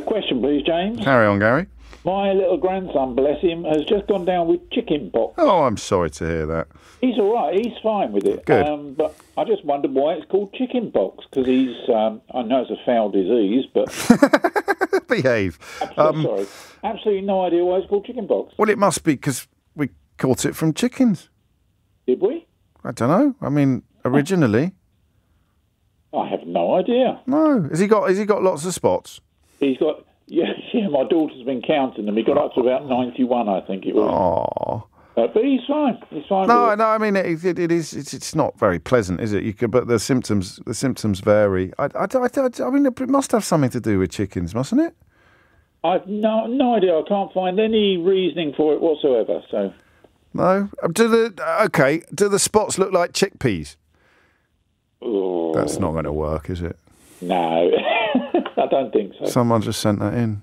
Question, please, James. Carry on, Gary. My little grandson, bless him, has just gone down with chicken pox. Oh, I'm sorry to hear that. He's all right. He's fine with it. Good. But I just wondered why it's called chicken pox, because he's... I know it's a foul disease, but... Behave. Sorry. Absolutely no idea why it's called chicken pox. Well, it must be because we caught it from chickens. Did we? I don't know. I mean, originally. I have no idea. No. Has he got lots of spots? He's got... Yeah, my daughter's been counting them. He got up to about 91, I think it was. Oh. But he's fine. He's fine. No. I mean, it is. It's not very pleasant, is it? But the symptoms vary. I mean, it must have something to do with chickens, mustn't it? I've no idea. I can't find any reasoning for it whatsoever. So. No. Do the spots look like chickpeas? Oh. That's not going to work, is it? No. I don't think so. Someone just sent that in.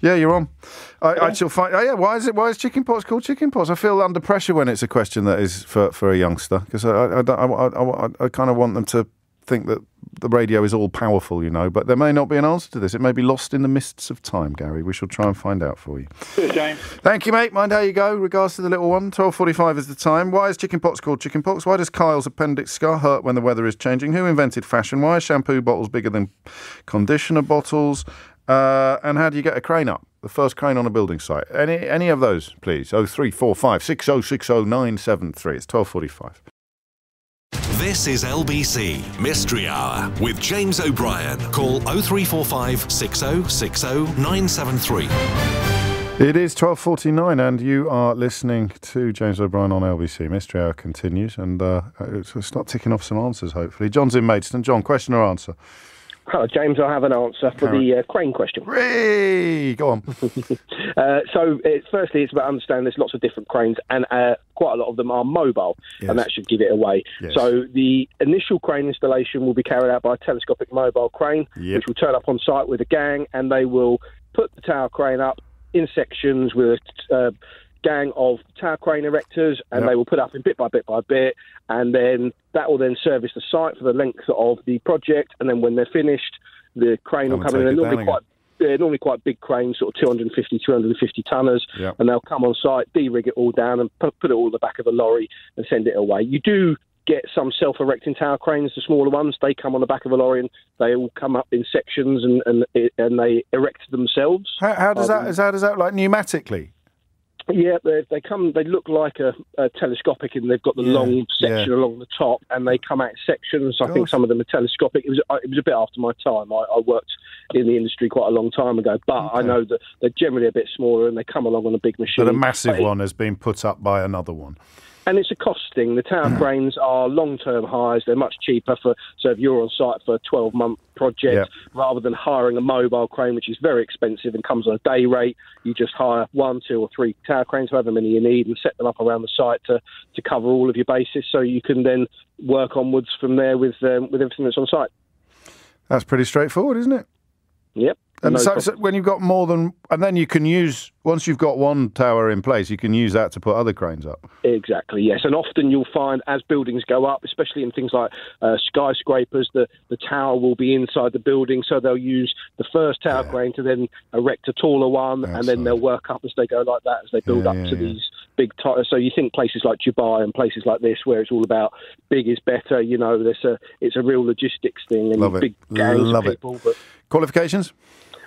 Yeah, you're on. I shall find. Oh, yeah. Why is chickenpox called chickenpox? I feel under pressure when it's a question that is for a youngster, because I kind of want them to think that the radio is all powerful, you know. But there may not be an answer to this. It may be lost in the mists of time, Gary. We shall try and find out for you. Cheers, James. Thank you, mate. Mind how you go. Regards to the little one. 12:45 is the time. Why is chickenpox called chickenpox? Why does Kyle's appendix scar hurt when the weather is changing? Who invented fashion? Why are shampoo bottles bigger than conditioner bottles? And how do you get a crane up? The first crane on a building site. Any of those, please. 0345 6060 973. It's 12:45. This is LBC Mystery Hour with James O'Brien. Call 0345 6060 973. It is 12:49 and you are listening to James O'Brien on LBC. Mystery Hour continues and we'll start ticking off some answers, hopefully. John's in Maidstone. John, question or answer? Hello, James. I have an answer for the crane question. Hey, go on. Firstly, it's about understanding there's lots of different cranes, and quite a lot of them are mobile, and that should give it away. Yes. So the initial crane installation will be carried out by a telescopic mobile crane, which will turn up on site with a gang, and they will put the tower crane up in sections with a gang of tower crane erectors, and they will put up in bit by bit, and then that will then service the site for the length of the project, and then when they're finished, the crane will come in. They're normally quite big cranes, sort of 250 tonners, and they'll come on site, de-rig it all down, and put it all in the back of a lorry and send it away. You do get some self-erecting tower cranes, the smaller ones. They come on the back of a lorry and they all come up in sections and they erect themselves. How does that like pneumatically? Yeah, they come. They look like a telescopic, and they've got the long section along the top, and they come out in sections. I think some of them are telescopic. It was a bit after my time. I worked in the industry quite a long time ago. But I know that they're generally a bit smaller and they come along on a big machine. But a massive one has been put up by another one. And it's a cost thing. The tower cranes are long-term hires. They're much cheaper so if you're on site for a 12-month project, rather than hiring a mobile crane, which is very expensive and comes on a day rate, you just hire 1, 2 or 3 tower cranes, however many you need, and set them up around the site to cover all of your bases, so you can then work onwards from there with everything that's on site. That's pretty straightforward, isn't it? Yep. And so when you've got more than... And then you can use... Once you've got one tower in place, you can use that to put other cranes up. Exactly, yes. And often you'll find as buildings go up, especially in things like skyscrapers, the tower will be inside the building, so they'll use the first tower crane to then erect a taller one, and then they'll work up as they go like that, as they build up to these big towers. So you think places like Dubai and places like this, where it's all about big is better, you know, it's a real logistics thing. And Love it. Big gangs Love of people. it. But Qualifications?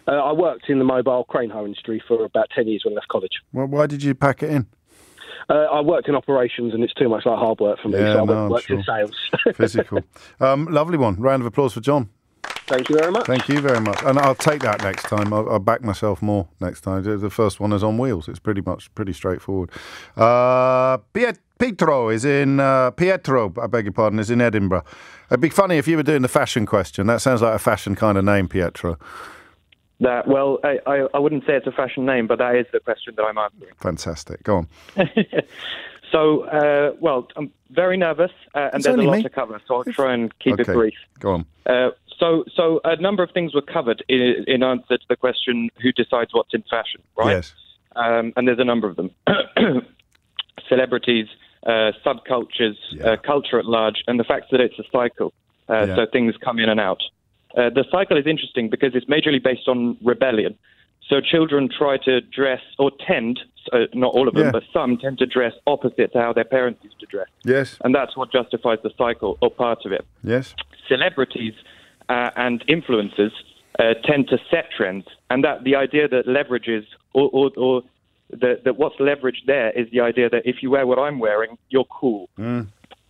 I worked in the mobile crane hire industry for about 10 years when I left college. Well, why did you pack it in? I worked in operations, and it's too much like hard work for me, so I worked in sales. Physical. Lovely one. Round of applause for John. Thank you very much. Thank you very much. And I'll take that next time. I'll back myself more next time. The first one is on wheels. It's pretty straightforward. Pietro is in... Pietro, I beg your pardon, is in Edinburgh. It'd be funny if you were doing the fashion question. That sounds like a fashion kind of name, Pietro. Well, I wouldn't say it's a fashion name, but that is the question that I'm answering. Fantastic. Go on. So, I'm very nervous, and there's a lot to cover, so I'll try and keep it brief. Go on. So a number of things were covered in answer to the question, who decides what's in fashion, right? Yes. And there's a number of them. Celebrities, subcultures, culture at large, and the fact that it's a cycle, so things come in and out. The cycle is interesting because it's majorly based on rebellion. So children try to dress, or tend, not all of them, but some tend to dress opposite to how their parents used to dress. Yes. And that's what justifies the cycle, or part of it. Yes. Celebrities and influencers tend to set trends, and that the idea that leverages, or that what's leveraged there is the idea that if you wear what I'm wearing, you're cool.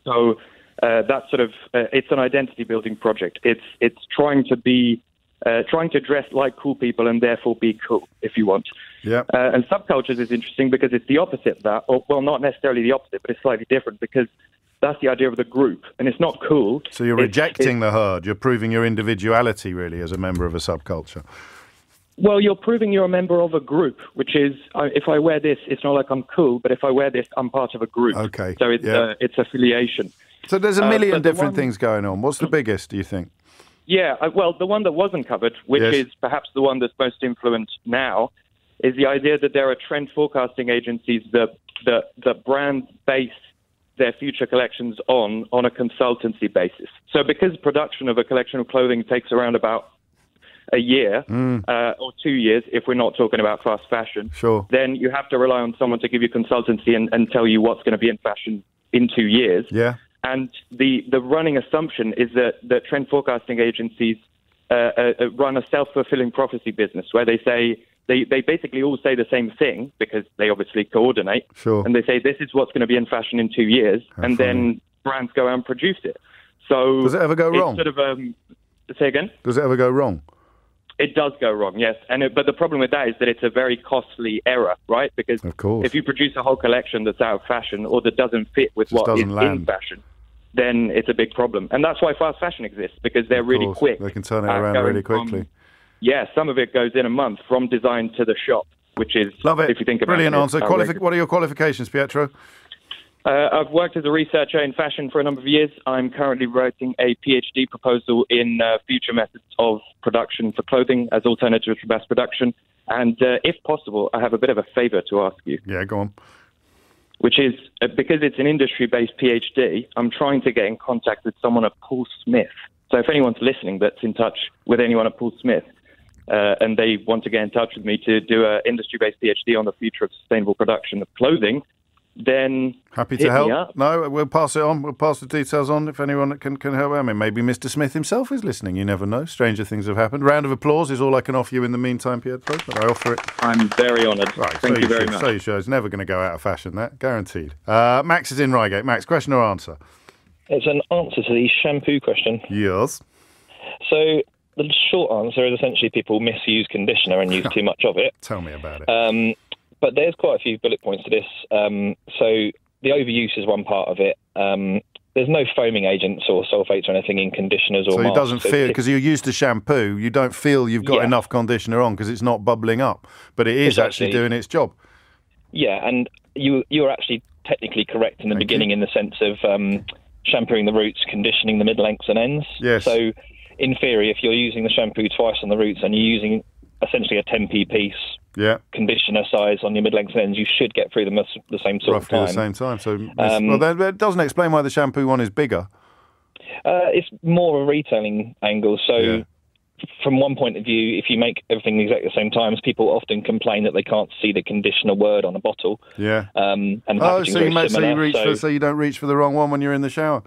So that's sort of it's an identity building project. It's trying to dress like cool people and therefore be cool, if you want. Yeah. And subcultures is interesting because it's the opposite of that, or well, not necessarily the opposite, but it's slightly different because that's the idea of the group, and it's not cool. So you're rejecting the herd. You're proving your individuality, really, as a member of a subculture. Well, you're proving you're a member of a group, which is, if I wear this, it's not like I'm cool, but if I wear this, I'm part of a group. Okay. So it's affiliation. So there's a million different things going on. What's the biggest, do you think? Yeah, well, the one that wasn't covered, which is perhaps the one that's most influenced now, is the idea that there are trend forecasting agencies that brands base their future collections on a consultancy basis. So because production of a collection of clothing takes around about a year or 2 years, if we're not talking about fast fashion, then you have to rely on someone to give you consultancy and tell you what's going to be in fashion in 2 years. Yeah. And the running assumption is that trend forecasting agencies run a self-fulfilling prophecy business where they say, they basically all say the same thing because they obviously coordinate. Sure. And they say, this is what's going to be in fashion in 2 years. Then brands go out and produce it. So does it ever go wrong? Sort of, say again? Does it ever go wrong? It does go wrong, yes. But the problem with that is that it's a very costly error, right? Because if you produce a whole collection that's out of fashion or that doesn't fit with what is in fashion, then it's a big problem. And that's why fast fashion exists, because they're really quick. They can turn it around really quickly. Some of it goes in a month from design to the shop, which is, love it. If you think about Brilliant it. answer. What are your qualifications, Pietro? I've worked as a researcher in fashion for a number of years. I'm currently writing a PhD proposal in future methods of production for clothing as alternatives to mass production. And if possible, I have a bit of a favour to ask you. Yeah, go on. Which is, because it's an industry-based PhD, I'm trying to get in contact with someone at Paul Smith. So if anyone's listening that's in touch with anyone at Paul Smith, and they want to get in touch with me to do an industry-based PhD on the future of sustainable production of clothing, then happy to help. No, we'll pass it on. We'll pass the details on if anyone can help. I mean, maybe Mr. Smith himself is listening. You never know. Stranger things have happened. Round of applause is all I can offer you in the meantime, Pietro, but I offer it. I'm very honoured. Right, Thank you very much. So you should. It's never going to go out of fashion, that. Guaranteed. Max is in Reigate. Max, question or answer? It's an answer to the shampoo question. Yes. So the short answer is essentially people misuse conditioner and use too much of it. Tell me about it. But there's quite a few bullet points to this. So the overuse is one part of it. There's no foaming agents or sulfates or anything in conditioners or masks. So it doesn't feel, because you're used to shampoo, you don't feel you've got enough conditioner on because it's not bubbling up. But it is actually doing its job. Yeah, and you're actually technically correct in the beginning in the sense of shampooing the roots, conditioning the mid-lengths and ends. Yes. So in theory, if you're using the shampoo twice on the roots and you're using essentially a 10p piece conditioner size on your mid-lengths and ends, you should get through them at the same sort of time. Roughly the same time. So, well, that doesn't explain why the shampoo one is bigger. It's more a retailing angle. So from one point of view, if you make everything exactly the same times, people often complain that they can't see the conditioner word on a bottle. Yeah. And so you don't reach for the wrong one when you're in the shower.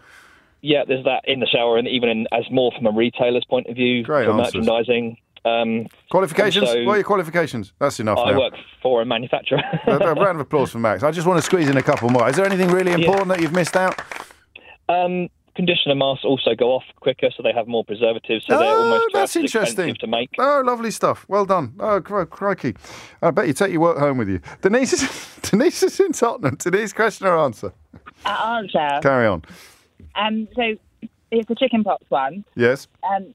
Yeah, there's that in the shower, and even as more from a retailer's point of view, Great for answers. merchandising. Qualifications? Also, what are your qualifications? That's enough now. I work for a manufacturer. A round of applause for Max. I just want to squeeze in a couple more. Is there anything really important that you've missed out? Conditioner masks also go off quicker, so they have more preservatives, so they're almost that's interesting. expensive to make. Oh, lovely stuff. Well done. Oh, crikey. I bet you take your work home with you. Denise is in Tottenham. Denise, question or answer? Answer. Carry on. So it's a chicken pox one. Yes.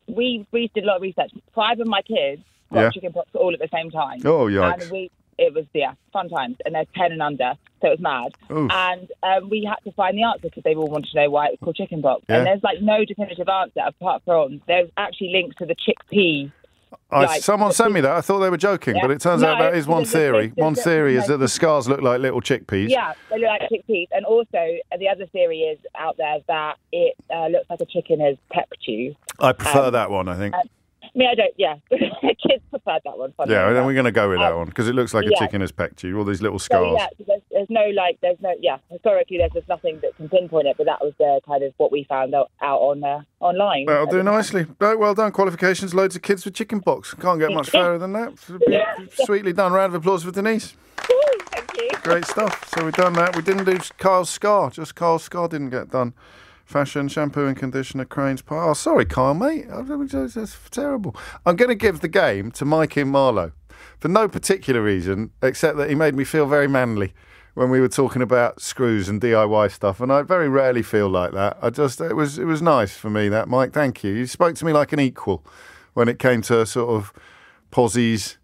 We did a lot of research. 5 of my kids got chicken pox all at the same time. Oh, yikes. And it was, fun times. And there's 10 and under, so it was mad. Oof. And we had to find the answer because they all wanted to know why it was called chicken pox. Yeah. And there's no definitive answer apart from there's actually links to the chickpea. Someone sent me that. I thought they were joking, but it turns out that is one theory. One theory is that the scars look like little chickpeas. Yeah, they look like chickpeas. And also, the other theory is out there that it looks like a chicken has pecked you. I prefer that one, I think. I don't, kids preferred that one. Yeah, then we're going to go with that one, because it looks like a chicken has pecked you, all these little scars. So, historically there's just nothing that can pinpoint it, but that was kind of what we found out on online. That'll do nicely. No, well done. Qualifications, loads of kids with chicken pox. Can't get much fairer than that. Sweetly done. Round of applause for Denise. Thank you. Great stuff. So we've done that. We didn't do Kyle's scar. Just Kyle's scar didn't get done. Fashion, shampoo and conditioner, Crane's Pie. Oh, sorry, Kyle, mate. That's terrible. I'm going to give the game to Mike in Marlow for no particular reason, except that he made me feel very manly when we were talking about screws and DIY stuff, and I very rarely feel like that. It was nice for me, that, Mike. Thank you. You spoke to me like an equal when it came to sort of posies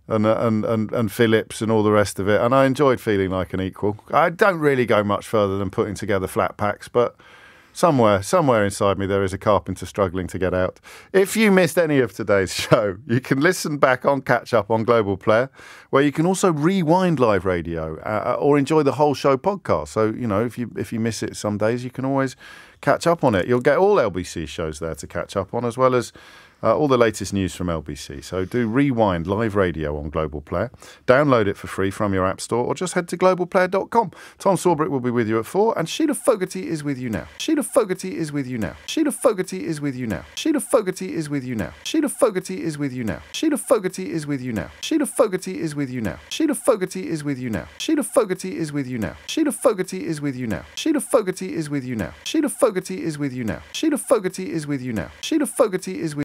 and Phillips and all the rest of it, and I enjoyed feeling like an equal. I don't really go much further than putting together flat packs, but somewhere inside me there is a carpenter struggling to get out. If you missed any of today's show, you can listen back on Catch Up on Global Player, where you can also rewind live radio or enjoy the whole show podcast. So, if you miss it some days, you can always catch up on it. You'll get all LBC shows there to catch up on, as well as all the latest news from LBC. So do rewind live radio on Global Player. Download it for free from your app store, or just head to globalplayer.com. Tom Sawbrick will be with you at 4, and Sheila Fogarty is with you now. Sheila Fogarty is with you now. Sheila Fogarty is with you now. Sheila Fogarty is with you now. Sheila Fogarty is with you now. Sheila Fogarty is with you now. Sheila Fogarty is with you now. Sheila Fogarty is with you now. Sheila Fogarty is with you now. Sheila Fogarty is with you now. Sheila Fogarty is with you now. Sheila Fogarty is with you now. Sheila Fogarty is with you now. Sheila Fogarty is with